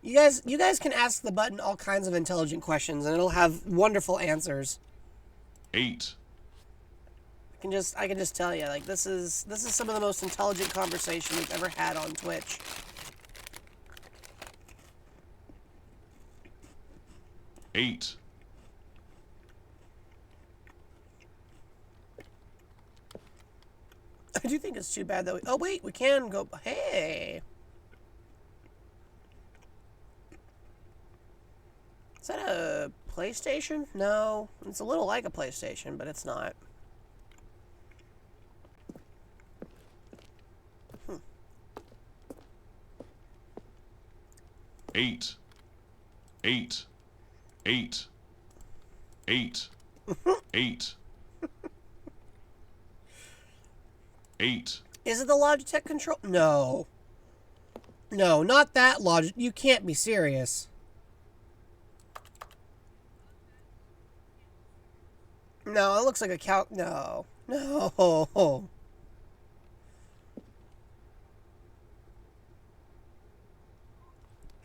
You guys can ask the button all kinds of intelligent questions, and it'll have wonderful answers. 8. I can just tell you, like, this is some of the most intelligent conversation we've ever had on Twitch. Eight. I do think it's too bad that oh wait, we can go. Hey, is that a PlayStation? No, it's a little like a PlayStation, but it's not. 8. 8. 8. 8. 8. 8. Is it the Logitech control? No. No, not that Logitech. You can't be serious. No, it looks like a cow. No. No.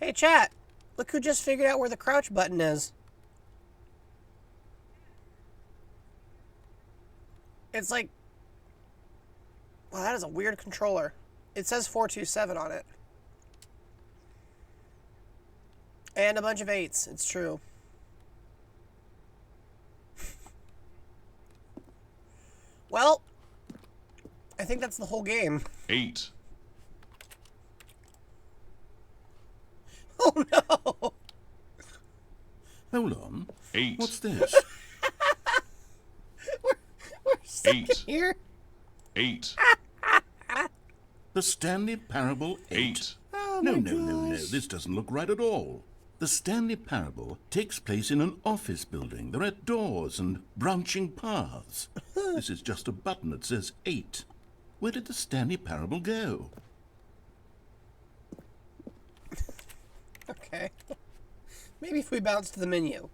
Hey, chat. Look who just figured out where the crouch button is. It's like... Wow, that is a weird controller. It says 427 on it. And a bunch of 8s. It's true. Well, I think that's the whole game. 8. Oh no! Hold on. 8. What's this? We're stuck 8. in here. 8. The Stanley Parable 8. 8. Oh No, my no, no, no. gosh. This doesn't look right at all. The Stanley Parable takes place in an office building. There are doors and branching paths. This is just a button that says 8. Where did the Stanley Parable go? Okay. Maybe if we bounce to the menu.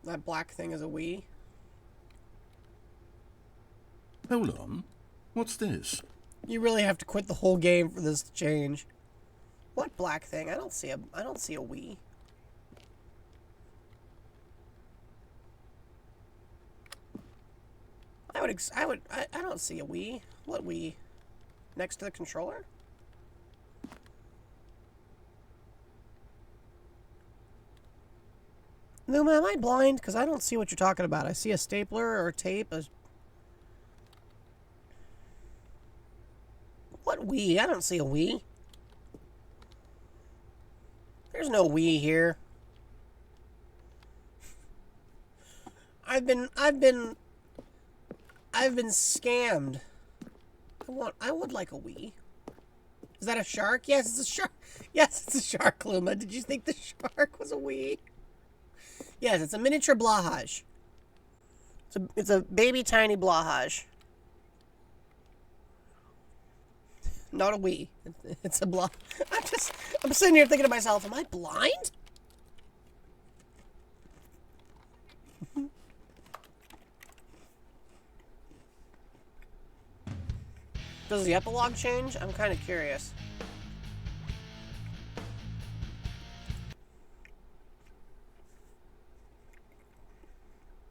That black thing is a Wii. Hold on. What's this? You really have to quit the whole game for this to change. What black thing? I don't see a Wii. I don't see a Wii. What Wii? Next to the controller? Luma, am I blind? Because I don't see what you're talking about. I see a stapler or tape. What Wii? I don't see a Wii. There's no Wii here. I've been scammed. I would like a Wii. Is that a shark? Yes, it's a shark. Yes, it's a shark, Luma. Did you think the shark was a Wii? Yes, it's a miniature Blahaj. It's a baby tiny Blahaj. Not a Wii. It's a Blah. I'm sitting here thinking to myself, am I blind? Does the epilogue change? I'm kind of curious.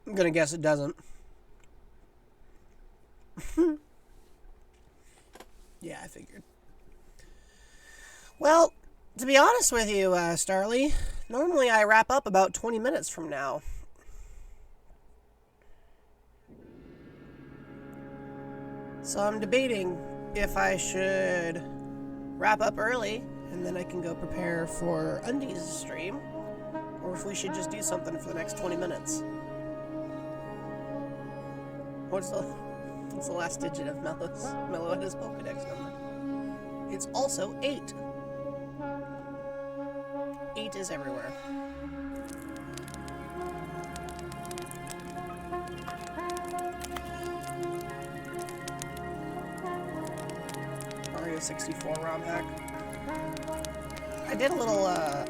I'm gonna guess it doesn't. Yeah, I figured. Well, to be honest with you, Starly, normally I wrap up about 20 minutes from now. So I'm debating if I should wrap up early and then I can go prepare for Undies stream, or if we should just do something for the next 20 minutes. What's the last digit of Meloetta's Pokedex number? It's also 8. 8 is everywhere. Mario 64 ROM hack. I did a little, I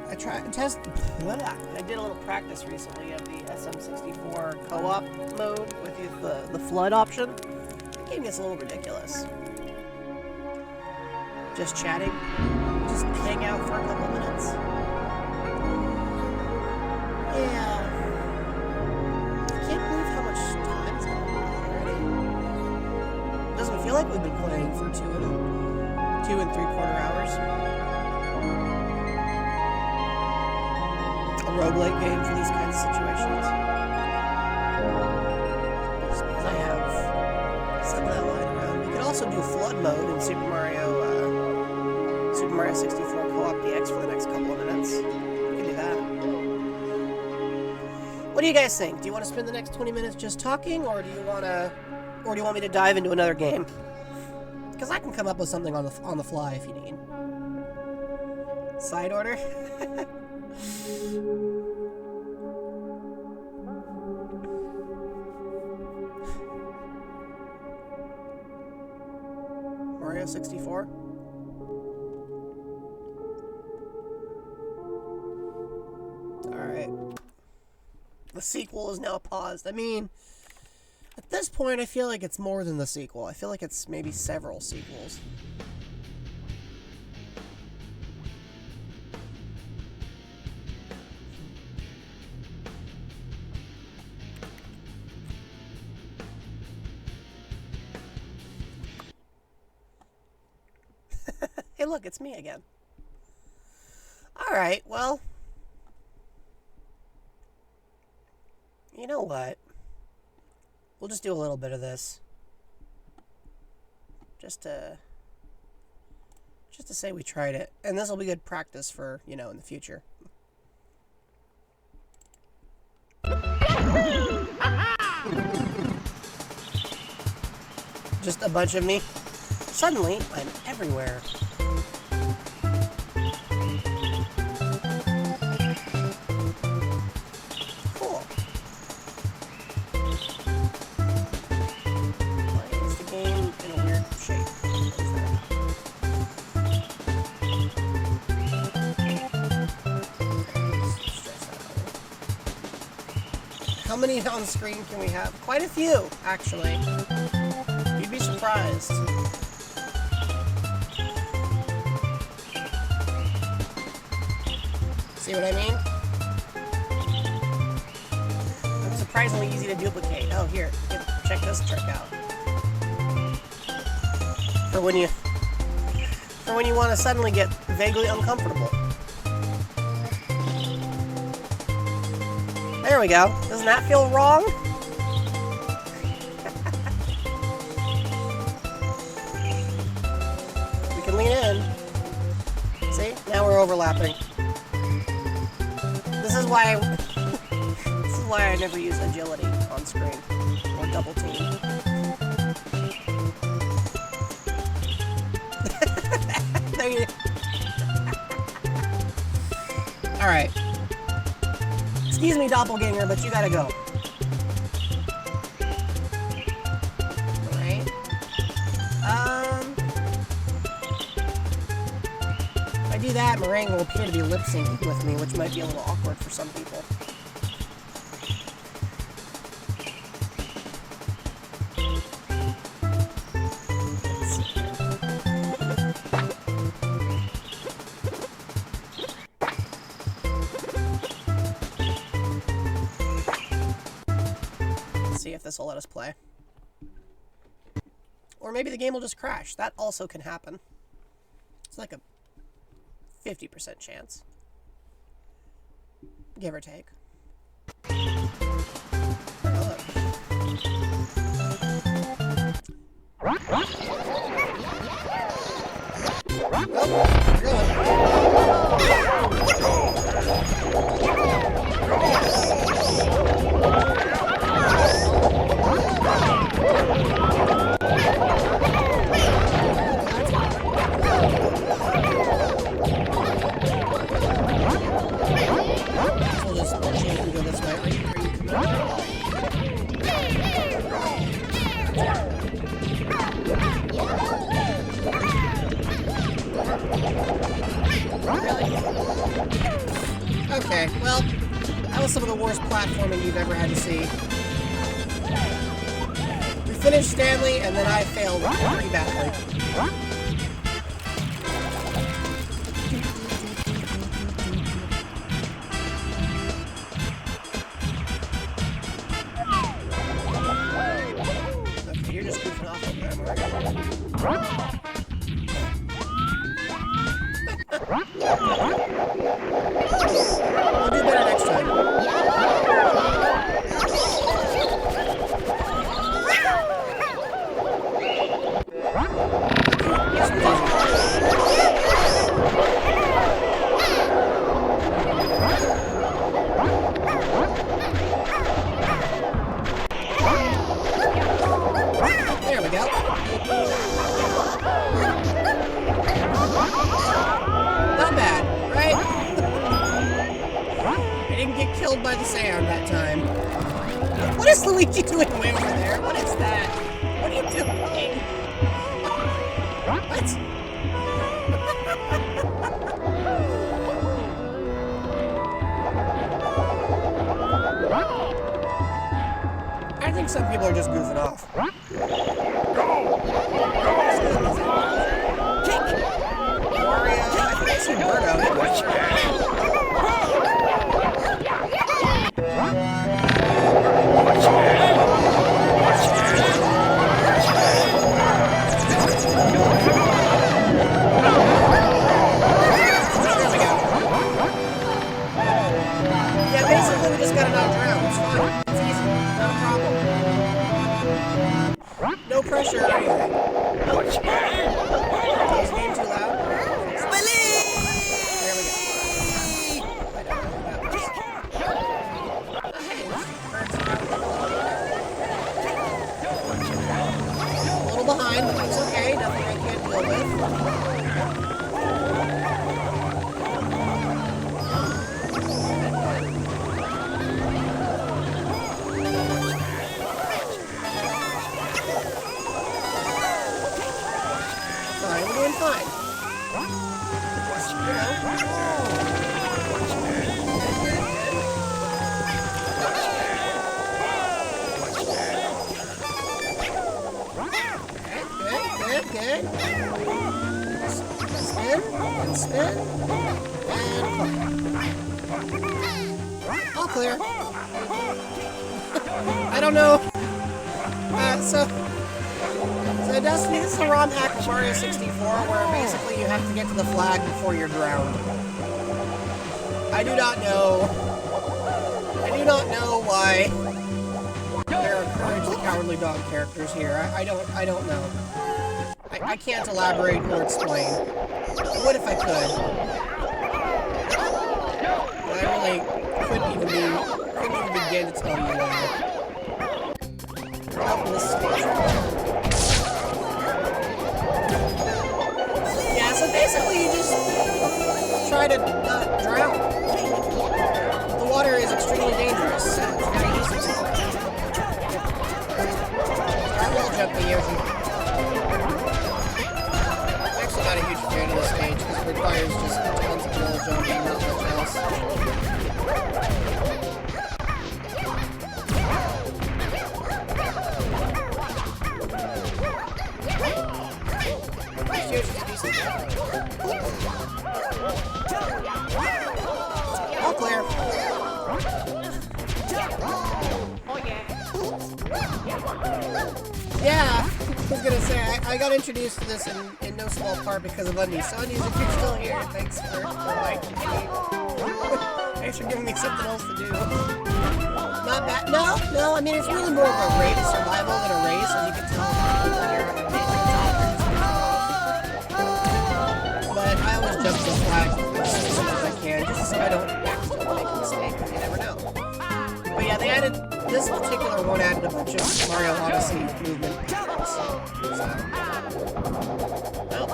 did a little practice recently of the SM64 co-op mode with the flood option. The game gets a little ridiculous. Just chatting, just hang out for a couple minutes. Yeah. I can't believe how much time's gone by already. Doesn't feel like we've been playing for 2 and 3/4 hours. A roguelike game for these kinds of situations. Just because I have some of that lying around. We could also do flood mode in Super Mario 64 Co-op DX for the next couple of minutes. We can do that. What do you guys think? Do you want to spend the next 20 minutes just talking, or do you want me to dive into another game? Because I can come up with something on the fly if you need. Side order? Mario 64? Alright. The sequel is now paused. I mean, at this point, I feel like it's more than the sequel. I feel like it's maybe several sequels. Hey, look, it's me again. Alright, well. You know what? We'll just do a little bit of this. Just to say we tried it. And this will be good practice for, in the future. Just a bunch of me. Suddenly, I'm everywhere. Cool. Why is the game in a weird shape? How many on screen can we have? Quite a few, actually. You'd be surprised. See what I mean? It's surprisingly easy to duplicate. Oh, here, check this trick out. For when you want to suddenly get vaguely uncomfortable. There we go. Doesn't that feel wrong? We can lean in. See? Now we're overlapping. This is why I never use agility on screen or double team. There you. All right. Excuse me, doppelganger, but you gotta go. All right. If I do that, Meringue will appear to be lip syncing with me, which might be a little awkward for some people. See if this will let us play. Or maybe the game will just crash. That also can happen. It's like a 50% chance. Give or take. Oh, We'll just change and go this way. Are you Okay, well, that was some of the worst platforming you've ever had to see. We finished Stanley, and then I failed pretty badly. Okay, you're just goofing off on that. We'll do better next time. There we go. Not bad, right? I didn't get killed by the sand that time. What is Luigi doing way over there? What is that? What are you doing? What? I think some people are just goofing off. Mario, I think I see Birdo. Yeah, basically we just gotta not drown. It's fine. It's easy. Not a problem. No pressure or anything. Is the game too loud? There we go. I don't know who that was. Hey, birds a little behind, but that's okay. Nothing I can't deal with. Fine, we're doing fine. You know. Good, good. Spin, and spin, and all clear. I don't know. So Destiny, this is a ROM hack of Mario 64 where basically you have to get to the flag before you're drowned. I do not know why there are Courage the Cowardly Dog characters here. I don't know. I can't elaborate or explain. I would if I could. But I really couldn't even begin to tell you why. Oh, this stage. Yeah, so basically you just try to not drown. The water is extremely dangerous, so it's very easy to I will jump the ocean. I'm actually not a huge fan of this stage because it requires just tons of wall jumping and not much else. All clear. Yeah, I was gonna say, I got introduced to this in no small part because of Undies. So Undies, if you're still here, thanks for liking me. Thanks for giving me something else to do. Not bad. No, I mean, it's really more of a race survival than a race, as you can tell. so I don't accidentally make a mistake. You never know. But yeah, they added, this particular one added a bunch of Mario Odyssey movement patterns. So,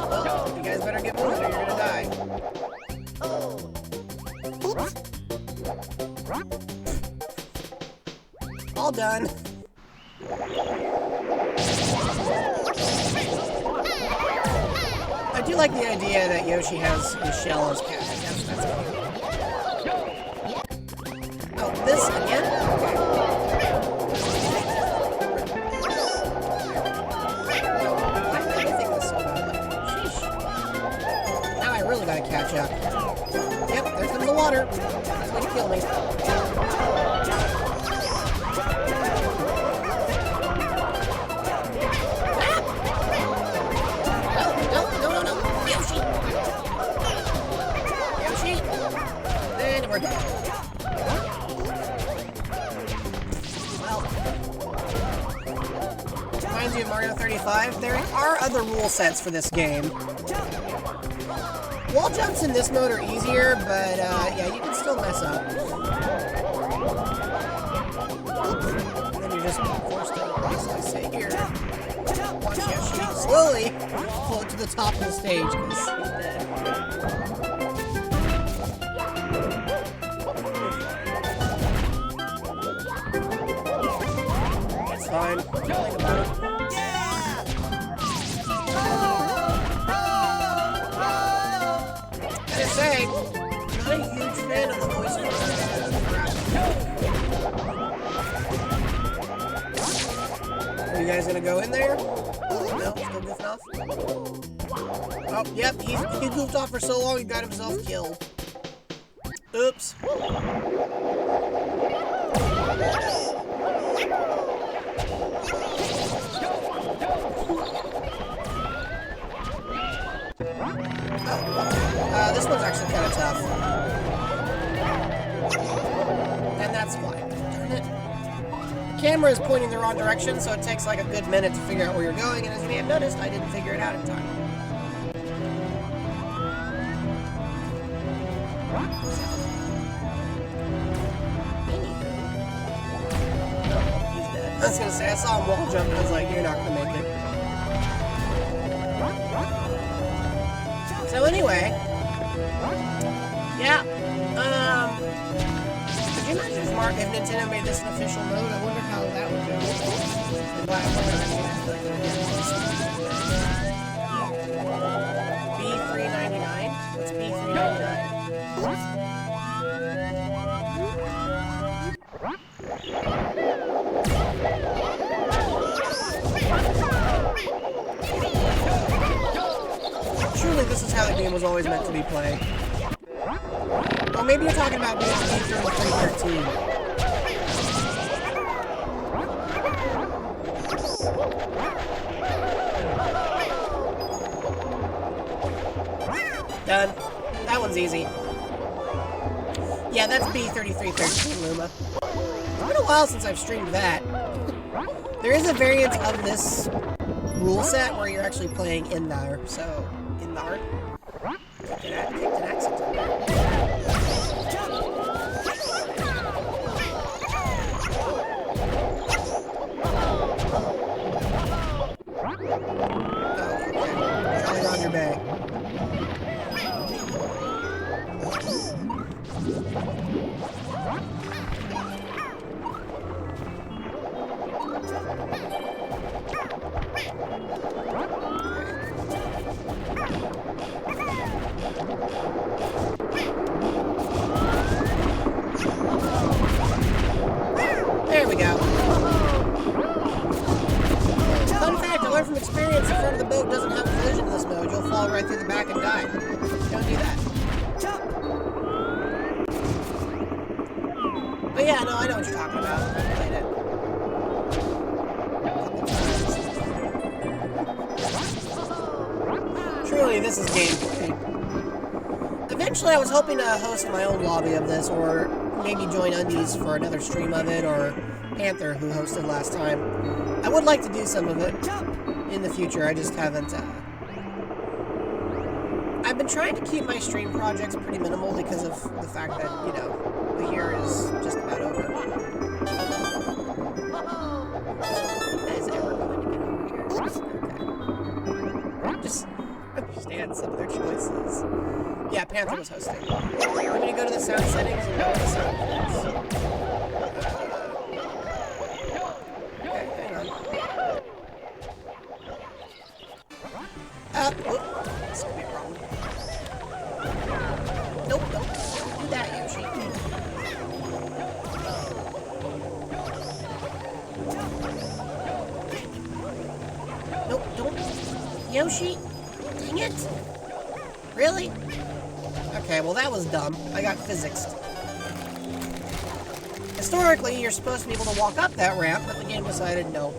well, you guys better get moving or you're gonna die. All done. I do like the idea that Yoshi has his shell as cat. That's cute. Oh, this again? I think this sold out. Sheesh. Now I really gotta catch up. Yep, there comes the water. That's going to kill me. We're done. Well, reminds you of Mario 35. There are other rule sets for this game. Wall jumps in this mode are easier, but yeah, you can still mess up. And then you're just forced to, as I say here, watch Yoshi slowly float to the top of the stage because he's dead. Fine. Don't think about it. I say, I'm not a huge fan of the voice actor. Are you guys gonna go in there? No, still goofed off? Oh, yep, he goofed off for so long he got himself killed. Oops. This one's actually kind of tough. And that's why. Darn it. The camera is pointing the wrong direction, so it takes like a good minute to figure out where you're going, and as you may have noticed, I didn't figure it out in time. He's dead. I was gonna say, I saw him wall jump, and I was like, you're not gonna make it. So anyway, yeah, could you imagine if Nintendo made this an official mode? I wonder how that would go. B$3.99? What's B$3.99? Surely this is how the game was always meant to be played. Or maybe you're talking about being through the 313. Done. That one's easy. Yeah, that's B3313 Luma. It's been a while since I've streamed that. There is a variant of this rule set where you're actually playing in there, so... in the art. Kicked an accent. Jolly Roger Bay. There we go. Fun fact, I learned from experience, the front of the boat doesn't have collision in this mode. You'll fall right through the back and die. Don't do that. But yeah, no, I know what you're talking about. I played it. Truly, this is gameplay. Eventually, I was hoping to host my own lobby of this, or maybe join Undies for another stream of it, or Panther, who hosted last time. I would like to do some of it in the future, I just haven't, I've I've been trying to keep my stream projects pretty minimal because of the fact that, you know, the year is just about over. Is ever going to get over here? Okay. Just understand some of their choices. Yeah, Panther was hosting. I'm gonna go to the sound settings and go to the sound effects. Okay, hang on. Whoop. This could be wrong. Nope, don't do that, Yoshi. Nope, don't. Yoshi? Dang it! Really? Okay, well that was dumb. I got physicsed. Historically, you're supposed to be able to walk up that ramp, but the game decided no.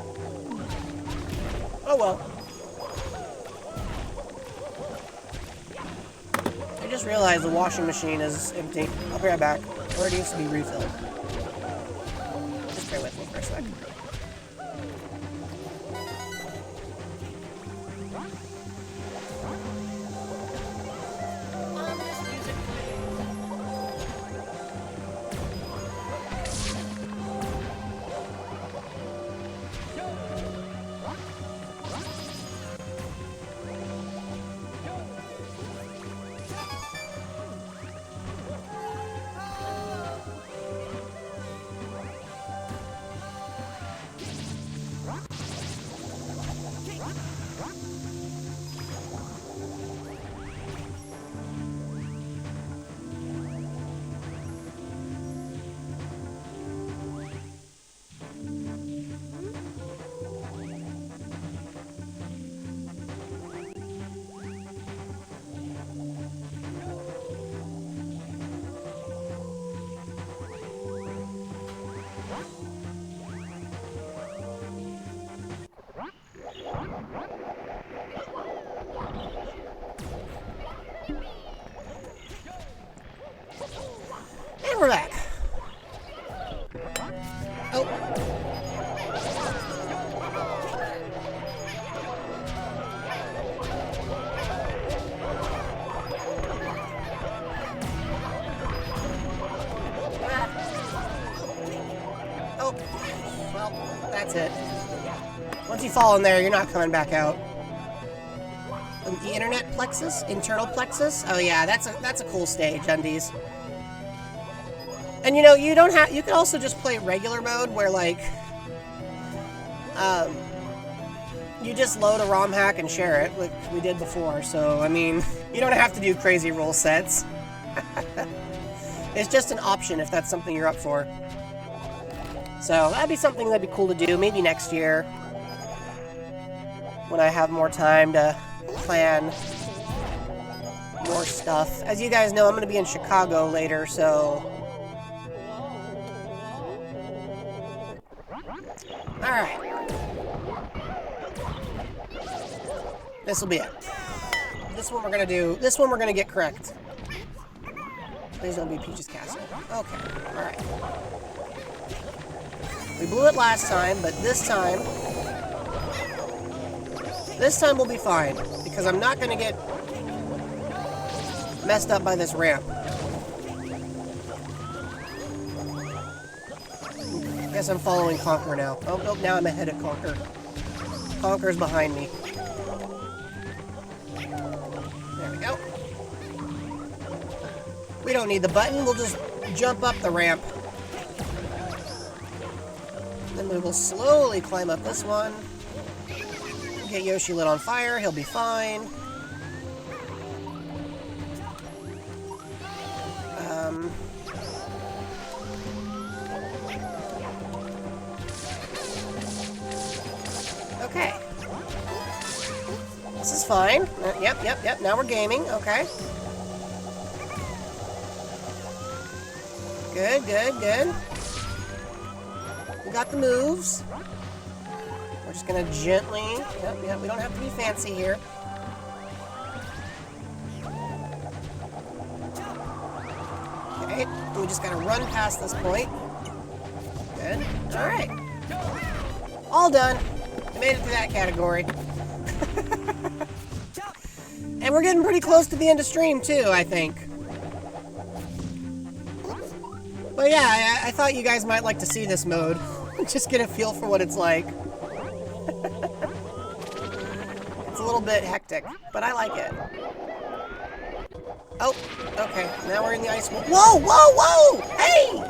Oh well. I just realized the washing machine is empty. I'll be right back. Or it needs to be refilled. Just bear with me for a sec. And we're back. Oh. Oh. Well, that's it. Once you fall in there, you're not coming back out. The internet plexus? Internal plexus? Oh yeah, that's a cool stage, Undies. And you know, you don't have, you can also just play regular mode where like, you just load a ROM hack and share it like we did before. So, I mean, you don't have to do crazy rule sets. It's just an option if that's something you're up for. So, that'd be something that'd be cool to do, maybe next year. When I have more time to plan more stuff. As you guys know, I'm going to be in Chicago later, so... Alright. This will be it. This one we're going to do... This one we're going to get correct. Please don't be Peach's Castle. Okay, alright. We blew it last time, but this time... This time we'll be fine, because I'm not going to get messed up by this ramp. I guess I'm following Conker now. Oh, nope, now I'm ahead of Conker. Conker's behind me. There we go. We don't need the button, we'll just jump up the ramp. Then we will slowly climb up this one. Get Yoshi lit on fire, he'll be fine. Okay. This is fine. Yep, now we're gaming, okay. Good. We got the moves. We're just gonna gently... Yep, we don't have to be fancy here. Okay, we just gotta run past this point. Good. Alright. All done. I made it through that category. And And we're getting pretty close to the end of stream, too, I think. But yeah, I thought you guys might like to see this mode. Just get a feel for what it's like. It's a little bit hectic, but I like it. Oh, okay. Now we're in the ice. Whoa, whoa, whoa! Hey!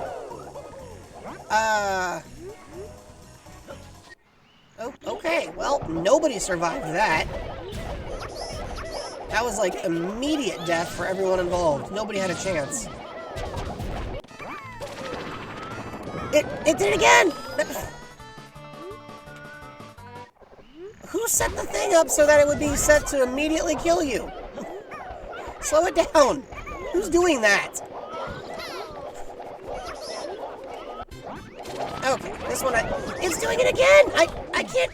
Oh, okay. Well, nobody survived that. That was like immediate death for everyone involved. Nobody had a chance. It did it again! Who set the thing up so that it would be set to immediately kill you? Slow it down. Who's doing that? Okay, this one it's doing it again! I can't...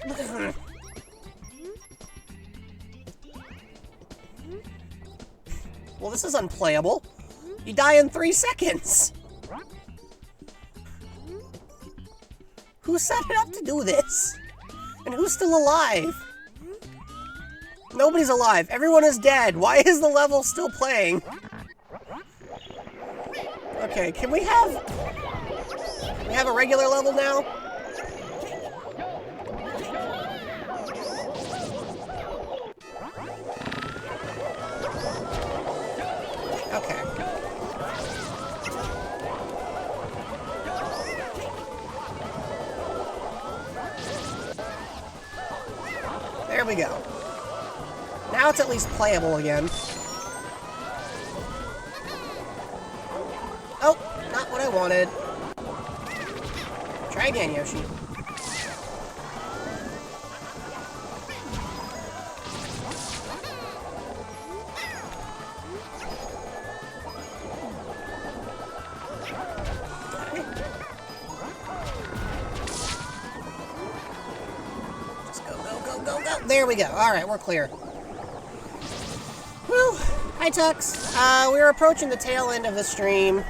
Well, this is unplayable. You die in 3 seconds. Who set it up to do this? And who's still alive? Nobody's alive. Everyone is dead. Why is the level still playing? Okay, can we have a regular level now? Okay. There we go. Now it's at least playable again. Oh, not what I wanted. Try again, Yoshi. Just go, go, go, go, go. There we go. Alright, we're clear. Whew. Hi, Tux. We're approaching the tail end of the stream.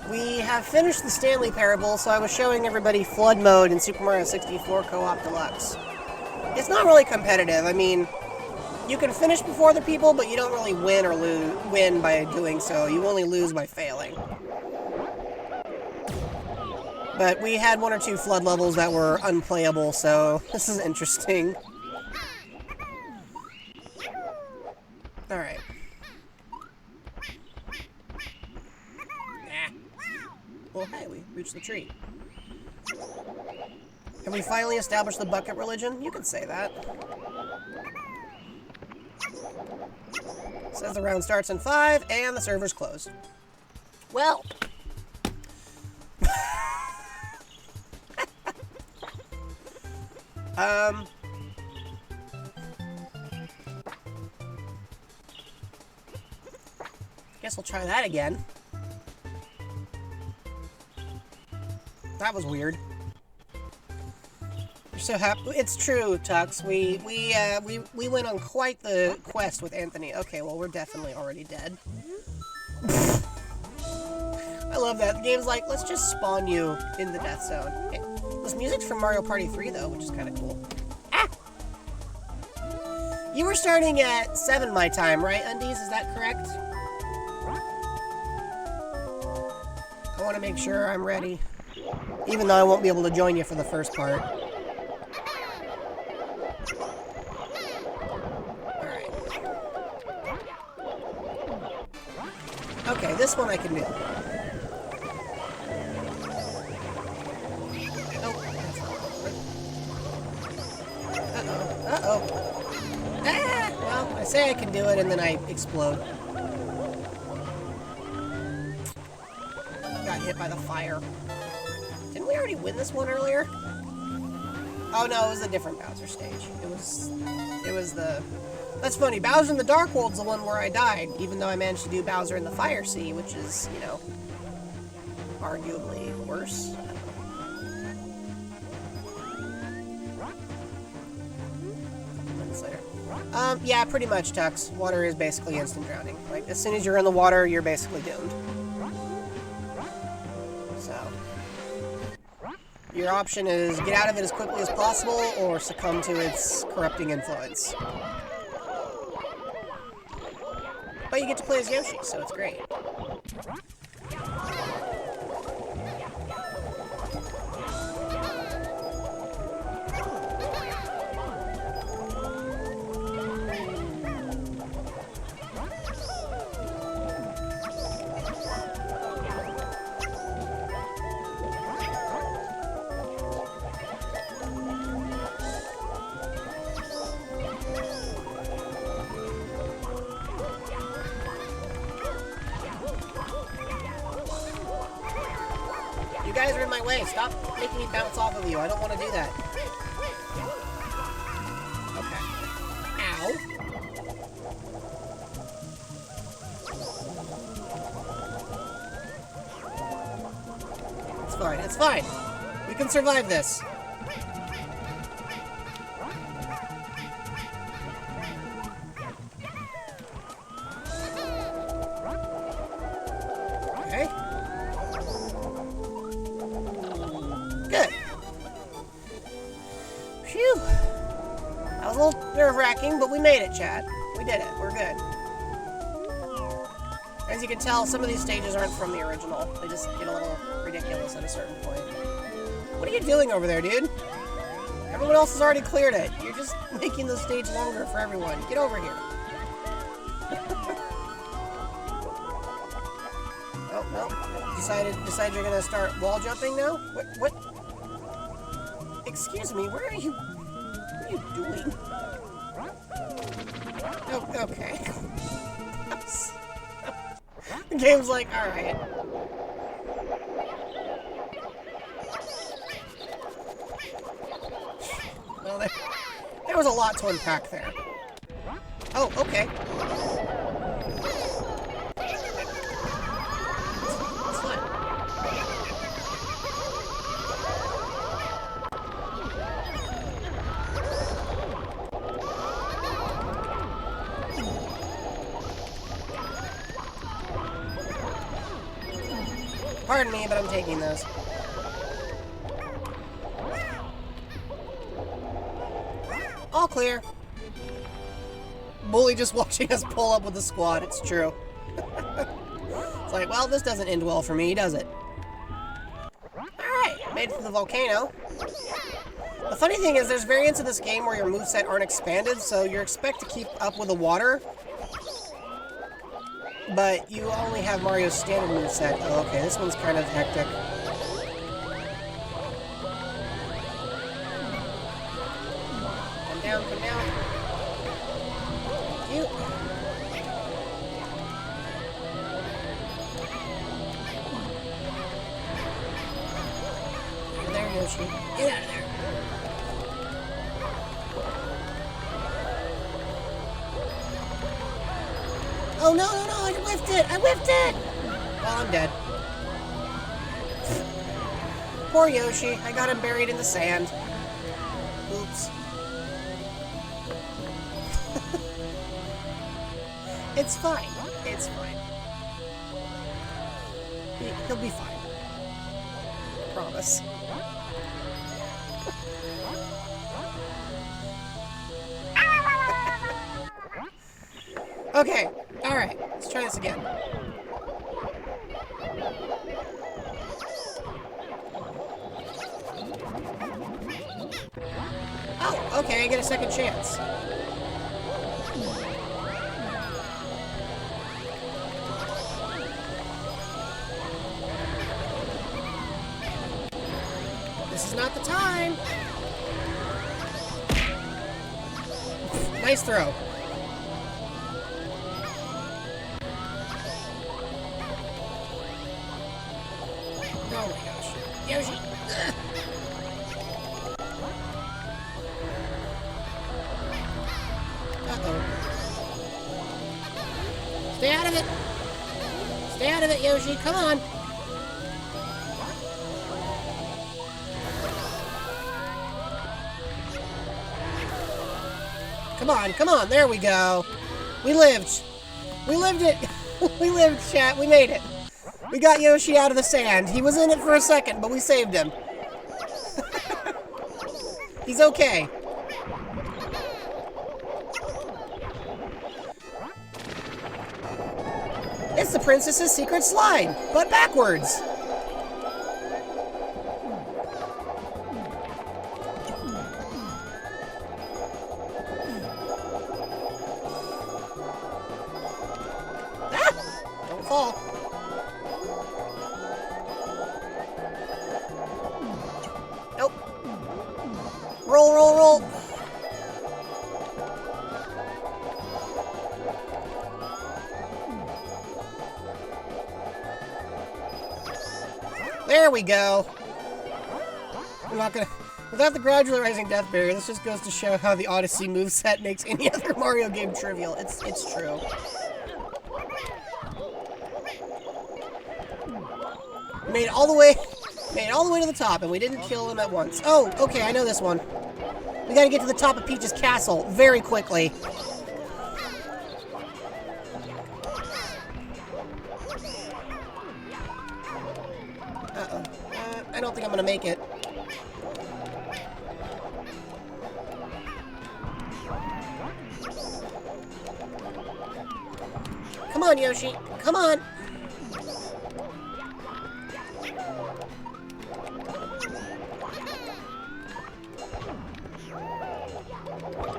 We have finished the Stanley Parable, so I was showing everybody Flood Mode in Super Mario 64 Co-op Deluxe. It's not really competitive. I mean, you can finish before the people, but you don't really win or win by doing so. You only lose by failing. But we had 1 or 2 flood levels that were unplayable, so this is interesting. Alright. Well, hey, we reached the tree. Have we finally established the bucket religion? You can say that. Says the round starts in 5, and the server's closed. Well. Guess we'll try that again. That was weird. You're so happy. It's true, Tux. We went on quite the quest with Anthony. Okay, well, we're definitely already dead. I love that. The game's like, let's just spawn you in the death zone. Hey, this music's from Mario Party 3, though, which is kind of cool. Ah! You were starting at 7 my time, right, Undies? Is that correct? I want to make sure I'm ready. Even though I won't be able to join you for the first part. Alright. Okay, this one I can do. Oh, that's not good. Uh-oh. Uh-oh. Ah! Well, I say I can do it and then I explode. Got hit by the fire. Didn't we already win this one earlier? Oh no, it was a different Bowser stage. It was the... That's funny, Bowser in the Dark World's the one where I died, even though I managed to do Bowser in the Fire Sea, which is, you know, arguably worse. Minutes later. Yeah, pretty much, Tux. Water is basically instant drowning. Like, as soon as you're in the water, you're basically doomed. So... Your option is get out of it as quickly as possible or succumb to its corrupting influence. But you get to play as Yoshi, so it's great. You guys are in my way. Stop making me bounce off of you. I don't want to do that. Okay. Ow. It's fine. It's fine. We can survive this. Okay. Good. Phew. That was a little nerve-wracking, but we made it, Chad. We did it. We're good. As you can tell, some of these stages aren't from the original. They just get a little ridiculous at a certain point. What are you doing over there, dude? Everyone else has already cleared it. You're just making the stage longer for everyone. Get over here. Oh, no. Decide you're gonna start wall jumping now? What? Excuse me, what are you doing? Oh, okay. The game's like, alright. Well, there was a lot to unpack there. Oh, okay. It's fine. Pardon me, but I'm taking those. All clear. Bully just watching us pull up with the squad, it's true. It's like, well, this doesn't end well for me, does it? Alright, made it to the volcano. The funny thing is, there's variants of this game where your moveset aren't expanded, so you expect to keep up with the water. But you only have Mario's standard moveset. Oh, okay, this one's kind of hectic. Come down, come down. Thank you. Over there, Yoshi. Get out of there. Oh, no, no, no, I whiffed it! I whiffed it! Well, I'm dead. Poor Yoshi. I got him buried in the sand. Oops. It's fine. It's fine. He'll be fine. I promise. Okay. Alright. Let's try this again. Oh, okay. I get a second chance. This is not the time. Nice throw. Oh my gosh. Yoshi. Ugh. Uh-oh. Stay out of it. Stay out of it, Yoshi. Come on. Come on, come on. There we go. We lived. We lived it. We lived, chat. We made it. We got Yoshi out of the sand. He was in it for a second, but we saved him. He's okay. It's the Princess's Secret Slide, but backwards. Don't fall. Nope. Roll, roll, roll. There we go. I'm not gonna... Without the gradually rising death barrier, this just goes to show how the Odyssey moveset makes any other Mario game trivial. It's true. Made it all the way to the top, and we didn't kill him at once. Oh, okay, I know this one. We gotta get to the top of Peach's castle very quickly. Uh-oh. I don't think I'm gonna make it. Come on, Yoshi. Come on.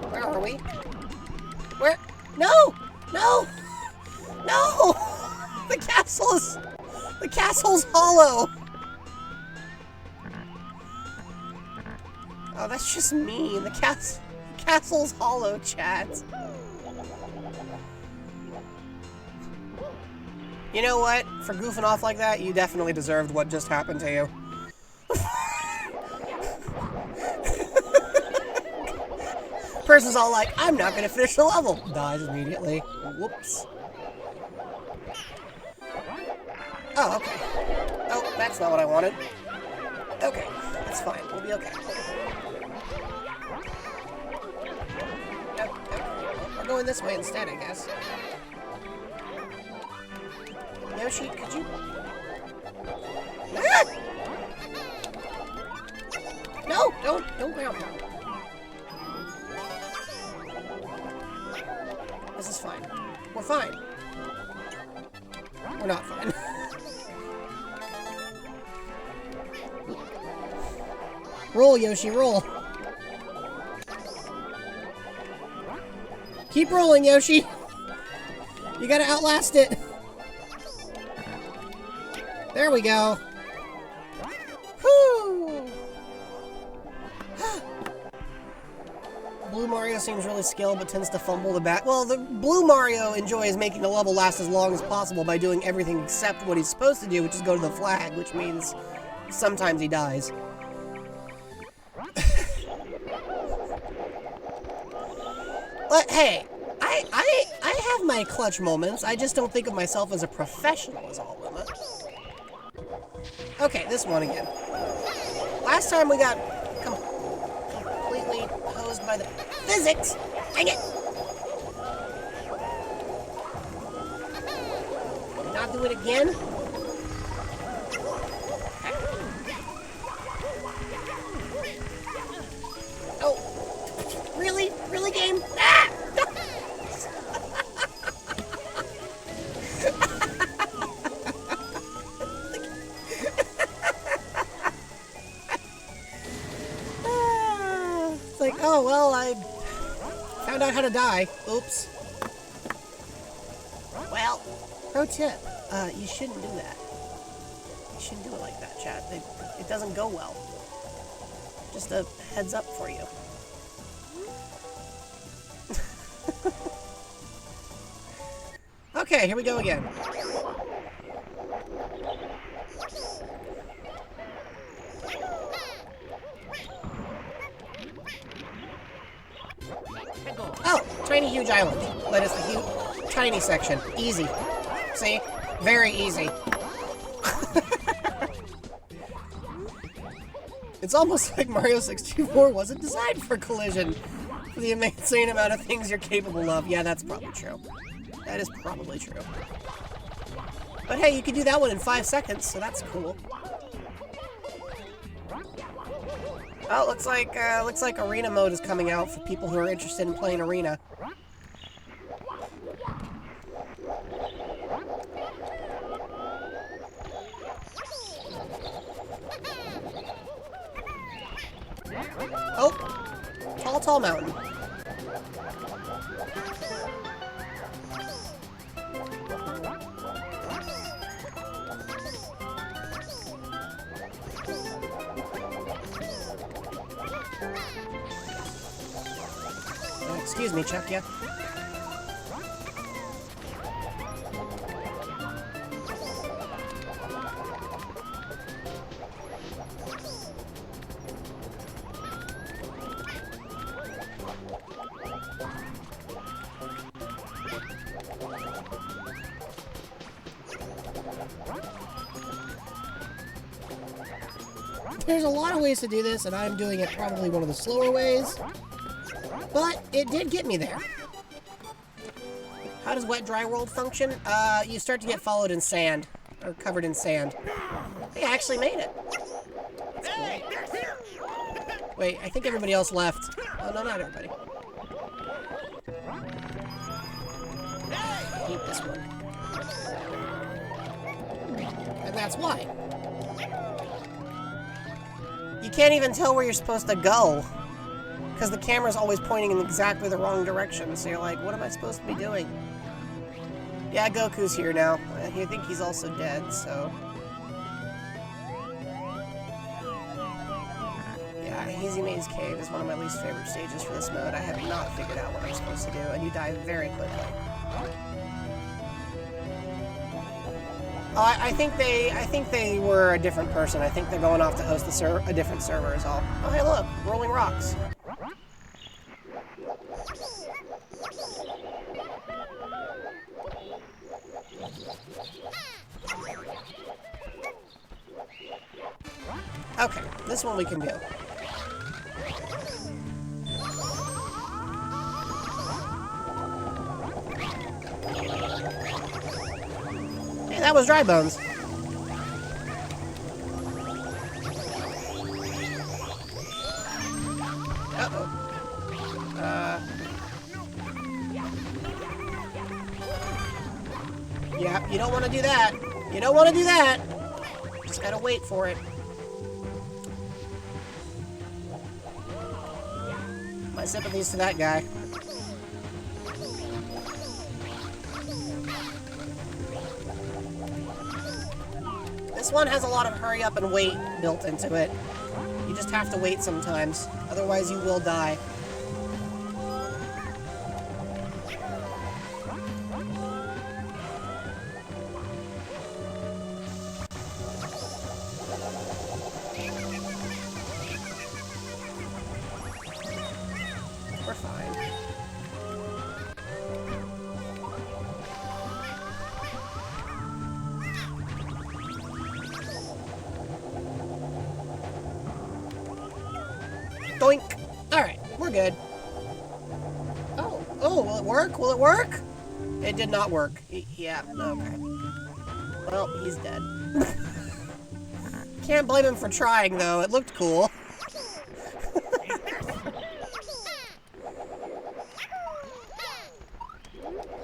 Where are we? Where? No! No! No! The castle's hollow! Oh, that's just mean. The castle's hollow, chat. You know what? For goofing off like that, you definitely deserved what just happened to you. Person's all like, I'm not gonna finish the level. Dies immediately. Whoops. Oh, okay. Oh, that's not what I wanted. Okay, that's fine. We'll be okay. Okay. We're going this way instead, I guess. Yoshi, could you... Ah! No, don't grab me. This is fine. We're fine. We're not fine. Roll, Yoshi, roll. Keep rolling, Yoshi. You gotta outlast it. There we go. Whew. Blue Mario seems really skilled, but tends to fumble the bat. Well, the Blue Mario enjoys making the level last as long as possible by doing everything except what he's supposed to do, which is go to the flag, which means sometimes he dies. But hey, I have my clutch moments. I just don't think of myself as a professional, is all, Limit. Okay, this one again. Last time we got completely hosed by the physics. Dang it! Not do it again? Oh, really? Really, game? Ah! Oh, well, I found out how to die. Oops. Well, pro tip, you shouldn't do that. You shouldn't do it like that, chat. It doesn't go well. Just a heads up for you. Okay, here we go again. Oh, tiny huge island. That is the huge, tiny section. Easy. See? Very easy. It's almost like Mario 64 wasn't designed for collision. For the insane amount of things you're capable of. Yeah, that's probably true. That is probably true. But hey, you can do that one in 5 seconds, so that's cool. Oh, looks like arena mode is coming out for people who are interested in playing arena. tall mountain. Excuse me, Chuck, yeah. There's a lot of ways to do this, and I'm doing it probably one of the slower ways. But it did get me there. How does wet dry world function? You start to get followed in sand. Or covered in sand. Hey, I actually made it. That's cool. Wait, I think everybody else left. Oh, no, not everybody. I hate this one. And that's why. You can't even tell where you're supposed to go. Because the camera's always pointing in exactly the wrong direction, so you're like, what am I supposed to be doing? Yeah, Goku's here now. I think he's also dead, so... Yeah, Hazy Maze Cave is one of my least favorite stages for this mode. I have not figured out what I'm supposed to do, and you die very quickly. Oh, I think they were a different person. I think they're going off to host a different server is all. Oh, hey, look! Rolling rocks. Okay, this one we can do. Hey, that was Dry Bones. Uh-oh. Yeah, you don't want to do that. You don't want to do that. Just gotta wait for it. My sympathies to that guy. This one has a lot of hurry up and wait built into it. You just have to wait sometimes, otherwise you will die. We're fine. Doink! Alright, we're good. Oh, will it work? Will it work? It did not work. Yeah, okay. Well, he's dead. Can't blame him for trying, though. It looked cool.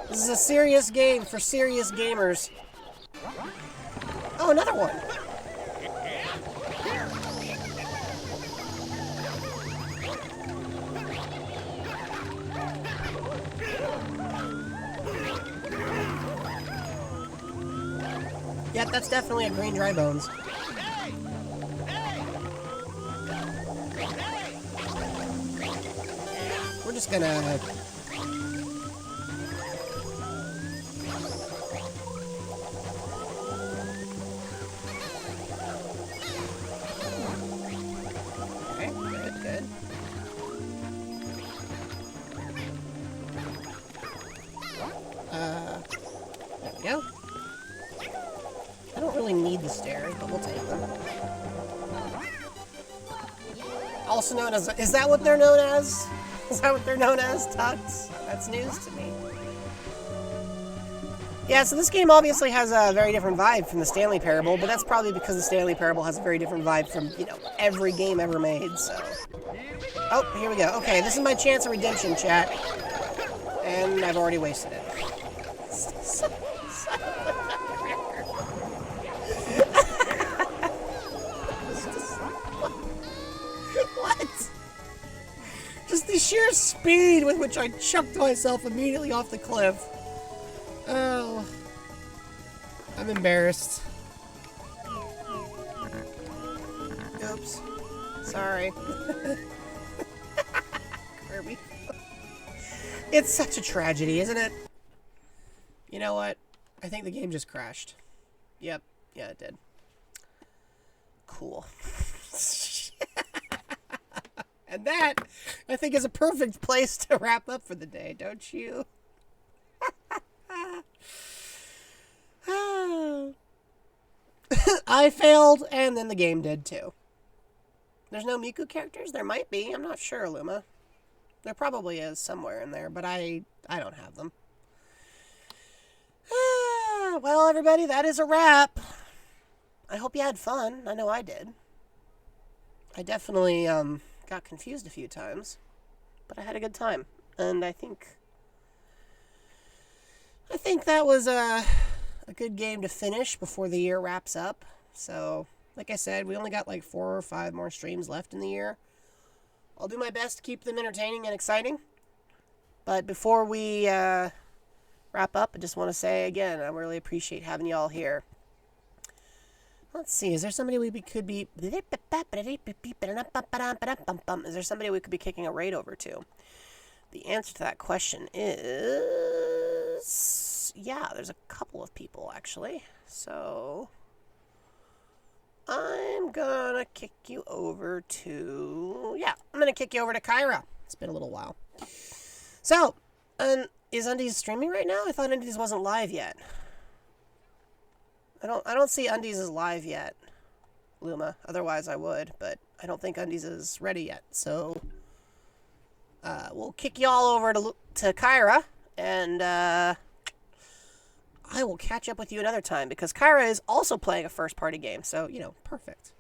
This is a serious game for serious gamers. Oh, another one! Yep, that's definitely a green Dry Bones. We're just gonna... Okay, good, good. There we go. I don't really need the stairs, but we'll take them. Also known as... Is that what they're known as? Is that what they're known as? Tuts? That's news to me. Yeah, so this game obviously has a very different vibe from the Stanley Parable, but that's probably because the Stanley Parable has a very different vibe from, you know, every game ever made, so... Oh, here we go. Okay, this is my chance of redemption, chat. And I've already wasted it. sheer speed with which I chucked myself immediately off the cliff. Oh. I'm embarrassed. Oops. Sorry. Kirby. It's such a tragedy, isn't it? You know what? I think the game just crashed. Yep. Yeah, it did. Cool. And that, I think, is a perfect place to wrap up for the day, don't you? I failed, and then the game did too. There's no Miku characters? There might be. I'm not sure, Luma. There probably is somewhere in there, but I don't have them. Well, everybody, that is a wrap. I hope you had fun. I know I did. I definitely got confused a few times, but I had a good time, and I think that was a good game to finish before the year wraps up. So, like I said, we only got like 4 or 5 more streams left in the year. I'll do my best to keep them entertaining and exciting. But before we wrap up, I just want to say again, I really appreciate having you all here. Let's see, is there somebody we could be... Is there somebody we could be kicking a raid over to? The answer to that question is... Yeah, there's a couple of people, actually. So... I'm gonna kick you over to... Yeah, I'm gonna kick you over to Kyra. It's been a little while. So, is Undies streaming right now? I thought Undies wasn't live yet. I don't see Undies is live yet, Luma. Otherwise I would, but I don't think Undies is ready yet. So, we'll kick y'all over to Kyra, and I will catch up with you another time, because Kyra is also playing a first-party game, so, you know, perfect.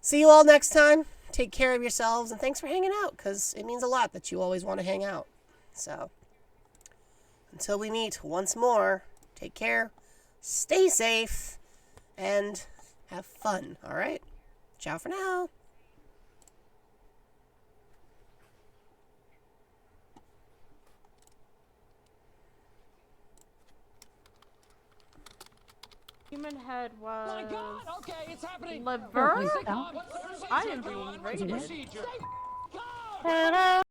See you all next time. Take care of yourselves, and thanks for hanging out, because it means a lot that you always want to hang out. So, until we meet once more, take care, stay safe, and have fun, alright? Ciao for now. Human head was... My God! Okay, it's happening! Liver? What's the procedure? I am being raided. Procedure. Hello?